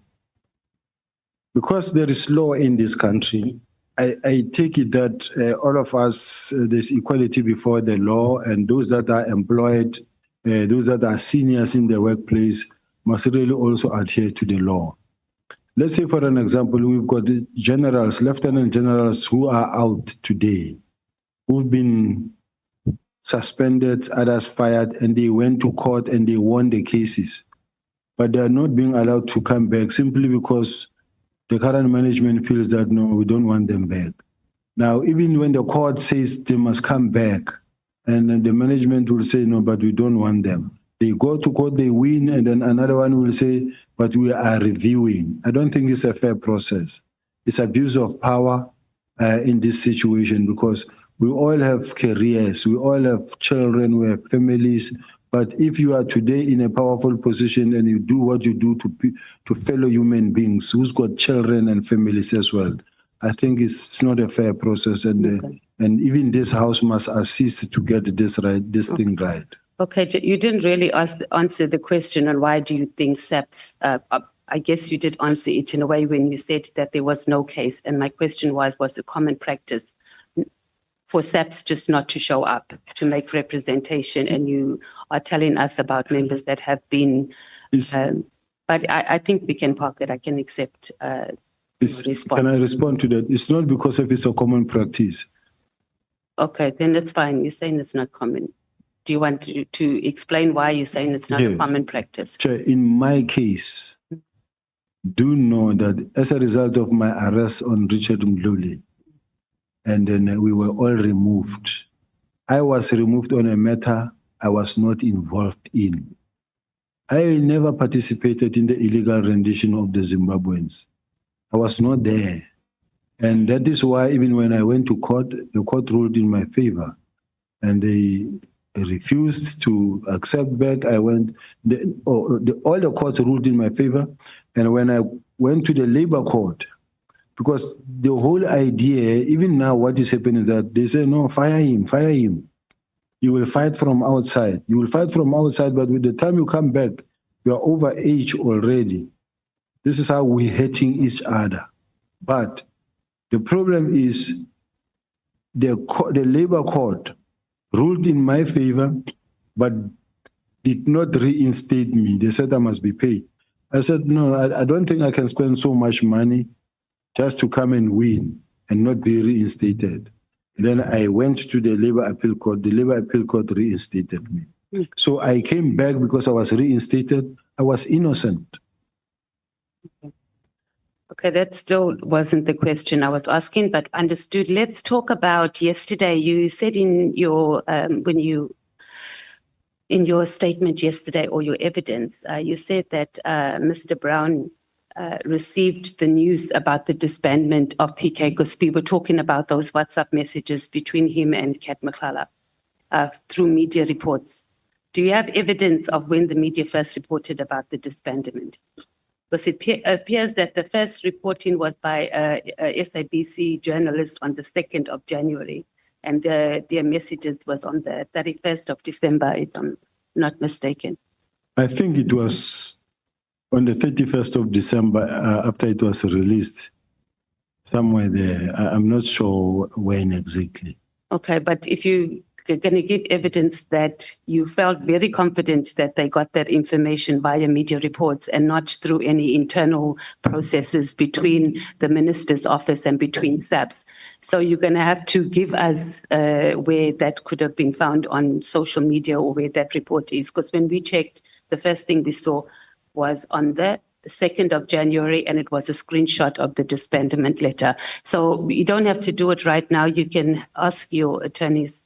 Speaker 3: because there is law in this country, I take it that all of us, there's equality before the law, and those that are employed, those that are seniors in the workplace, must really also adhere to the law. Let's say, for an example, we've got the generals, lieutenant generals who are out today, who've been suspended, others fired, and they went to court and they won the cases. But they are not being allowed to come back simply because the current management feels that, no, we don't want them back. Now, even when the court says they must come back, and then the management will say, no, but we don't want them. They go to court, they win, and then another one will say, but we are reviewing. I don't think it's a fair process. It's abuse of power in this situation, because we all have careers, we all have children, we have families. But if you are today in a powerful position and you do what you do to fellow human beings who's got children and families as well, I think it's not a fair process. And and even this house must assist to get this thing right.
Speaker 8: Okay, you didn't really answer the question on why do you think SAPS, I guess you did answer it in a way when you said that there was no case. And my question was it common practice for SAPS just not to show up, to make representation? And you are telling us about members that have been, but I think we can park it. I can accept response.
Speaker 3: Can I respond to that? It's not because of it's a common practice.
Speaker 8: Okay, then that's fine. You're saying it's not common. Do you want to explain why you're saying it's not a
Speaker 3: Yes.
Speaker 8: common practice?
Speaker 3: Chair, in my case, do know that as a result of my arrest on Richard Mdluli, and then we were all removed. I was removed on a matter I was not involved in. I never participated in the illegal rendition of the Zimbabweans. I was not there. And that is why even when I went to court, the court ruled in my favor. And they refused to accept back. I went, all the courts ruled in my favor. And when I went to the labor court, because the whole idea, even now what is happening is that they say, no, fire him, fire him. You will fight from outside. You will fight from outside, but with the time you come back, you are over age already. This is how we're hating each other. But the problem is the labor court ruled in my favor, but did not reinstate me. They said I must be paid. I said, no, I don't think I can spend so much money just to come and win and not be reinstated. Then I went to the Labor Appeal Court. The Labor Appeal Court reinstated me. So I came back because I was reinstated. I was innocent.
Speaker 8: Okay, that still wasn't the question I was asking, but understood. Let's talk about yesterday. You said in your in your statement yesterday, or your evidence, you said that Mr. Brown received the news about the disbandment of PK, because we were talking about those WhatsApp messages between him and Kat Mkhwanazi through media reports. Do you have evidence of when the media first reported about the disbandment? Because it appears that the first reporting was by a SABC journalist on the 2nd of January, and their messages was on the 31st of December, if I'm not mistaken.
Speaker 3: I think it was on the 31st of December after it was released, somewhere there. I'm not sure when exactly.
Speaker 8: Okay, but if you are going to give evidence that you felt very confident that they got that information via media reports and not through any internal processes between the minister's office and between SAPS. So you're going to have to give us where that could have been found on social media or where that report is. Because when we checked, the first thing we saw was on the 2nd of January, and it was a screenshot of the disbandment letter. So you don't have to do it right now. You can ask your attorneys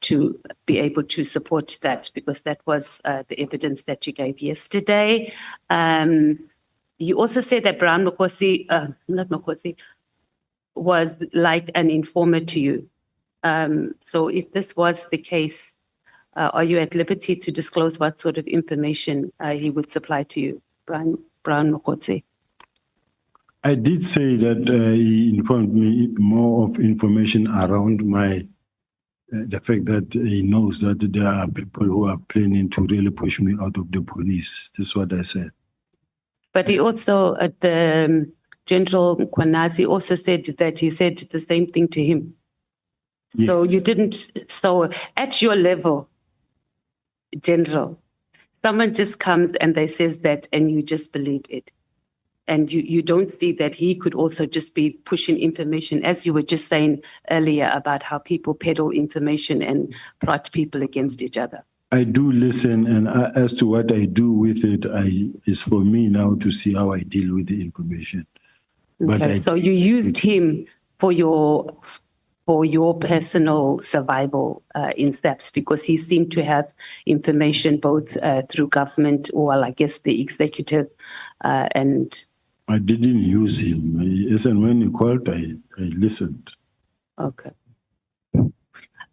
Speaker 8: to be able to support that, because that was the evidence that you gave yesterday. You also said that Brown Mkhwanazi was like an informer to you. So if this was the case, are you at liberty to disclose what sort of information he would supply to you, Brown Mkhwanazi?
Speaker 3: I did say that he informed me more of information around the fact that he knows that there are people who are planning to really push me out of the police. This is what I said.
Speaker 8: But he also, the General Mkhwanazi also said that he said the same thing to him. So
Speaker 3: Yes.
Speaker 8: you didn't, so at your level, General, someone just comes and they says that and you just believe it. And you don't see that he could also just be pushing information, as you were just saying earlier about how people peddle information and plot people against each other.
Speaker 3: I do listen, and as to what I do with it, is for me now to see how I deal with the information. But
Speaker 8: Okay, so you used him for your personal survival in SAPS, because he seemed to have information both through government, or I guess the executive, and
Speaker 3: I didn't use him. Yes, and when he called, I listened.
Speaker 8: okay.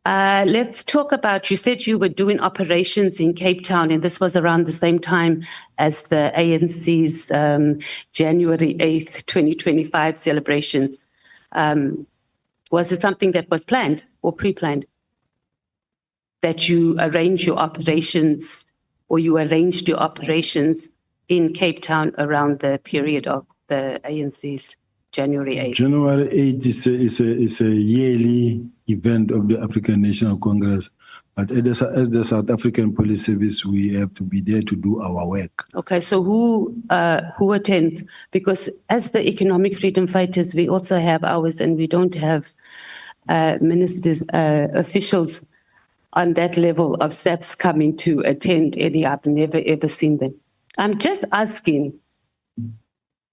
Speaker 8: Let's talk about, you said you were doing operations in Cape Town, and this was around the same time as the ANC's January 8th, 2025 celebrations. Was it something that was planned or pre-planned? That you arranged your operations in Cape Town around the period of the ANC's January 8th?
Speaker 3: January 8th is a yearly event of the African National Congress. But as the South African Police Service, we have to be there to do our work.
Speaker 8: Okay, so who attends? Because as the economic freedom fighters, we also have ours, and we don't have ministers, officials on that level of SAPS coming to attend any. I've never ever seen them. I'm just asking.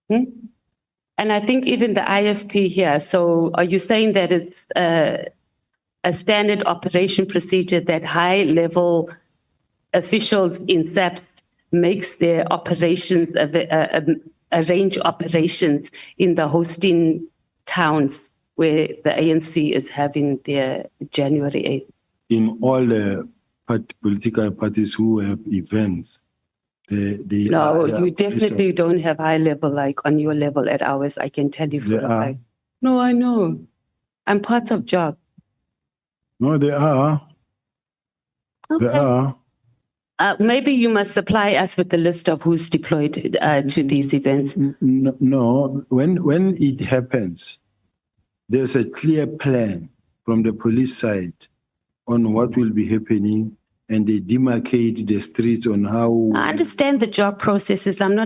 Speaker 8: And I think even the IFP here, so are you saying that it's a standard operation procedure that high-level officials in SAPS makes their operations, arrange operations in the hosting towns where the ANC is having their January 8th?
Speaker 3: In all the political parties who have events,
Speaker 8: No, you definitely don't have high level like on your level at ours. I can tell you for a fact. No, I know. I'm part of job.
Speaker 3: No, they are.
Speaker 8: Okay.
Speaker 3: They are.
Speaker 8: Maybe you must supply us with the list of who's deployed to these events.
Speaker 3: No, when it happens, there's a clear plan from the police side on what will be happening, and they demarcate the streets on how.
Speaker 8: I understand the job processes. I'm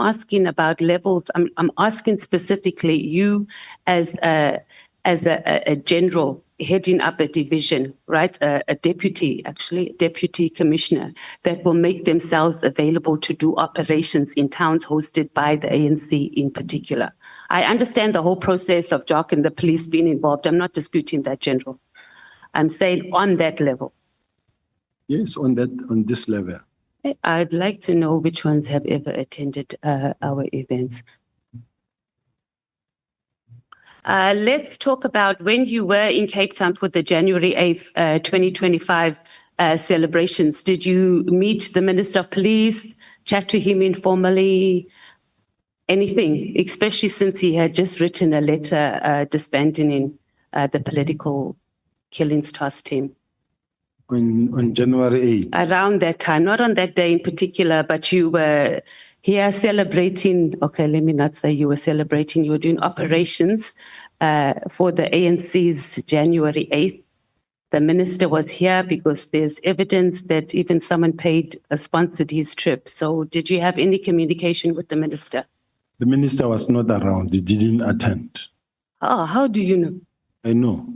Speaker 8: asking about levels. I'm asking specifically you as a general heading up a division, right? A deputy commissioner that will make themselves available to do operations in towns hosted by the ANC in particular. I understand the whole process of JOC and the police being involved. I'm not disputing that, General. I'm saying on that level.
Speaker 3: Yes, on this level.
Speaker 8: I'd like to know which ones have ever attended our events. Let's talk about when you were in Cape Town for the January 8th, 2025 celebrations. Did you meet the Minister of Police, chat to him informally, anything, especially since he had just written a letter disbanding the political killings task team?
Speaker 3: On January 8th.
Speaker 8: Around that time, not on that day in particular, but you were here celebrating. Okay, let me not say you were celebrating, you were doing operations for the ANC's January 8th. The minister was here because there's evidence that even someone sponsored his trip. So did you have any communication with the minister?
Speaker 3: The minister was not around. He didn't attend.
Speaker 8: Oh, how do you know?
Speaker 3: I know.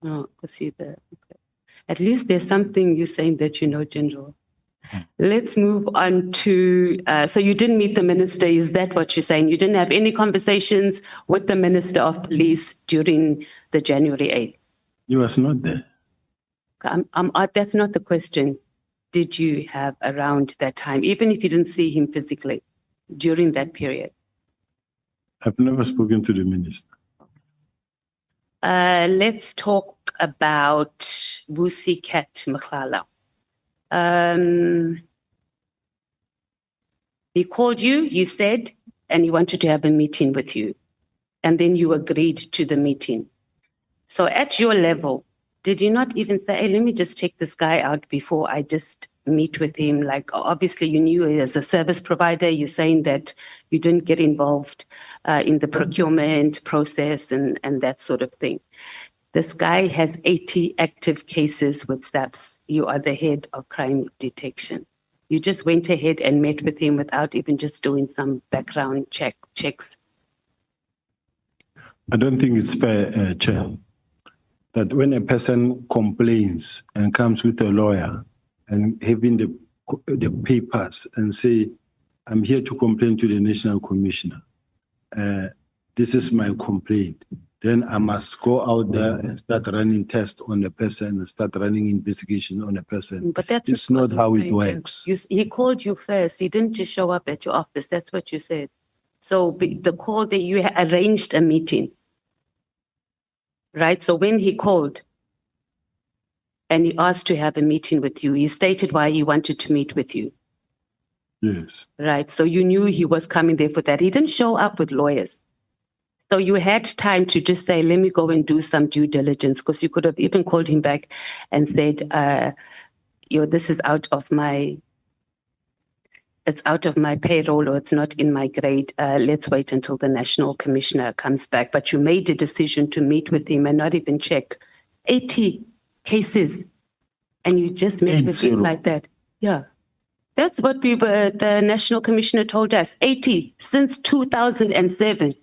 Speaker 8: No, because you're there. Okay. At least there's something you're saying that you know, General. Let's move on to, so you didn't meet the minister, is that what you're saying? You didn't have any conversations with the Minister of Police during the January 8th?
Speaker 3: He was not there.
Speaker 8: That's not the question. Did you have around that time, even if you didn't see him physically during that period?
Speaker 3: I've never spoken to the minister.
Speaker 8: Let's talk about Busi Cat Mkhwanazi. He called you, you said, and he wanted to have a meeting with you. And then you agreed to the meeting. So at your level, did you not even say, hey, let me just check this guy out before I just meet with him? Like, obviously you knew as a service provider, you're saying that you didn't get involved in the procurement process and that sort of thing. This guy has 80 active cases with SAPS. You are the head of crime detection. You just went ahead and met with him without even just doing some background checks.
Speaker 3: I don't think it's fair, Chair, that when a person complains and comes with a lawyer and having the papers and say, I'm here to complain to the National Commissioner. This is my complaint. Then I must go out there and start running tests on the person and start running investigation on the person.
Speaker 8: But that's
Speaker 3: it's not how it works.
Speaker 8: He called you first. He didn't just show up at your office. That's what you said. So the call that you arranged a meeting, right? So when he called and he asked to have a meeting with you, he stated why he wanted to meet with you.
Speaker 3: Yes.
Speaker 8: Right. So you knew he was coming there for that. He didn't show up with lawyers. So you had time to just say, let me go and do some due diligence, because you could have even called him back and said, this is out of my payroll, or it's not in my grade. Let's wait until the National Commissioner comes back. But you made a decision to meet with him and not even check 80 cases. And you just met with him like that. Yeah. That's what the National Commissioner told us. 80 since 2007.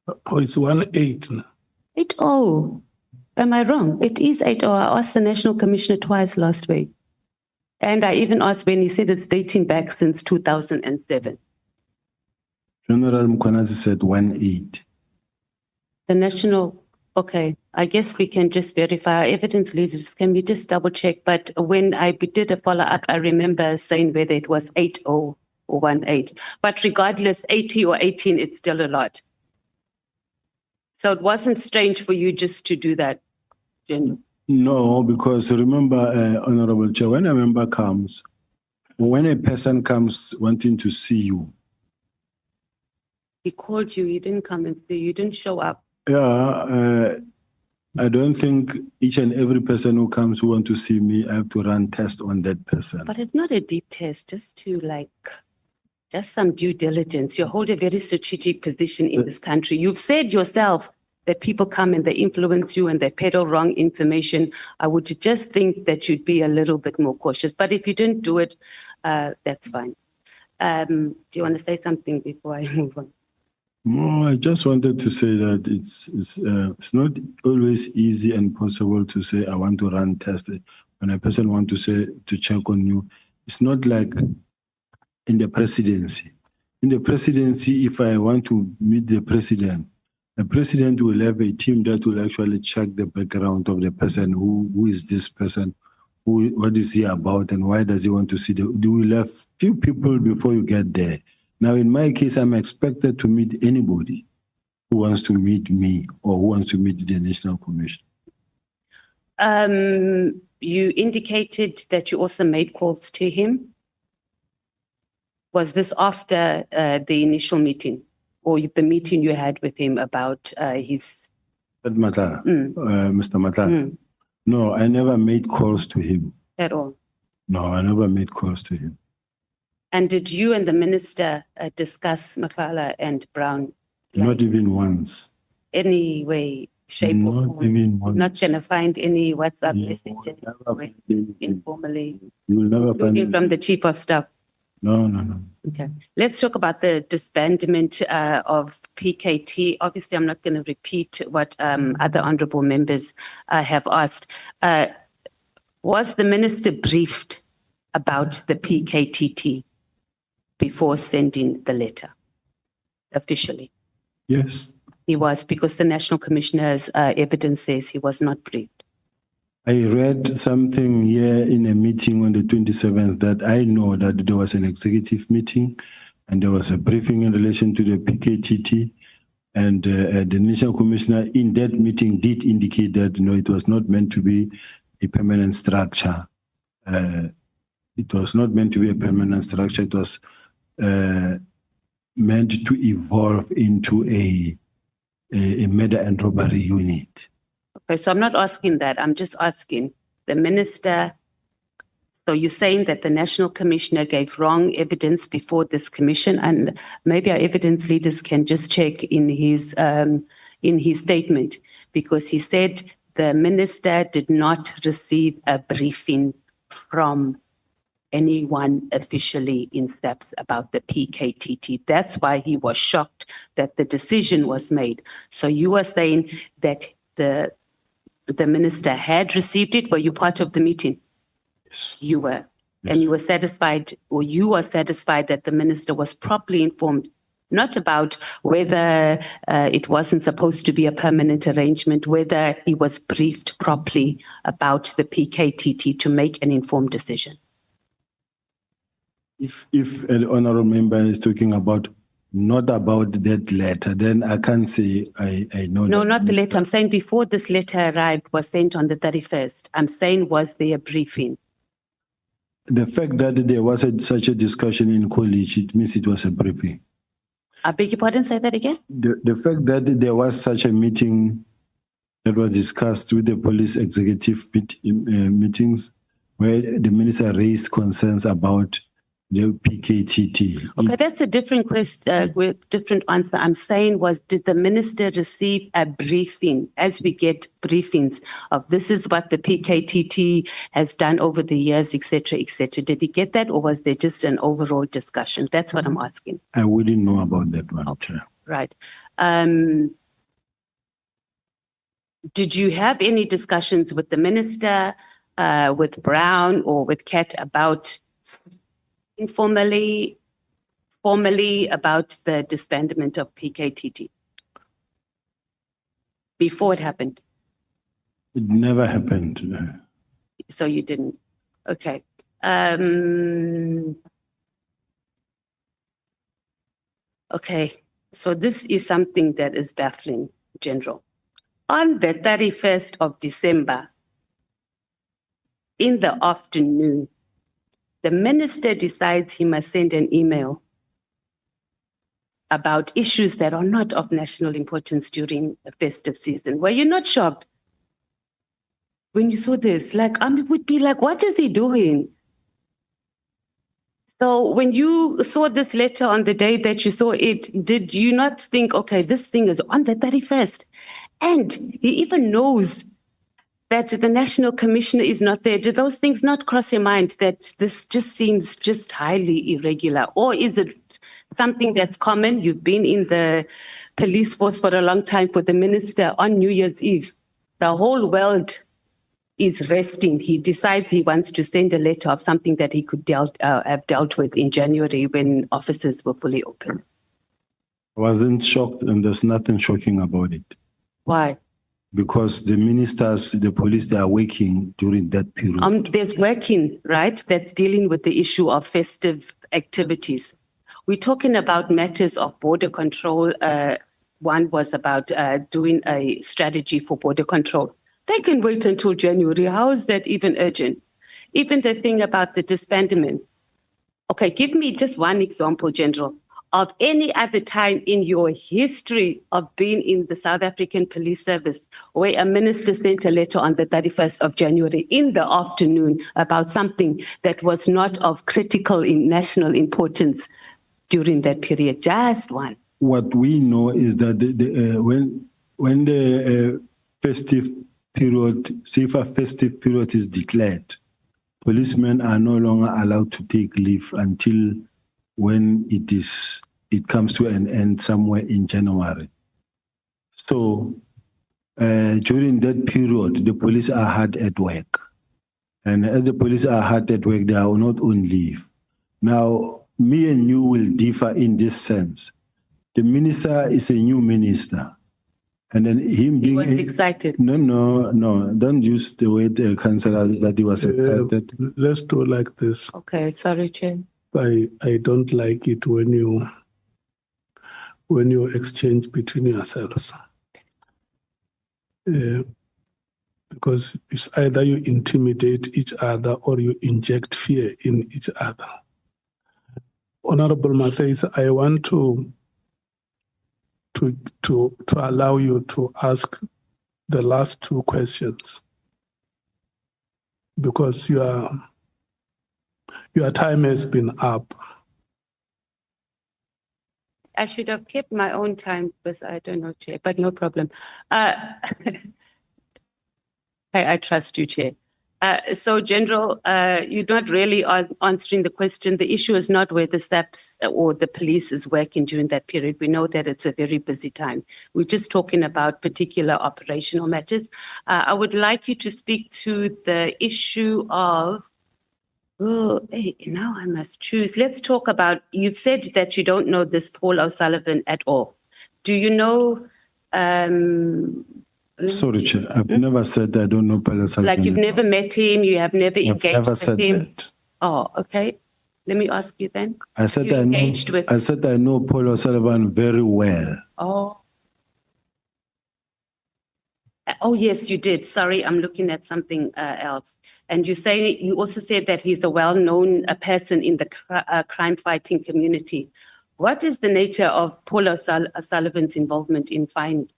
Speaker 1: Oh, it's 1-8 now.
Speaker 8: 80. Am I wrong? It is 80. I asked the National Commissioner twice last week. And I even asked when he said it's dating back since 2007.
Speaker 3: General Mkhwanazi said 1-8.
Speaker 8: The National, okay, I guess we can just verify. Our evidence leaders, can we just double check? But when I did a follow-up, I remember saying whether it was 80 or 1-8. But regardless, 80 or 18, it's still a lot. So it wasn't strange for you just to do that, General?
Speaker 3: No, because remember, Honorable Chair, when a member comes, when a person comes wanting to see you.
Speaker 8: He called you, he didn't come and see you, didn't show up.
Speaker 3: Yeah, I don't think each and every person who comes who want to see me, I have to run tests on that person.
Speaker 8: But it's not a deep test, just some due diligence. You hold a very strategic position in this country. You've said yourself that people come and they influence you and they peddle wrong information. I would just think that you'd be a little bit more cautious. But if you didn't do it, that's fine. Do you want to say something before I move on?
Speaker 3: No, I just wanted to say that it's not always easy and possible to say I want to run tests when a person wants to check on you. It's not like in the presidency. In the presidency, if I want to meet the president will have a team that will actually check the background of the person. Who is this person? what is he about and why does he want to see the, do we have few people before you get there? Now, in my case, I'm expected to meet anybody who wants to meet me or who wants to meet the National Commission.
Speaker 8: You indicated that you also made calls to him. Was this after the initial meeting or the meeting you had with him about his?
Speaker 3: Mr. Matala. No, I never made calls to him.
Speaker 8: At all?
Speaker 3: No, I never made calls to him.
Speaker 8: And did you and the minister discuss Makala and Brown?
Speaker 3: Not even once.
Speaker 8: Any way, shape or
Speaker 3: Not
Speaker 8: form?
Speaker 3: even once.
Speaker 8: Not going to find any WhatsApp
Speaker 3: You
Speaker 8: messages
Speaker 3: will never find anything.
Speaker 8: informally,
Speaker 3: You will never find
Speaker 8: including from the chief of staff?
Speaker 3: No.
Speaker 8: Okay. Let's talk about the disbandment of PKT. Obviously, I'm not going to repeat what other honorable members have asked. Was the minister briefed about the PKTT before sending the letter officially?
Speaker 3: Yes.
Speaker 8: He was, because the National Commissioner's evidence says he was not briefed.
Speaker 3: I read something here in a meeting on the 27th that I know that there was an executive meeting and there was a briefing in relation to the PKTT, and the National Commissioner in that meeting did indicate that it was not meant to be a permanent structure. It was not meant to be a permanent structure. It was meant to evolve into a murder and robbery unit.
Speaker 8: Okay, so I'm not asking that. I'm just asking the minister. So you're saying that the National Commissioner gave wrong evidence before this commission, and maybe our evidence leaders can just check in his statement, because he said the minister did not receive a briefing from anyone officially in SAPS about the PKTT. That's why he was shocked that the decision was made. So you are saying that the minister had received it. Were you part of the meeting?
Speaker 3: Yes.
Speaker 8: You were.
Speaker 3: Yes.
Speaker 8: And you were satisfied, or you are satisfied that the minister was properly informed, not about whether it wasn't supposed to be a permanent arrangement, whether he was briefed properly about the PKTT to make an informed decision.
Speaker 3: If an honorable member is talking about not about that letter, then I can't say I know.
Speaker 8: No,
Speaker 3: that
Speaker 8: not the
Speaker 3: minister.
Speaker 8: letter. I'm saying before this letter arrived, was sent on the 31st. I'm saying, was there a briefing?
Speaker 3: The fact that there was such a discussion in college, it means it was a briefing.
Speaker 8: I beg your pardon, say that again?
Speaker 3: The fact that there was such a meeting that was discussed with the police executive meetings where the minister raised concerns about the PKTT.
Speaker 8: Okay, that's a different question, different answer. I'm saying was, did the minister receive a briefing, as we get briefings of this is what the PKTT has done over the years, et cetera, et cetera. Did he get that, or was there just an overall discussion? That's what I'm asking.
Speaker 3: I wouldn't know about that one.
Speaker 8: Okay. Right. Did you have any discussions with the minister, with Brown or with Kat about informally, formally about the disbandment of PKTT before it happened?
Speaker 3: It never happened.
Speaker 8: So you didn't. Okay. Okay. So this is something that is baffling, General. On the 31st of December, in the afternoon, the minister decides he must send an email about issues that are not of national importance during the festive season. Were you not shocked when you saw this? Like, I would be like, what is he doing? So when you saw this letter on the day that you saw it, did you not think, okay, this thing is on the 31st? And he even knows that the National Commissioner is not there. Did those things not cross your mind that this just seems just highly irregular? Or is it something that's common? You've been in the police force for a long time. For the minister on New Year's Eve, the whole world is resting. He decides he wants to send a letter of something that he could have dealt with in January when offices were fully open.
Speaker 3: I wasn't shocked, and there's nothing shocking about it.
Speaker 8: Why?
Speaker 3: because the ministers, the police, they are working during that period.
Speaker 8: There's working, right, that's dealing with the issue of festive activities. We're talking about matters of border control. One was about doing a strategy for border control. They can wait until January. How is that even urgent? Even the thing about the disbandment. Okay, give me just one example, General, of any other time in your history of being in the South African Police Service where a minister sent a letter on the 31st of January in the afternoon about something that was not of critical in national importance during that period. Just one.
Speaker 3: What we know is that when the festive period, safer festive period is declared, policemen are no longer allowed to take leave until when it comes to an end somewhere in January. So during that period, the police are hard at work. And as the police are hard at work, they are not on leave. Now, me and you will differ in this sense. The minister is a new minister. And then him being...
Speaker 8: He was excited.
Speaker 3: No, don't use the word councillor that he was excited.
Speaker 1: Let's do like this.
Speaker 8: Okay, sorry, Chair.
Speaker 1: I don't like it when you exchange between yourselves. Because it's either you intimidate each other or you inject fear in each other. Honorable Matthys, I want to allow you to ask the last two questions because your time has been up.
Speaker 8: I should have kept my own time because I don't know, Chair, but no problem. I trust you, Chair. So, General, you're not really answering the question. The issue is not whether SAPS or the police is working during that period. We know that it's a very busy time. We're just talking about particular operational matters. I would like you to speak to the issue of, now I must choose. Let's talk about, you've said that you don't know this Paul O'Sullivan at all. Do you know...
Speaker 3: Sorry, Chair. I've never said I don't know Paul O'Sullivan.
Speaker 8: Like you've never met him, you have never engaged
Speaker 3: I've never
Speaker 8: with
Speaker 3: said
Speaker 8: him?
Speaker 3: that.
Speaker 8: Oh, okay. Let me ask you then.
Speaker 3: I said
Speaker 8: You
Speaker 3: I know.
Speaker 8: engaged with-
Speaker 3: I said I know Paul O'Sullivan very well.
Speaker 8: Oh, yes, you did. Sorry, I'm looking at something else. And you also said that he's a well-known person in the crime-fighting community. What is the nature of Paul O'Sullivan's involvement in crime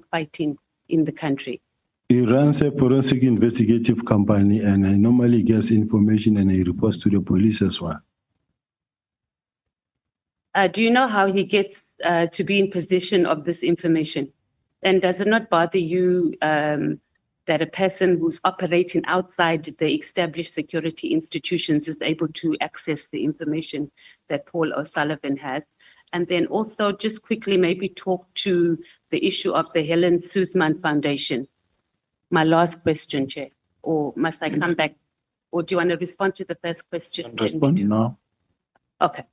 Speaker 8: fighting in the country?
Speaker 3: He runs a forensic investigative company and I normally gets information and he reports to the police as well.
Speaker 8: Do you know how he gets to be in possession of this information? And does it not bother you that a person who's operating outside the established security institutions is able to access the information that Paul O'Sullivan has? And then also just quickly maybe talk to the issue of the Helen Suzman Foundation. My last question, Chair. Or must I come back? Or do you want to respond to the first question?
Speaker 3: Respond now.
Speaker 8: Okay.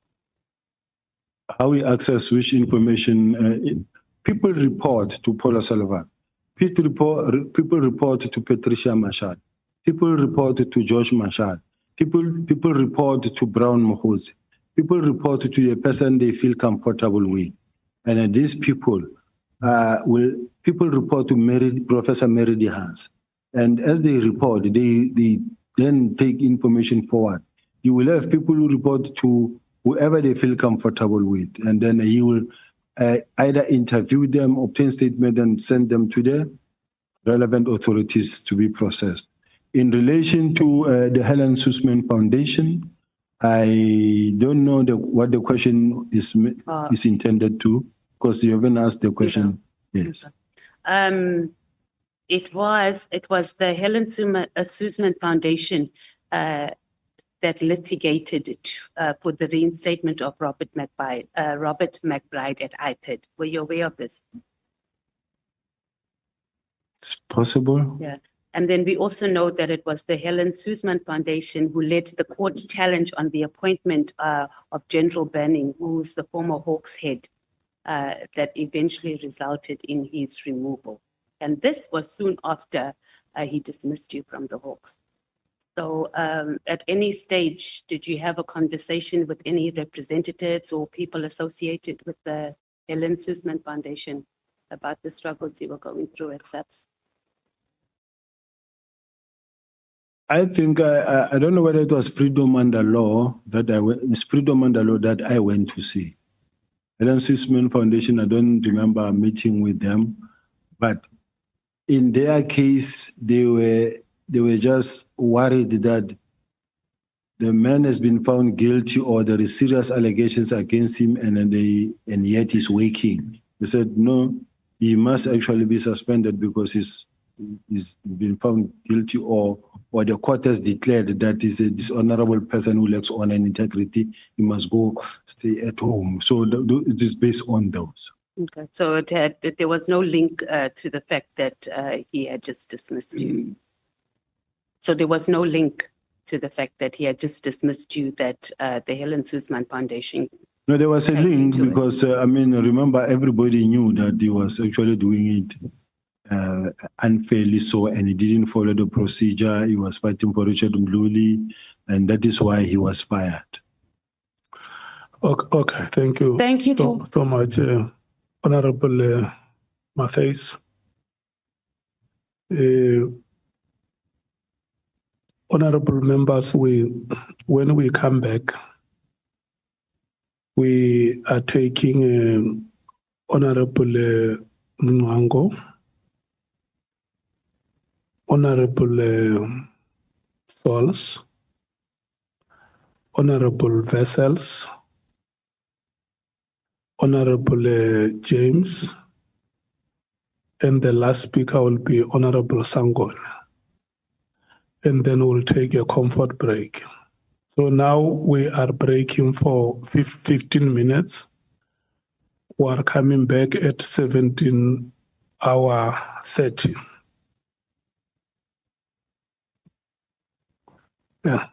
Speaker 3: How we access which information? People report to Paul O'Sullivan. People report to Patricia Machar. People report to George Machar. People report to Brown Mkhwanazi. People report to the person they feel comfortable with. And these people people report to Professor Mary DeHaas. And as they report, they then take information forward. You will have people who report to whoever they feel comfortable with. And then he will either interview them, obtain statement, and send them to the relevant authorities to be processed. In relation to the Helen Suzman Foundation, I don't know what the question is intended to, because you haven't asked the question. Yes.
Speaker 8: It was the Helen Suzman Foundation that litigated for the reinstatement of Robert McBride at IPID. Were you aware of this?
Speaker 3: It's possible.
Speaker 8: Yeah. And then we also know that it was the Helen Suzman Foundation who led the court challenge on the appointment of General Banning, who's the former Hawks head, that eventually resulted in his removal. And this was soon after he dismissed you from the Hawks. So at any stage, did you have a conversation with any representatives or people associated with the Helen Suzman Foundation about the struggles you were going through at SAPS?
Speaker 3: I think I don't know whether it was Freedom Under Law that it's Freedom Under Law that I went to see. Helen Suzman Foundation, I don't remember meeting with them, but in their case, they were just worried that the man has been found guilty or there is serious allegations against him and yet he's waking. They said, no, he must actually be suspended because he's been found guilty or the court has declared that he's a dishonorable person who lacks honor and integrity. He must go stay at home. So it is based on those.
Speaker 8: Okay, so there was no link to the fact that he had just dismissed you. So there was no link to the fact that he had just dismissed you, that the Helen Suzman Foundation.
Speaker 3: No, there was a
Speaker 8: Thank you,
Speaker 3: link
Speaker 8: Joy.
Speaker 3: because, remember, everybody knew that he was actually doing it unfairly so, and he didn't follow the procedure. He was fighting for Richard Mluli, and that is why he was fired.
Speaker 1: Okay, thank you.
Speaker 8: Thank you,
Speaker 1: so much, Honorable Matthys. Honorable members, when we come back, we are taking Honorable Mwango, Honorable Falls, Honorable Vessels, Honorable James, and the last speaker will be Honorable Sangon. And then we'll take a comfort break. So now we are breaking for 15 minutes. We are coming back at 17:30. Yeah.